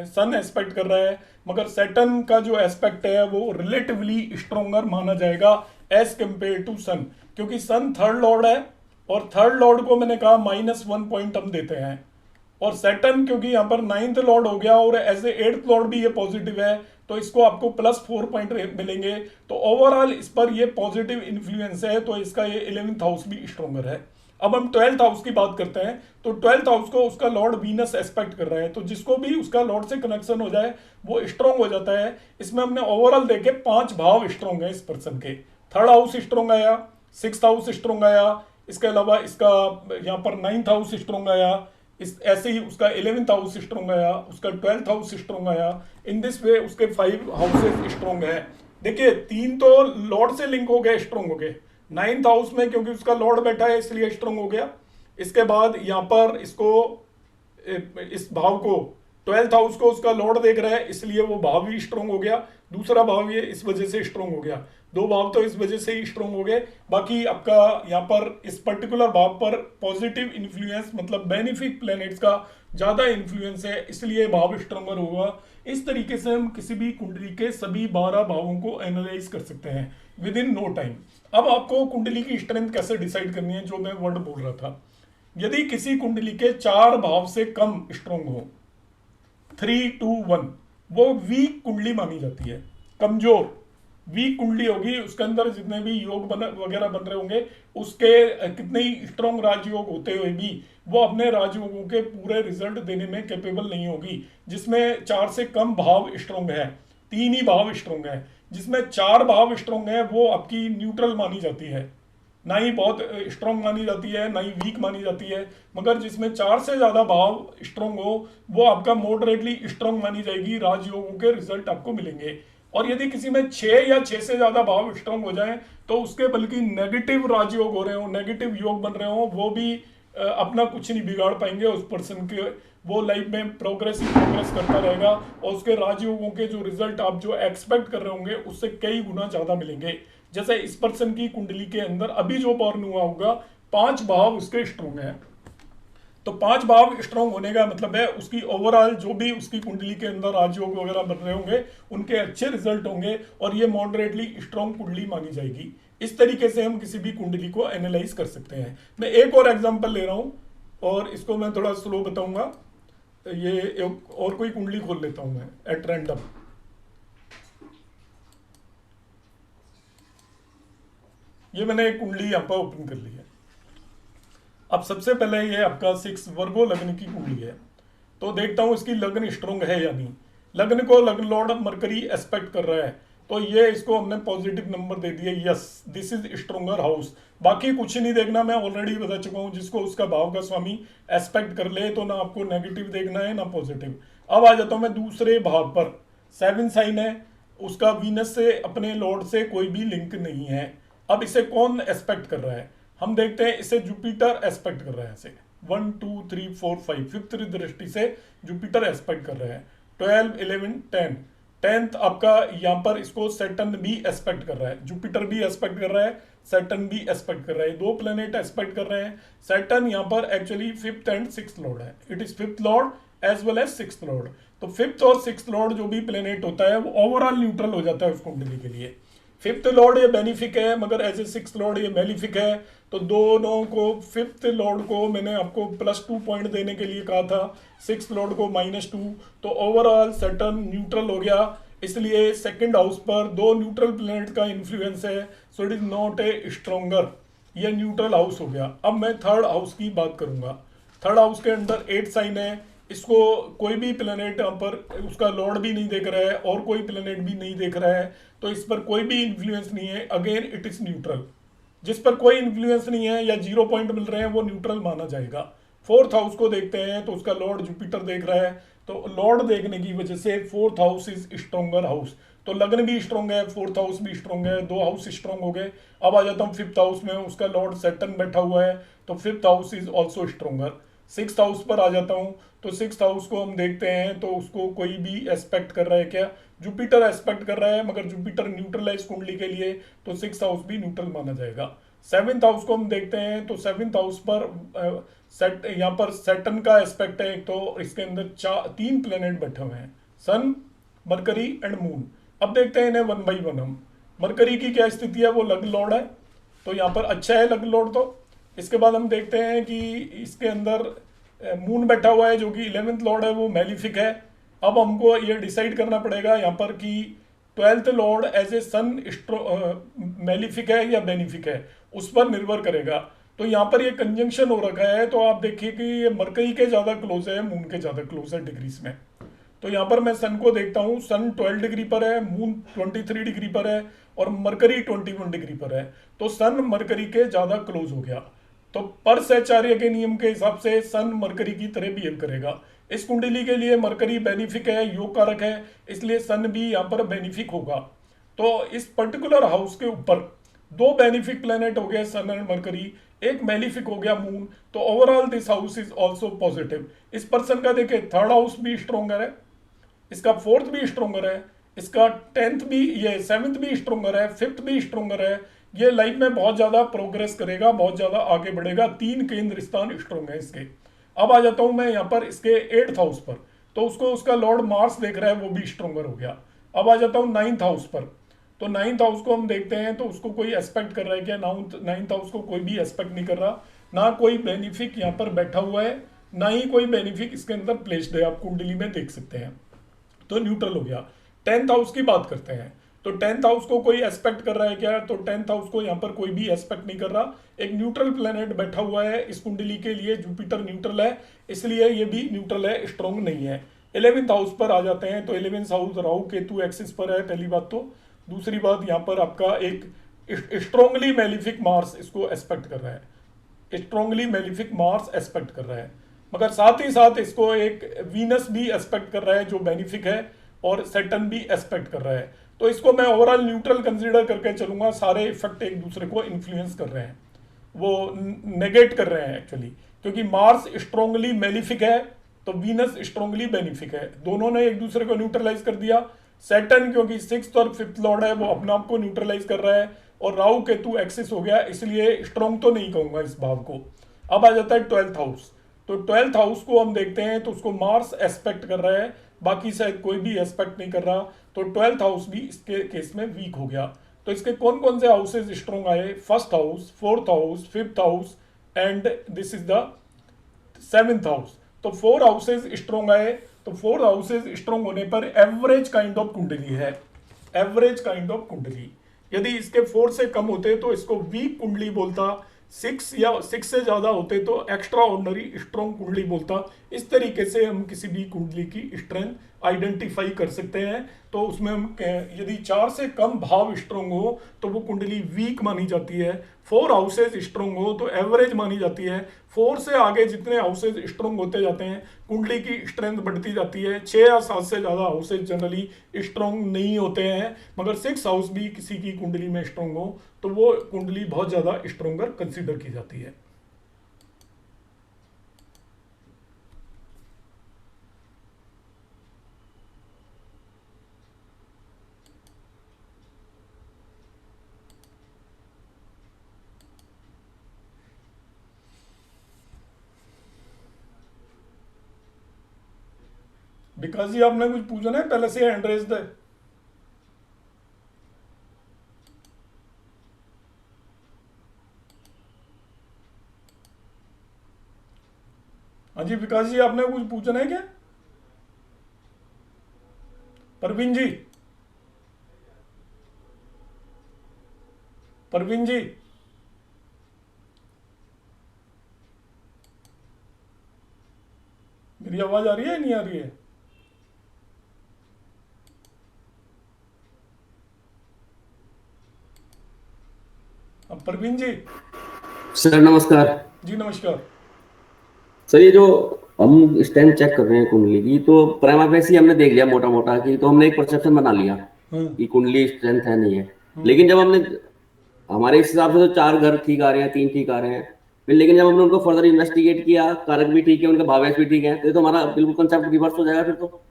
सन एस्पेक्ट कर रहा है। मगर सैटर्न का जो एस्पेक्ट है वो रिलेटिवली स्ट्रोंगर माना जाएगा एज कंपेयर टू सन, क्योंकि सन 3rd लॉर्ड है और 3rd लॉर्ड को मैंने कहा -1 पॉइंट हम देते हैं, और सैटर्न क्योंकि यहाँ पर 9th लॉर्ड हो गया और एज ए 8th लॉर्ड भी ये पॉजिटिव है, तो इसको आपको +4 पॉइंट मिलेंगे। तो ओवरऑल इस पर ये पॉजिटिव इन्फ्लुएंस है, तो इसका ये 11th हाउस भी स्ट्रॉन्गर है। अब हम 12th हाउस की बात करते हैं। तो 12th हाउस को उसका लॉर्ड वीनस एस्पेक्ट कर रहा है, तो जिसको भी उसका लॉर्ड से कनेक्शन हो जाए वो स्ट्रॉन्ग हो जाता है। इसमें हमने ओवरऑल देखे 5 भाव स्ट्रॉन्ग है इस पर्सन के। 3rd हाउस स्ट्रॉन्ग आया, 6th हाउस स्ट्रॉन्ग आया, इसके अलावा इसका यहाँ पर 9th हाउस स्ट्रॉन्ग आया, इस ऐसे ही उसका 11th हाउस स्ट्रॉन्ग आया, उसका 12th हाउस स्ट्रॉन्ग आया। इन दिस वे उसके 5 हाउसेस स्ट्रॉन्ग है। देखिए 3 तो लॉर्ड से लिंक हो गए, स्ट्रॉन्ग हो गए। 9th हाउस में क्योंकि उसका लॉर्ड बैठा है इसलिए स्ट्रॉन्ग हो गया। इसके बाद यहाँ पर इसको इस भाव को 12th हाउस को उसका लॉर्ड देख रहा है, इसलिए वो भाव भी स्ट्रॉन्ग हो गया। दूसरा भाव ये इस वजह से स्ट्रॉन्ग हो गया, 2 भाव तो इस वजह से ही स्ट्रॉन्ग हो गए। बाकी आपका यहाँ पर इस पर्टिकुलर भाव पर पॉजिटिव इन्फ्लुएंस मतलब बेनिफिक प्लैनेट्स का ज्यादा इन्फ्लुएंस है, इसलिए भाव स्ट्रॉन्गर होगा। इस तरीके से हम किसी भी कुंडली के सभी 12 भावों को एनालाइज कर सकते हैं विद इन नो टाइम। अब आपको कुंडली की स्ट्रेंथ कैसे डिसाइड करनी है, जो मैं वर्ड बोल रहा था। यदि किसी कुंडली के 4 भाव से कम स्ट्रॉन्ग हो, 3, 2, 1, वो वीक कुंडली मानी जाती है, कमजोर वीक कुंडली होगी। उसके अंदर जितने भी योग वगैरह बन रहे होंगे, उसके कितने ही स्ट्रॉन्ग राजयोग होते हुए भी वो अपने राजयोगों के पूरे रिजल्ट देने में कैपेबल नहीं होगी। जिसमें 4 से कम भाव स्ट्रॉन्ग है, 3 ही भाव स्ट्रॉन्ग है, जिसमें 4 भाव स्ट्रॉन्ग है वो आपकी न्यूट्रल मानी जाती है, ना ही बहुत स्ट्रॉन्ग मानी जाती है, ना ही वीक मानी जाती है। मगर जिसमें 4 से ज्यादा भाव स्ट्रॉन्ग हो वो आपका मॉडरेटली स्ट्रॉन्ग मानी जाएगी, राजयोगों के रिजल्ट आपको मिलेंगे। और यदि किसी में 6 या 6 से ज्यादा भाव स्ट्रॉन्ग हो जाए तो उसके बल्कि नेगेटिव राजयोग हो रहे हो, नेगेटिव योग बन रहे हो, वो भी अपना कुछ नहीं बिगाड़ पाएंगे उस पर्सन के। वो लाइफ में प्रोग्रेस करता रहेगा और उसके राजयोगों के जो रिजल्ट आप जो एक्सपेक्ट कर रहे होंगे उससे कई गुना ज्यादा मिलेंगे। जैसे इस पर्सन की कुंडली के अंदर अभी जो बॉर्न हुआ होगा 5 भाव उसके स्ट्रॉन्ग है, तो 5 भाव स्ट्रॉन्ग होने का मतलब है उसकी ओवरऑल जो भी उसकी कुंडली के अंदर राजयोग वगैरह बन रहे होंगे उनके अच्छे रिजल्ट होंगे और ये मॉडरेटली स्ट्रॉन्ग कुंडली मानी जाएगी। इस तरीके से हम किसी भी कुंडली को एनालाइज कर सकते हैं। मैं एक और एग्जांपल ले रहा हूं और इसको मैं थोड़ा स्लो बताऊंगा। ये और कोई कुंडली खोल लेता हूं मैं एट रैंडम। ये मैंने एक कुंडली यहाँ पर ओपन कर ली है। अब सबसे पहले ये आपका 6 वर्गो लग्न की कुंडली है, तो देखता हूं इसकी लग्न स्ट्रॉन्ग है या नहीं। लग्न को लग्न लॉर्ड मरकरी एस्पेक्ट कर रहा है, तो ये इसको हमने पॉजिटिव नंबर दे दिया, yes this is stronger house. बाकी कुछ नहीं देखना, मैं ऑलरेडी बता चुका हूं। जिसको उसका भाव का स्वामी एस्पेक्ट कर ले तो ना आपको नेगेटिव देखना है ना पॉजिटिव। अब आ जाता हूं मैं दूसरे भाव पर। 7 साइन है, उसका वीनस से अपने लॉर्ड से कोई भी लिंक नहीं है। अब इसे कौन एस्पेक्ट कर रहा है? हम देखते हैं इसे जुपिटर एस्पेक्ट कर रहे हैं, ऐसे 1 2 3 4 5 फिफ्थ दृष्टि से जुपिटर एस्पेक्ट कर रहे हैं। 12 11 10 10th आपका यहाँ पर इसको सैटर्न भी एस्पेक्ट कर रहा है, जुपिटर भी एस्पेक्ट कर रहा है, सैटर्न भी एस्पेक्ट कर रहा है, दो प्लेनेट एस्पेक्ट कर रहे हैं। सैटर्न यहाँ पर actually 5th and 6th lord है, it is 5th lord as well as 6th lord. तो 5th और 6th लॉर्ड जो भी प्लेनेट होता है वो ओवरऑल न्यूट्रल हो जाता है उस कुंडली के लिए। 5th लॉर्ड ये बेनिफिक है, मगर एज ए 6th लॉर्ड ये मेलिफिक है। तो दोनों को 5th लॉर्ड को मैंने आपको +2 पॉइंट देने के लिए कहा था, 6th लॉर्ड को -2, तो ओवरऑल सैटर्न न्यूट्रल हो गया। इसलिए सेकंड हाउस पर दो न्यूट्रल प्लैनेट का इन्फ्लुएंस है, so it is not a stronger, ये न्यूट्रल हाउस हो गया। अब मैं थर्ड हाउस की बात करूंगा। थर्ड हाउस के अंदर 8 साइन है, इसको कोई भी प्लैनेट यहाँ पर उसका लॉर्ड भी नहीं देख रहा है और कोई प्लैनेट भी नहीं देख रहा है, तो इस पर कोई भी इन्फ्लुएंस नहीं है, अगेन इट इज न्यूट्रल। जिस पर कोई इन्फ्लुएंस नहीं है या 0 पॉइंट मिल रहे हैं वो न्यूट्रल माना जाएगा। फोर्थ हाउस को देखते हैं तो उसका लॉर्ड जुपिटर देख रहा है, तो लॉर्ड देखने की वजह से fourth house is stronger house, तो लग्न भी स्ट्रॉन्ग है, फोर्थ हाउस भी स्ट्रॉन्ग है, दो हाउस स्ट्रॉन्ग हो गए। अब आ जाता हूँ 5th हाउस में, उसका लॉर्ड सैटर्न बैठा हुआ है, तो 5th house is also stronger. 6th house पर आ जाता हूँ, तो 6th हाउस को हम देखते हैं तो उसको कोई भी एस्पेक्ट कर रहा है क्या, जुपिटर एस्पेक्ट कर रहा है, मगर जुपिटर न्यूट्रल है इस कुंडली के लिए, तो 6th हाउस भी न्यूट्रल माना जाएगा। 7th हाउस को हम देखते हैं तो 7th हाउस पर यहाँ पर सैटर्न का एस्पेक्ट है, एक तो इसके अंदर 3 प्लेनेट बैठे हुए हैं, सन मरकरी एंड मून। अब देखते हैं इन्हें 1 बाई 1 हम। मरकरी की क्या स्थिति है, वो लग्न लॉर्ड है, तो यहाँ पर अच्छा है लग्न लॉर्ड। तो इसके बाद हम देखते हैं कि इसके अंदर मून बैठा हुआ है जो कि 11th लॉर्ड है, वो मेलिफिक है। अब हमको ये डिसाइड करना पड़ेगा यहाँ पर कि 12th lord as a Sun malefic है या बेनिफिक है, उस पर निर्भर करेगा। तो यहाँ पर ये कंजंक्शन हो रखा है, तो आप देखिए कि ये मरकरी के ज़्यादा क्लोज है, मून के ज़्यादा क्लोज है डिग्रीज में। तो यहाँ पर मैं सन को देखता हूँ, सन 12 डिग्री पर है, मून 23 डिग्री पर है और मरकरी 21 डिग्री पर है, तो सन मरकरी के ज़्यादा क्लोज हो गया। तो परसैचार्य के नियम के हिसाब से सन मरकरी की तरह बिहेव करेगा। इस कुंडली के लिए मरकरी बेनिफिक है, योग कारक है, इसलिए सन भी यहाँ पर बेनिफिक होगा। तो इस पर्टिकुलर हाउस के ऊपर 2 बेनिफिक प्लेनेट हो गए, सन एंड मरकरी, एक मेलिफिक हो गया मून, तो overall this house is also positive. इस पर्सन का देखिए 3rd हाउस भी स्ट्रोंगर है, इसका 4th भी स्ट्रोंगर है, इसका 10th भी, ये 7th भी स्ट्रोंगर है, 5th भी स्ट्रोंगर है। ये लाइफ में बहुत ज़्यादा प्रोग्रेस करेगा, बहुत ज़्यादा आगे बढ़ेगा, 3 केंद्र स्थान स्ट्रोंग है इसके। अब आ जाता हूँ मैं यहाँ पर इसके 8th हाउस पर, तो उसको उसका लॉर्ड मार्स देख रहा है, वो भी स्ट्रोंगर हो गया। अब आ जाता हूँ 9th हाउस पर, तो 9th हाउस को हम देखते हैं तो उसको कोई एस्पेक्ट कर रहा है क्या, 9th हाउस को कोई भी एस्पेक्ट नहीं कर रहा, ना कोई बेनिफिक यहाँ पर बैठा हुआ है, ना ही कोई बेनिफिक इसके अंदर प्लेस्ड है, आप कुंडली में देख सकते हैं, तो न्यूट्रल हो गया। 10th हाउस की बात करते हैं, तो 10th हाउस को कोई एस्पेक्ट कर रहा है क्या, तो 10th हाउस को यहाँ पर कोई भी एस्पेक्ट नहीं कर रहा, एक न्यूट्रल प्लेनेट बैठा हुआ है इस कुंडली के लिए, जुपिटर न्यूट्रल है, इसलिए ये भी न्यूट्रल है, स्ट्रॉन्ग नहीं है। 11th हाउस पर आ जाते हैं, तो 11th house Rahu Ketu axis पर है, पहली बात। तो दूसरी बात, यहाँ पर आपका एक स्ट्रॉन्गली मेलिफिक मार्स इसको एस्पेक्ट कर रहा है, स्ट्रॉन्गली मेलिफिक मार्स एस्पेक्ट कर रहा है, मगर साथ ही साथ इसको एक वीनस भी एस्पेक्ट कर रहा है जो बेनिफिक है, और सैटर्न भी एस्पेक्ट कर रहा है। तो इसको मैं ओवरऑल न्यूट्रल कंसीडर करके चलूंगा, सारे इफेक्ट एक दूसरे को इन्फ्लुएंस कर रहे हैं, वो नेगेट कर रहे हैं एक्चुअली, क्योंकि मार्स स्ट्रॉन्गली मेलिफिक है तो वीनस स्ट्रॉन्गली बेनिफिक है, दोनों ने एक दूसरे को न्यूट्रलाइज कर दिया। सैटर्न क्योंकि 6th और 5th लॉर्ड है, वो अपने आप को न्यूट्रलाइज कर रहा है, और राहु केतु एक्सिस हो गया, इसलिए स्ट्रॉन्ग तो नहीं कहूंगा इस भाव को। अब आ जाता है 12th हाउस, तो 12th हाउस को हम देखते हैं तो उसको मार्स एस्पेक्ट कर रहा है, बाकी शायद कोई भी एस्पेक्ट नहीं कर रहा, तो 12th हाउस भी इसके केस में वीक हो गया। तो इसके कौन कौन से हाउसेज स्ट्रॉन्ग आए, 1st house, 4th house, 5th house and this is the 7th house. तो 4 हाउसेज स्ट्रॉन्ग आए, तो 4 हाउसेज स्ट्रॉन्ग होने पर एवरेज काइंड ऑफ कुंडली है, एवरेज काइंड ऑफ कुंडली। यदि इसके 4 से कम होते तो इसको वीक कुंडली बोलता, 6 या 6 से ज़्यादा होते तो एक्स्ट्रा ऑर्डिनरी स्ट्रॉन्ग कुंडली बोलता। इस तरीके से हम किसी भी कुंडली की स्ट्रेंथ आइडेंटिफाई कर सकते हैं। तो उसमें हम यदि 4 से कम भाव स्ट्रोंग हो तो वो कुंडली वीक मानी जाती है। 4 हाउसेज स्ट्रोंग हो तो एवरेज मानी जाती है। 4 से आगे जितने हाउसेज स्ट्रोंग होते जाते हैं कुंडली की स्ट्रेंथ बढ़ती जाती है। 6 या 7 से ज़्यादा हाउसेज जनरली स्ट्रोंग नहीं होते हैं, मगर 6 हाउस भी किसी की कुंडली में स्ट्रोंग हो तो वो कुंडली बहुत ज़्यादा स्ट्रोंगर कंसिडर की जाती है। विकास जी, आपने कुछ पूछना है? पहले से हैंड रेज है। हाँ जी विकास जी, आपने कुछ पूछना है क्या? परवीन जी, परवीन जी, मेरी आवाज आ रही है नहीं आ रही है? अब परवीन जी। सर नमस्कार। जी नमस्कार। सर ये जो हम स्ट्रेंथ चेक कर रहे हैं कुंडली की, तो प्राइमा फेसी हमने देख लिया मोटा मोटा कि, तो हमने एक परसेप्शन बना लिया कि कुंडली स्ट्रेंथ है नहीं है। लेकिन जब हमने हमारे इस हिसाब से तो 4 घर ठीक आ रहे हैं, 3 ठीक आ रहे हैं, फिर लेकिन जब हमने उनको फर्दर इन्वेस्टिगेट किया, कारक भी ठीक है, उनके भावेश भी ठीक है, तो हमारा बिल्कुल कंसेप्ट रिवर्स हो जाएगा फिर तो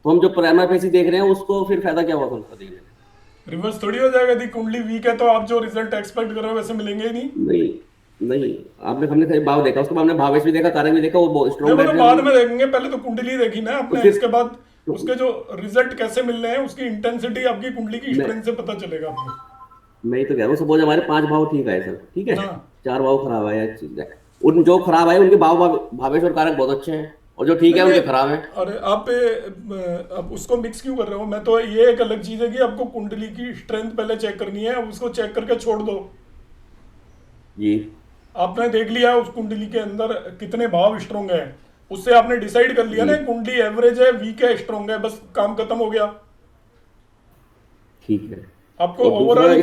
हम जो प्राइमा फेसी देख रहे हैं उसको फिर फायदा क्या हुआ उसका देखने में? रिवर्स थोड़ी हो जाएगा। यदि कुंडली वीक है तो आप जो रिजल्ट एक्सपेक्ट कर रहे हो वैसे मिलेंगे ही नहीं। नहीं हमने भाव देखा, उसके बाद हमने भावेश भी देखा, कारक भी देखा, वो स्ट्रॉन्ग तो बाद में देखेंगे, पहले तो कुंडली देखी ना आपने, इसके बाद उसके जो रिजल्ट कैसे मिल रहे हैं उसकी इंटेंसिटी आपकी कुंडली की स्ट्रेंथ से पता चलेगा आपको। मैं ही तो कह रहा हूँ, सपोज हमारे 5 भाव ठीक है सर, ठीक है, 4 भाव खराब है, उन जो खराब है उनके भावेश और कारक बहुत अच्छे हैं, और जो ठीक है उनके खराब है। अरे आप उसको मिक्स क्यों कर रहे हो? मैं तो ये एक अलग चीज है कि आपको कुंडली की स्ट्रेंथ पहले चेक करनी है, उसको चेक करके छोड़ दो जी। आपने देख लिया उस कुंडली के अंदर कितने भाव स्ट्रोंग है, उससे आपने डिसाइड कर लिया ना कुंडली एवरेज है, वीक है, स्ट्रोंग है, बस काम खत्म हो गया। ठीक है, आपको ओवरऑल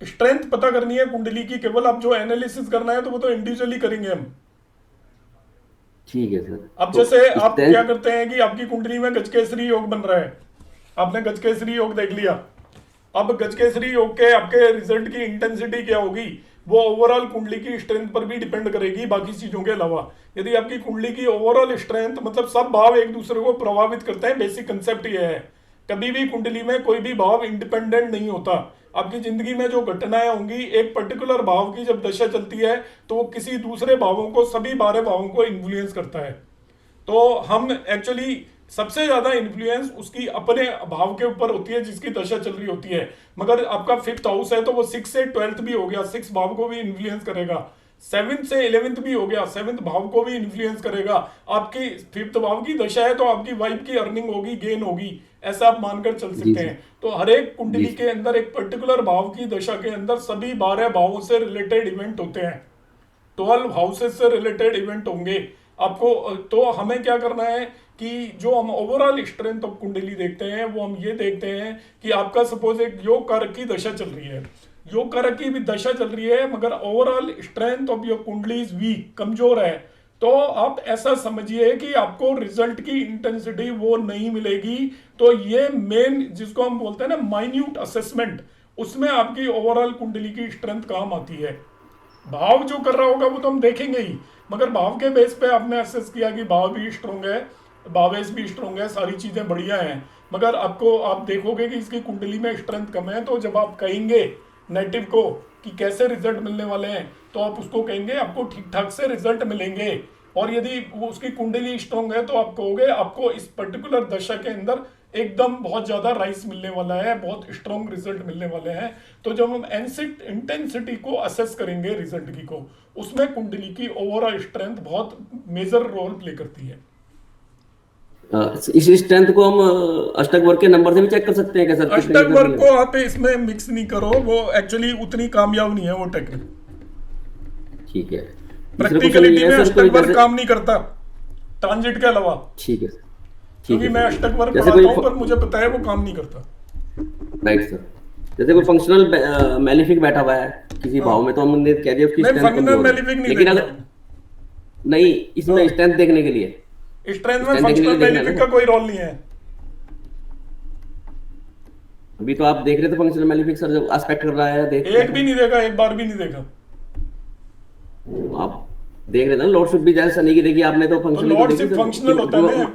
स्ट्रेंथ पता करनी है कुंडली की, केवल आप जो एनालिसिस करना है तो वो तो इंडिविजुअली करेंगे हम। ठीक है सर। अब जैसे आप क्या करते हैं कि आपकी कुंडली में गजकेसरी योग बन रहा है, आपने गजकेसरी योग देख लिया। अब गजकेसरी योग के आपके रिजल्ट की इंटेंसिटी क्या होगी वो ओवरऑल कुंडली की स्ट्रेंथ पर भी डिपेंड करेगी, बाकी चीजों के अलावा। यदि आपकी कुंडली की ओवरऑल स्ट्रेंथ, मतलब सब भाव एक दूसरे को प्रभावित करते हैं, बेसिक कंसेप्ट ये है। कभी भी कुंडली में कोई भी भाव इंडिपेंडेंट नहीं होता। आपकी जिंदगी में जो घटनाएं होंगी, एक पर्टिकुलर भाव की जब दशा चलती है तो वो किसी दूसरे भावों को, सभी 12 भावों को इन्फ्लुएंस करता है। तो हम एक्चुअली सबसे ज्यादा इन्फ्लुएंस उसकी अपने भाव के ऊपर होती है जिसकी दशा चल रही होती है। मगर आपका 5th हाउस है तो वो 6 से 12th भी हो गया, 6 भाव को भी इन्फ्लुएंस करेगा। 7th से 11th भी हो गया, 7th भाव को भी इन्फ्लुएंस करेगा। आपकी 5th भाव की दशा है तो आपकी वाइफ की अर्निंग होगी, गेन होगी, ऐसा आप मानकर चल सकते हैं। तो हर एक कुंडली के अंदर एक पर्टिकुलर भाव की दशा के अंदर सभी 12 भावों से रिलेटेड इवेंट होते हैं, 12 हाउसेस से रिलेटेड इवेंट होंगे आपको। तो हमें क्या करना है कि जो हम ओवरऑल स्ट्रेंथ ऑफ कुंडली देखते हैं वो हम ये देखते हैं कि आपका सपोज एक योग कारक की दशा चल रही है, योग कारक की भी दशा चल रही है, मगर ओवरऑल स्ट्रेंथ ऑफ योर कुंडली इज वीक, कमजोर है, तो आप ऐसा समझिए कि आपको रिजल्ट की इंटेंसिटी वो नहीं मिलेगी। तो ये मेन जिसको हम बोलते हैं ना माइन्यूट असेसमेंट, उसमें आपकी ओवरऑल कुंडली की स्ट्रेंथ काम आती है। भाव जो कर रहा होगा वो तो हम देखेंगे ही, मगर भाव के बेस पे आपने असेस किया कि भाव भी स्ट्रोंग है, भावेश भी स्ट्रोंग है, सारी चीजें बढ़िया हैं, मगर आपको आप देखोगे कि इसकी कुंडली में स्ट्रेंथ कम है। तो जब आप कहेंगे नेटिव को कि कैसे रिजल्ट मिलने वाले हैं तो आप उसको कहेंगे आपको ठीक ठाक से रिजल्ट मिलेंगे। और यदि वो उसकी कुंडली स्ट्रोंग है तो आप कहोगे आपको इस पर्टिकुलर दशा के अंदर एकदम बहुत ज्यादा राइस मिलने वाला है, बहुत स्ट्रॉन्ग रिजल्ट मिलने वाले हैं। तो जब हम इंटेंसिटी को असेस करेंगे रिजल्ट की को, उसमें कुंडली की ओवरऑल स्ट्रेंथ बहुत मेजर रोल प्ले करती है। इस स्ट्रेंथ को हम अष्टक वर्ग के नंबर से भी चेक कर सकते हैं क्या सर? अष्टक वर्ग को आप इसमें मिक्स नहीं करो, वो एक्चुअली उतनी कामयाब नहीं है वो टेक्निक। ठीक है, प्रैक्टिकलिटी में अष्टक वर्ग काम नहीं करता ट्रांजिट के अलावा। ठीक है ठीक क्योंकि है मैं सर। अष्टक वर्ग जैसे पढ़ाता कोई हूँ पर मुझे पता है वो काम नहीं करता। राइट सर, जैसे कोई फंक्शनल मैलिफिक बैठा हुआ है किसी भाव में, तो हमने कह दिया उसकी नहीं, स्ट्रेंथ फंक्शनल कमजोर है, मैलिफिक नहीं लेकिन देखना अगर नहीं, इसमें स्ट्रेंथ देखने के लिए, स्ट्रेंथ में स्ट्रेंथ देखने के फंक्शनल लिए देखना है मैलिफिक ना। का कोई रोल नहीं है। अभी तो आप देख रहे थे फंक्शनल मैलिफिक सर जब एस्पेक्ट कर रहा है, देख एक भी नहीं देखा, एक बार भी नहीं देखा। आप देख रहे थे ना लॉर्डशिप भी, जैसे शनि की देखी आपने, तो तो फंक्शनल लॉर्डशिप फंक्शनल होता है ना,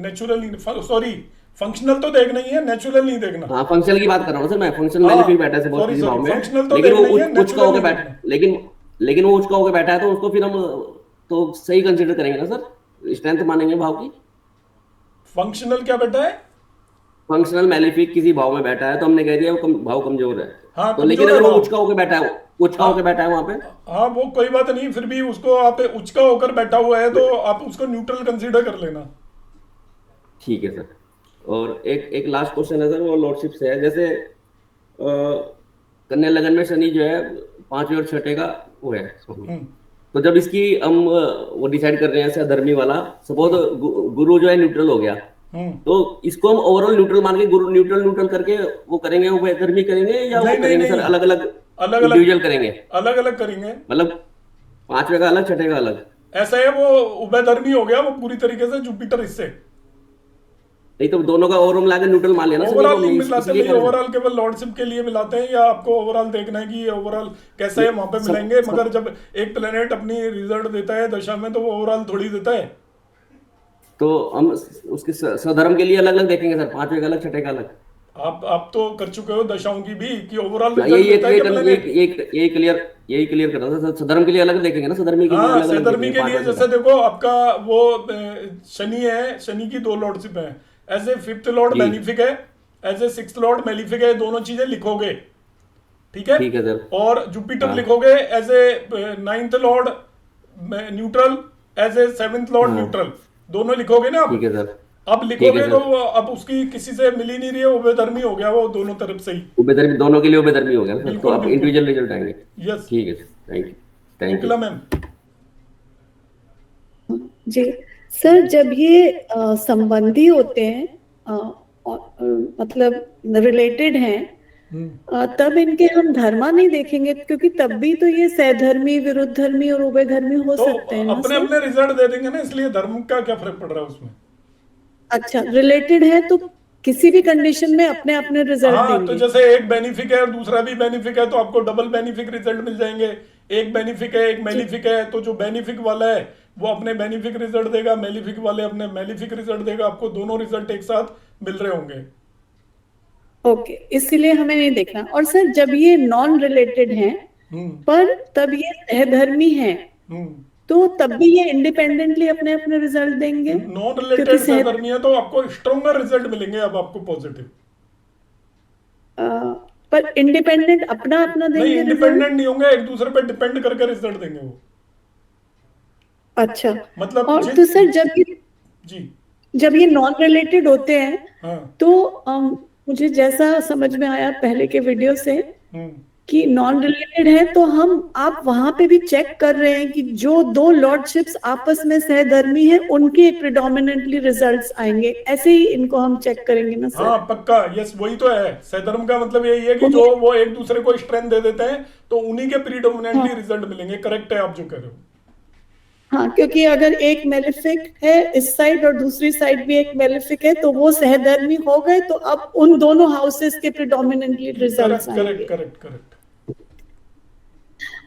नेचुरल नहीं, सॉरी फंक्शनल तो देखना ही है, नेचुरल नहीं देखना। हाँ फंक्शनल की बात कर रहा हूँ सर मैं, फंक्शनल हाँ, मैलिफिक बैठा है सपोज sorry, किसी भाव में, functional तो लेकिन वो देखना ही है, उच्च का natural होकर नहीं बैठा, देखना। लेकिन वो उच्च का होकर बैठा है, तो उसको फिर हम तो सही कंसिडर करेंगे ना सर, स्ट्रेंथ मानेंगे भाव की। फंक्शनल क्या बेटा है? फंक्शनल मैलिफिक किसी भाव में बैठा है तो हमने कह दिया वो भाव कमजोर है। हाँ, तो लेकिन कमजोर अगर है वो भाव। उच्च का होकर बैठा है, उच्च का होकर बैठा है वहां पे, हाँ वो कोई बात नहीं, फिर भी उसको आप उच्च का होकर बैठा हुआ है तो आप उसको न्यूट्रल कंसीडर कर लेना। ठीक है सर। और एक लास्ट क्वेश्चन है सर, वो लॉर्डशिप से है। जैसे कन्या लगन में शनि जो है 5वें और 6ठे का वो है, तो जब इसकी हम वो डिसाइड कर रहे हैं सहधर्मी वाला, सपोज गुरु जो है न्यूट्रल हो गया, तो इसको हम ओवरऑल न्यूट्रल मान के गुरु न्यूट्रल करके वो करेंगे, उभयधर्मी करेंगे या नहीं, वो करेंगे नहीं, सर अलग अलग अलग इंडिविजुअल करेंगे, अलग अलग करेंगे। मतलब 5वें का अलग 6ठे का अलग? ऐसा है, वो उभयधर्मी हो गया वो पूरी तरीके से जुपिटर इससे। नहीं तो दोनों का ओवरऑल मिला के न्यूट्रल मान लेना। ओवरऑल नहीं मिलाते, नहीं ओवरऑल केवल लॉर्डशिप के लिए मिलाते हैं, या आपको ओवरऑल देखना है कि ओवरऑल कैसा है वहां पे मिलाएंगे। मगर जब एक प्लेनेट अपनी रिजल्ट देता है दशा में तो वो ओवरऑल थोड़ी देता है। तो हम उसके स्वधर्म के लिए अलग अलग देखेंगे सर, 5वें का अलग 6ठे का अलग। आप तो कर चुके हो दशाओं की भी कि ओवरऑल यही क्लियर कर रहा था। स्वधर्म के लिए अलग देखेंगे ना, स्वधर्मी के लिए हाँ, अलग सहधर्मी के लिए जैसे देखो आपका वो शनि है, शनि की 2 लॉर्डशिप है। As a 5th lord benefic है, as a 6th lord malefic है, दोनों चीजें लिखोगे, ठीक है सर। और जुपिटर लिखोगे as a 9th lord neutral, as a 7th lord neutral, दोनों लिखोगे ना आप। ठीक है सर। अब लिखोगे तो अब उसकी किसी से मिल ही नहीं रही है, उभयधर्मी हो गया वो दोनों तरफ से ही। उभयधर्मी दोनों के लिए उभयधर्मी हो गया ना, तो अब इंडिविजुअल रिजल्ट आएंगे। यस, ठीक है सर, थैंक यू मैम। जी सर, जब ये संबंधी होते हैं मतलब रिलेटेड हैं, तब इनके हम धर्मा नहीं देखेंगे, क्योंकि तब भी तो ये सहधर्मी, विरुद्ध धर्मी और उभयधर्मी हो तो सकते हैं ना अपने सर? अपने रिजल्ट दे देंगे ना, इसलिए धर्म का क्या फर्क पड़ रहा है उसमें। अच्छा, रिलेटेड है तो किसी भी कंडीशन में अपने अपने रिजल्ट हाँ, देंगे। तो जैसे एक बेनिफिक है और दूसरा भी बेनिफिक है तो आपको डबल बेनिफिक रिजल्ट मिल जाएंगे। एक बेनिफिक है, एक मेलिफिक है, तो जो बेनिफिक वाला है वो अपने बेनिफिक रिजल्ट देगा, मेलिफिक वाले अपने मेलिफिक रिजल्ट देगा। आपको दोनों रिजल्ट एक साथ मिल रहे होंगे। ओके, इसीलिए हमें नहीं देखना। और सर जब ये नॉन रिलेटेड हैं पर तब ये सहधर्मी हैं, तो तब भी ये इंडिपेंडेंटली अपने अपने रिजल्ट देंगे? नॉन रिलेटेड सहधर्मी है तो आपको स्ट्रॉन्गर रिजल्ट मिलेंगे, अब आपको पॉजिटिव। पर इंडिपेंडेंट अपना अपना देंगे? नहीं, इंडिपेंडेंट नहीं होंगे, एक दूसरे पे डिपेंड करके रिजल्ट देंगे वो। अच्छा, मतलब और तो सर जब ये नॉन रिलेटेड होते हैं तो मुझे जैसा समझ में आया पहले के वीडियो से कि नॉन रिलेटेड है, तो आप वहां पे भी चेक कर रहे हैं कि जो 2 लॉर्डशिप्स आपस में सहधर्मी है उनके प्रिडोमिनेंटली रिजल्ट्स आएंगे, ऐसे ही इनको हम चेक करेंगे ना सर? हाँ पक्का, यस वही तो है। सहधर्म का मतलब यही है कि जो वो एक दूसरे को स्ट्रेंथ दे देते हैं तो उन्हीं के प्रिडोमिनेंटली रिजल्ट मिलेंगे। करेक्ट है आप जो कह रहे हो। हाँ, क्योंकि अगर एक मेलिफिक है इस साइड और दूसरी साइड भी एक मेलिफिक है तो वो सहधर्मी हो गए, तो अब उन दोनों हाउसेस के प्रिडोमिनेंटली रिजल्ट्स आएंगे। करेक्ट।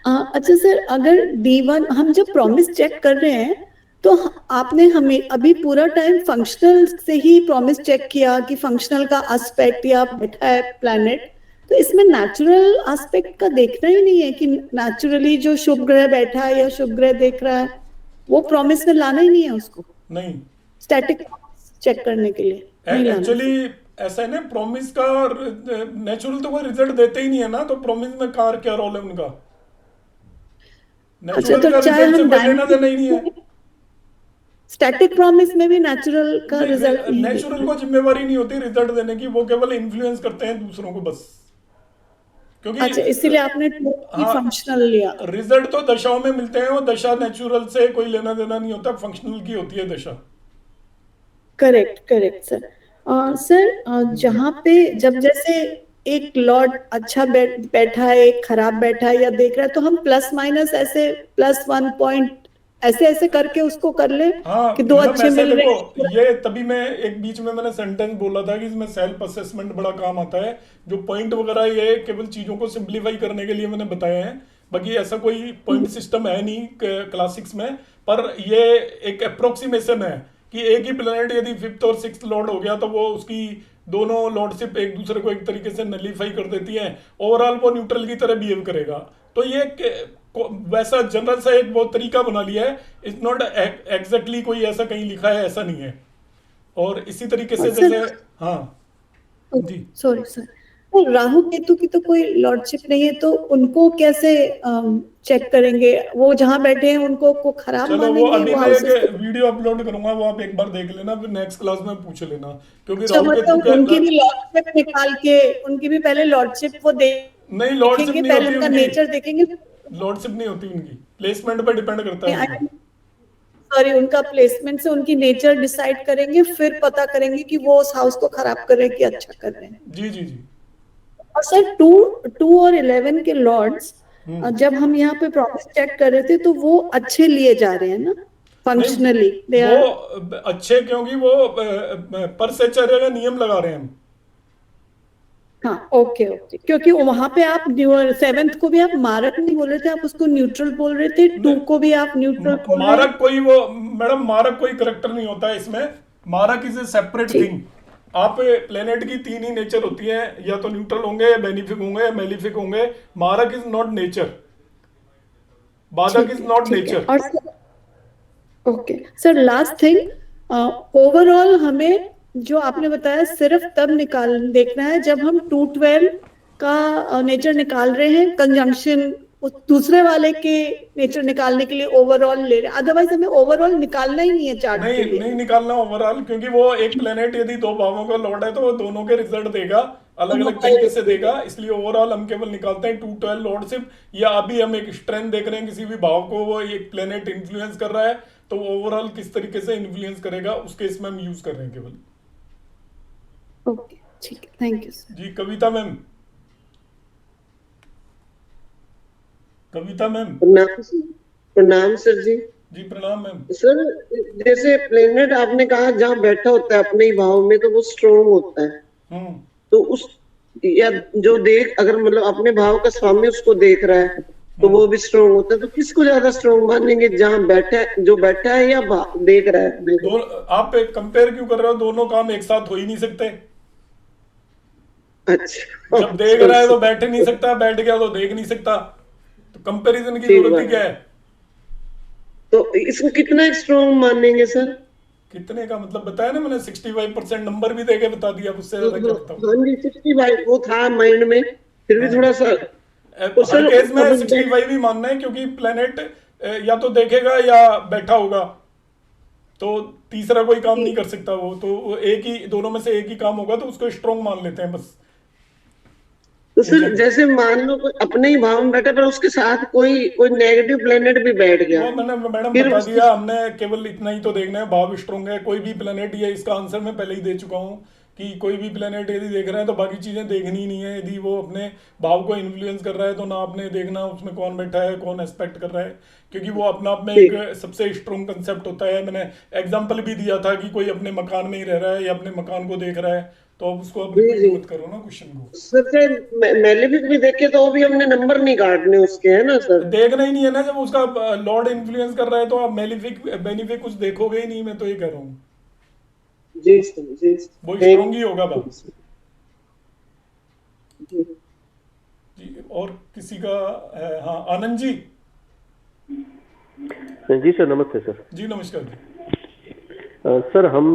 अच्छा सर, अगर D1 हम जब प्रॉमिस चेक कर रहे हैं तो आपने हमें अभी पूरा टाइम फंक्शनल से ही प्रॉमिस चेक किया कि फंक्शनल का एस्पेक्ट या बैठा है प्लैनेट, तो इसमें नेचुरल एस्पेक्ट का देखना ही नहीं है कि नेचुरली जो शुभ ग्रह बैठा है या शुभ ग्रह देख रहा है, वो प्रॉमिस में लाना ही नहीं है उसको? नहीं, स्टैटिक चेक करने के लिए नहीं लाना। एक्चुअली ऐसा है ना, प्रॉमिस का नेचुरल तो कोई रिजल्ट देते ही नहीं है ना, तो प्रॉमिस में क्या रोल है उनका? अच्छा, तो चाहे हम स्टैटिक प्रॉमिस में भी नेचुरल का रिजल्ट नहीं, नेचुरल को जिम्मेवारी नहीं होती रिजल्ट देने की, वो केवल इन्फ्लुएंस करते हैं दूसरों को बस। क्योंकि अच्छा, इसीलिए आपने फंक्शनल लिया। रिजल्ट तो दशाओं में मिलते हैं, और दशा नेचुरल से कोई लेना देना नहीं होता, फंक्शनल की होती है दशा। Correct correct sir. सर जहाँ पे जब जैसे एक लॉर्ड अच्छा बैठा है, एक खराब बैठा है या देख रहा है, तो हम प्लस माइनस ऐसे +1 पॉइंट ऐसे ऐसे करके उसको कर ले हाँ, कि दो मतलब अच्छे ऐसे मिल रहे देखो, ये तभी मैं एक बीच में मैंने सेंटेंस बोला था कि इसमें सेल्फ असेसमेंट बड़ा काम आता है। जो पॉइंट वगैरह ये केवल चीजों को सिंप्लीफाई करने के लिए मैंने बताया है, बाकी ऐसा कोई पॉइंट सिस्टम है नहीं क्लासिक्स में। पर ये एक अप्रोक्सीमेशन है कि एक ही प्लेनेट यदि 5th और 6th लॉर्ड हो गया तो वो उसकी दोनों लॉर्डशिप एक दूसरे को एक तरीके से नलीफाई कर देती हैं, ओवरऑल वो न्यूट्रल की तरह बिहेव करेगा। तो ये वैसा जनरल सा एक बहुत तरीका बना लिया है, इट्स नॉट एग्जैक्टली कोई ऐसा कहीं लिखा है, ऐसा नहीं है। और इसी तरीके से जैसे हाँ जी सॉरी सर, तो राहु केतु की तो कोई लॉर्डशिप नहीं है, तो उनको कैसे चेक करेंगे? वो जहाँ बैठे हैं उनको को खराब चलो मानेंगे? वो अभी मैं houses एक वीडियो अपलोड करूंगा, वो आप एक बार देख लेना, फिर नेक्स्ट क्लास में पूछ लेना, क्योंकि अच्छा, राहु केतु मतलब उनकी भी लॉर्डशिप निकाल के, उनकी भी पहले लॉर्डशिप वो नहीं, लॉर्डशिप देखेंगे, नहीं पहले होती उनका उनकी, नेचर देखेंगे। लॉर्डशिप नहीं होती उनकी, प्लेसमेंट पर डिपेंड करता है उनका। सॉरी, उनका प्लेसमेंट से उनकी नेचर डिसाइड करेंगे, फिर पता करेंगे कि वो उस हाउस को खराब कर रहे हैं कि अच्छा कर रहे हैं। जी जी जी। और सर 2 और 11 के लॉर्ड्स जब हम यहाँ पे प्रॉमिस चेक कर रहे थे तो वो अच्छे लिए जा रहे हैं ना फंक्शनली? वो अच्छे क्योंकि वो पर सेचर का नियम लगा रहे हैं हम। हाँ ओके ओके, क्योंकि वहां पे आप 7th को भी आप मारक नहीं बोल रहे थे, आप उसको न्यूट्रल बोल रहे थे, 2 को भी आप न्यूट्रल बोल रहे मारक कोई वो मैडम मारक कोई करेक्टर नहीं होता है इसमें, मारक इज ए सेपरेट थिंग। आप प्लेनेट की 3 ही नेचर होती है, या तो न्यूट्रल होंगे, या बेनिफिक होंगे, या मेलिफिक होंगे। मारक इज नॉट नेचर, बाधक is not nature. Okay sir, last thing, overall हमें जो आपने बताया सिर्फ तब देखना है जब हम 212 का नेचर निकाल रहे हैं, कंजंक्शन दूसरे वाले के नेचर निकालने के लिए ओवरऑल ले रहे हैं, अदरवाइज हमें ओवरऑल निकालना ही नहीं है चार्ट के लिए। नहीं निकालना ओवरऑल, क्योंकि वो एक प्लेनेट यदि 2 भावों का लॉर्ड है तो वो दोनों के रिजल्ट देगा, अलग अलग तरीके से देगा। इसलिए ओवरऑल हम केवल निकालते हैं 212 लॉर्डशिप, या अभी हम एक स्ट्रेंथ देख रहे हैं किसी भी भाव को, वो एक प्लेनेट इन्फ्लुएंस कर रहा है, तो ओवरऑल किस तरीके से इन्फ्लुएंस करेगा उसके इसमें हम यूज कर रहे हैं केवल। ओके ठीक है, थैंक यू सर। जी कविता मैम, कविता मैम। प्रणाम सर जी। जी प्रणाम मैम। सर जैसे प्लेनेट आपने कहा जहाँ बैठा होता है अपने ही भाव में तो वो स्ट्रोंग होता है, तो उस या जो देख अगर मतलब अपने भाव का स्वामी उसको देख रहा है तो वो भी स्ट्रोंग होता है, तो किसको ज्यादा स्ट्रोंग मानेंगे, जहाँ जो बैठा है या देख रहा है? आप कंपेयर क्यों कर रहे हो? दोनों काम एक साथ हो ही नहीं सकते। अच्छा, जब देख रहा है तो बैठ नहीं सकता, बैठ गया तो देख नहीं सकता, तो कंपैरिजन की जरूरत ही क्या है? तो इसको कितना स्ट्रॉन्ग मानेंगे सर? कितने का मतलब बताया ना मैंने, 65% नंबर भी देके बता दिया, उससे ज्यादा क्या बताऊं? हाँ जी 65 वो था माइंड में, फिर भी थोड़ा सा हर केस में 65 भी मानना है, क्योंकि प्लेनेट या तो देखेगा या बैठा होगा, तो तीसरा कोई काम नहीं कर सकता वो, तो एक ही दोनों में से एक ही काम होगा, तो उसको स्ट्रॉन्ग मान लेते हैं बस। तो सर जैसे मान लो अपने ही भाव में बैठा पर उसके साथ कोई नेगेटिव प्लेनेट भी बैठ गया, मैंने मैडम बता दिया, हमने केवल इतना ही तो देखना है भाव स्ट्रॉन्ग है। कोई भी प्लेनेट, ये इसका आंसर मैं पहले ही दे चुका हूँ कि कोई भी प्लेनेट यदि देख रहे हैं तो बाकी चीजें देखनी ही नहीं है। यदि वो अपने भाव को इन्फ्लुएंस कर रहा है तो ना आपने देखना उसमें कौन बैठा है, कौन एस्पेक्ट कर रहा है, क्योंकि वो अपना आप में एक सबसे स्ट्रॉन्ग कंसेप्ट होता है। मैंने एग्जांपल भी दिया था कि कोई अपने मकान में ही रह रहा है या अपने मकान को देख रहा है, तो अब उसको अब रिपीट मत करो ना क्वेश्चन को। सर मेलेफिक भी देखे तो भी हमने नंबर नहीं काटने उसके, है ना सर? देखना ही नहीं है ना, जब उसका लॉर्ड इन्फ्लुएंस कर रहा है तो आप मेलिफिक बेनिफिक कुछ देखोगे ही नहीं, मैं तो ये कह रहा हूँ। जी सर जी, वो स्ट्रॉन्ग ही होगा बात जी। और किसी का हाँ आनंद जी। जी सर नमस्ते सर। जी नमस्कार जी। सर हम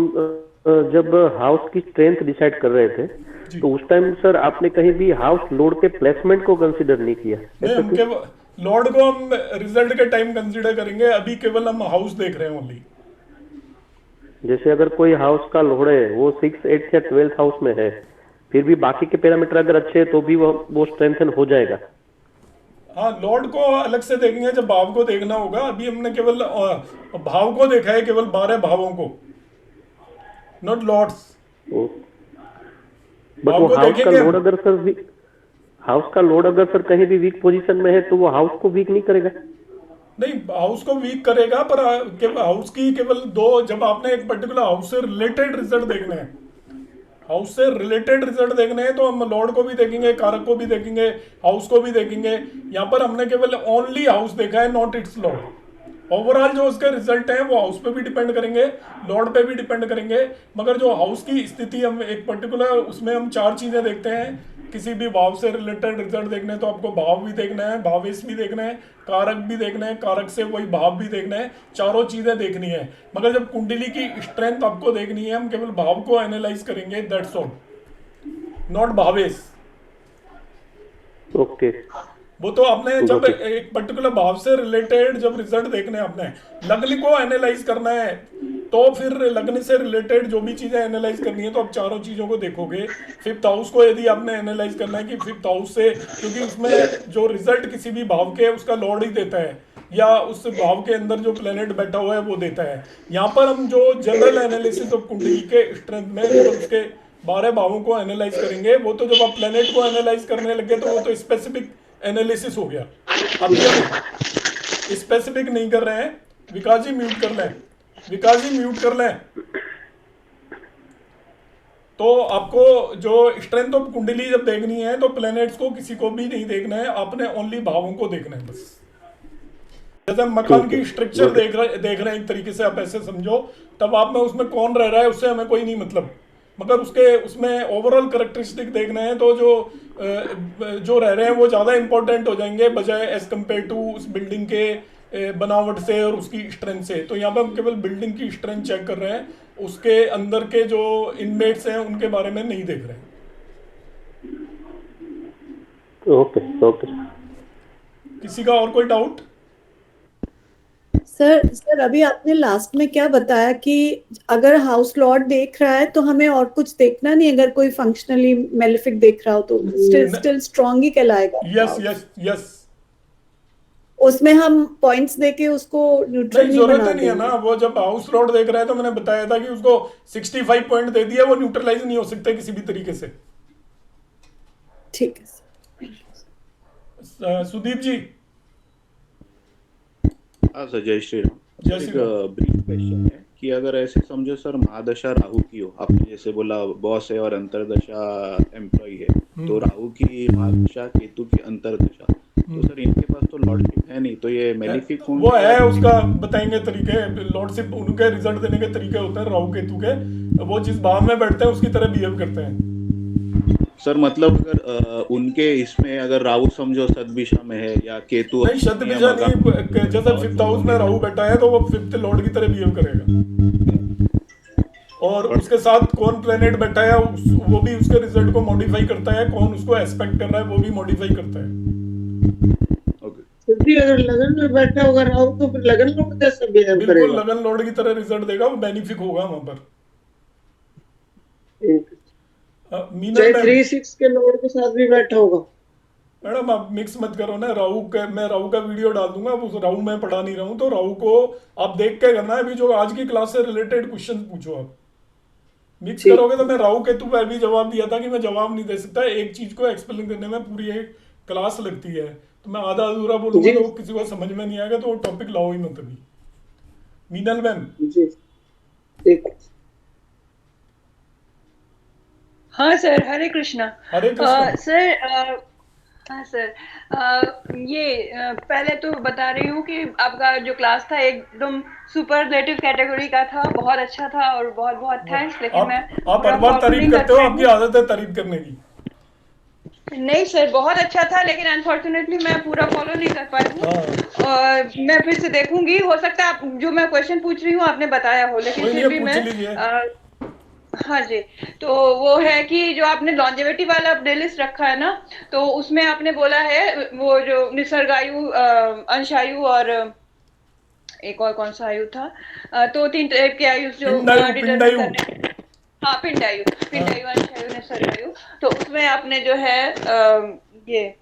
जब हाउस की स्ट्रेंथ डिसाइड कर रहे थे तो उस टाइम सर आपने कहीं भी हाउस लॉर्ड के प्लेसमेंट को कंसीडर नहीं किया? नहीं, हम केवल लॉर्ड को हम रिजल्ट के टाइम कंसीडर करेंगे, अभी केवल हम हाउस देख रहे हैं ओनली। जैसे अगर कोई हाउस का लॉर्ड है वो 6th 8th या 12th हाउस में है, फिर भी बाकी के पैरामीटर अगर अच्छे हैं तो भी वो स्ट्रेंथन हो जाएगा? हाँ, लॉर्ड को अलग से देखेंगे जब भाव को देखना होगा। अभी हमने केवल भाव को देखा है, केवल 12 भावों को। Not lots. बट वो हाउस का लोड अगर सर हाउस का लोड अगर सर कहीं भी वीक पोजीशन में है तो वो हाउस को वीक नहीं करेगा? नहीं, हाउस को वीक करेगा, पर हाउस की केवल दो, जब आपने एक पर्टिकुलर हाउस से रिलेटेड रिजल्ट देखने हैं, हाउस से रिलेटेड रिजल्ट देखने हैं, तो हम लॉर्ड को भी देखेंगे, कारक को भी देखेंगे, हाउस को भी देखेंगे। यहाँ पर हमने केवल ओनली हाउस देखा है, नॉट इट्स लॉर्ड। ओवरऑल जो उसके रिजल्ट हैं वो हाउस पे भी डिपेंड करेंगे, लॉर्ड पे भी डिपेंड करेंगे, मगर जो हाउस की स्थिति, हम एक पर्टिकुलर उसमें हम 4 चीजें देखते हैं। किसी भी भाव से रिलेटेड रिजल्ट देखने हैं तो आपको भाव भी देखना है, भावेश भी देखना है, कारक भी देखना है, कारक से वही भाव भी देखना है, चारों चीजें देखनी है। मगर जब कुंडली की स्ट्रेंथ आपको देखनी है, हम केवल भाव को एनालाइज करेंगे, that's all, not Bhavesh. Okay. वो तो आपने जब एक पर्टिकुलर भाव से रिलेटेड जब रिजल्ट देखने हैं, आपने लग्न को एनालाइज करना है, तो फिर लग्न से रिलेटेड जो भी चीजें एनालाइज करनी है तो आप चारों चीजों को देखोगे। 5th हाउस को यदि आपने एनालाइज करना है कि 5th हाउस से, क्योंकि उसमें जो रिजल्ट किसी भी भाव के उसका लॉर्ड ही देता है, या उस भाव के अंदर जो प्लेनेट बैठा हुआ है वो देता है। यहाँ पर हम जो जनरल एनालिसिस ऑफ कुंडली के स्ट्रेंथ में उसके 12 भावों को एनालाइज करेंगे। वो तो जब आप प्लेनेट को एनालाइज करने लगे तो वो तो स्पेसिफिक एनालिसिस हो गया। अभी हम स्पेसिफिक नहीं कर रहे हैं। विकास जी म्यूट कर लें, विकास जी म्यूट कर लें। तो आपको जो स्ट्रेंथ ऑफ कुंडली जब देखनी है तो प्लैनेट्स को किसी को भी नहीं देखना है, आपने ओनली भावों को देखना है बस। जैसे मकान की स्ट्रक्चर देख रहे हैं एक तरीके से, आप ऐसे समझो, तब आप में उसमें कौन रह रहा है उससे हमें कोई नहीं मतलब, मगर उसमें ओवरऑल कैरेक्टरिस्टिक देखना है तो जो रह रहे हैं वो ज़्यादा इंपॉर्टेंट हो जाएंगे बजाय एज कम्पेयर टू उस बिल्डिंग के बनावट से और उसकी स्ट्रेंथ से। तो यहाँ पे हम केवल बिल्डिंग की स्ट्रेंथ चेक कर रहे हैं, उसके अंदर के जो इनमेट्स हैं उनके बारे में नहीं देख रहे हैं। Okay okay. किसी का और कोई डाउट? सर अभी आपने लास्ट में क्या बताया कि अगर हाउस लॉर्ड देख रहा है तो हमें और कुछ देखना नहीं, अगर कोई फंक्शनली मेलेफिक देख रहा हो तो स्टिल स्ट्रॉन्ग ही कहलाएगा? यस। उसमें हम पॉइंट्स देके उसको न्यूट्रल नहीं जरूरत नहीं है ना। वो जब हाउस लॉर्ड देख रहा है तो मैंने बताया था कि उसको 65 पॉइंट दे दिया, वो न्यूट्रलाइज नहीं हो सकते किसी भी तरीके से। ठीक है सुदीप जी। हाँ सर, जय श्री राम। एक ब्रीफ क्वेश्चन है कि अगर ऐसे समझो सर, महादशा राहु की हो, आपने जैसे बोला बॉस है और अंतरदशा एम्प्लॉय है, तो राहु की महादशा, केतु की अंतरदशा, तो सर इनके पास तो लॉर्डशिप है नहीं, तो ये मेलिफिक होंगे? वो है, उसका बताएंगे तरीके। लॉर्डशिप उनके रिजल्ट देने के तरीके होते हैं राहु केतु के, वो जिस भाव में बैठते हैं उसकी तरह बिहेव करते हैं सर। मतलब अगर उनके इसमें अगर राहु समझो सददिशा में है या केतु नहीं, सददिशा नहीं, जैसे 5th हाउस में राहु बैठा है तो वो 5th लॉर्ड की तरह बिहेव करेगा, और उसके साथ कौन प्लेनेट बैठा है वो भी उसके रिजल्ट को मॉडिफाई करता है, कौन उसको एस्पेक्ट कर रहा है वो भी मॉडिफाई करता है। अगर लगन में बैठा होगा राहु तो फिर लगन लॉर्ड कैसे बिहेव करेगा? बिल्कुल लगन लॉर्ड की तरह रिजल्ट देगा, वो बेनिफिक होगा वहां पर। चाहे 3-6 के लॉर्ड के साथ भी बैठा होगा। मैडम आप मिक्स मत करो ना। मैं राहु का वीडियो डाल दूंगा, उस राहु में पढ़ा नहीं रहा हूँ, तो राहु को आप देख के करना है। अभी जो आज की क्लास से रिलेटेड क्वेश्चन पूछो, आप मिक्स करोगे तो मैं राहु केतु पे भी जवाब दिया था कि मैं जवाब नहीं दे सकता, एक चीज को एक्सप्लेन करने में पूरी एक क्लास लगती है, तो मैं आधा अधूरा बोलूंगा तो किसी को समझ में नहीं आएगा, तो वो टॉपिक लाओ ही मत अभी। मीनल मैम जी। हाँ सर, हरे कृष्णा। हरे कृष्णा। सर हाँ सर, ये पहले तो बता रही हूँ कि आपका जो क्लास था एकदम सुपरलेटिव कैटेगरी का था, बहुत अच्छा था और बहुत बहुत थैंक्स। लेकिन आप हर बार तारीफ करते हो, आपकी आदत है तारीफ करने की। नहीं सर, बहुत अच्छा था, लेकिन अनफॉर्चुनेटली मैं पूरा फॉलो नहीं कर पाई हूँ, और मैं फिर से देखूंगी। हो सकता है आप जो मैं क्वेश्चन पूछ रही हूँ आपने बताया हो, लेकिन फिर भी मैं हाँ जी। तो वो है कि जो आपने लॉन्जेविटी वाला प्लेलिस्ट रखा है ना, तो उसमें आपने बोला है वो जो निसर्गायु, अंशायु और एक और कौन सा आयु था, तो 3 टाइप के आयु जो डिटरमाइन करने। हाँ, पिंडायु, अंशायु, निसर्गायु। तो उसमें आपने जो है ये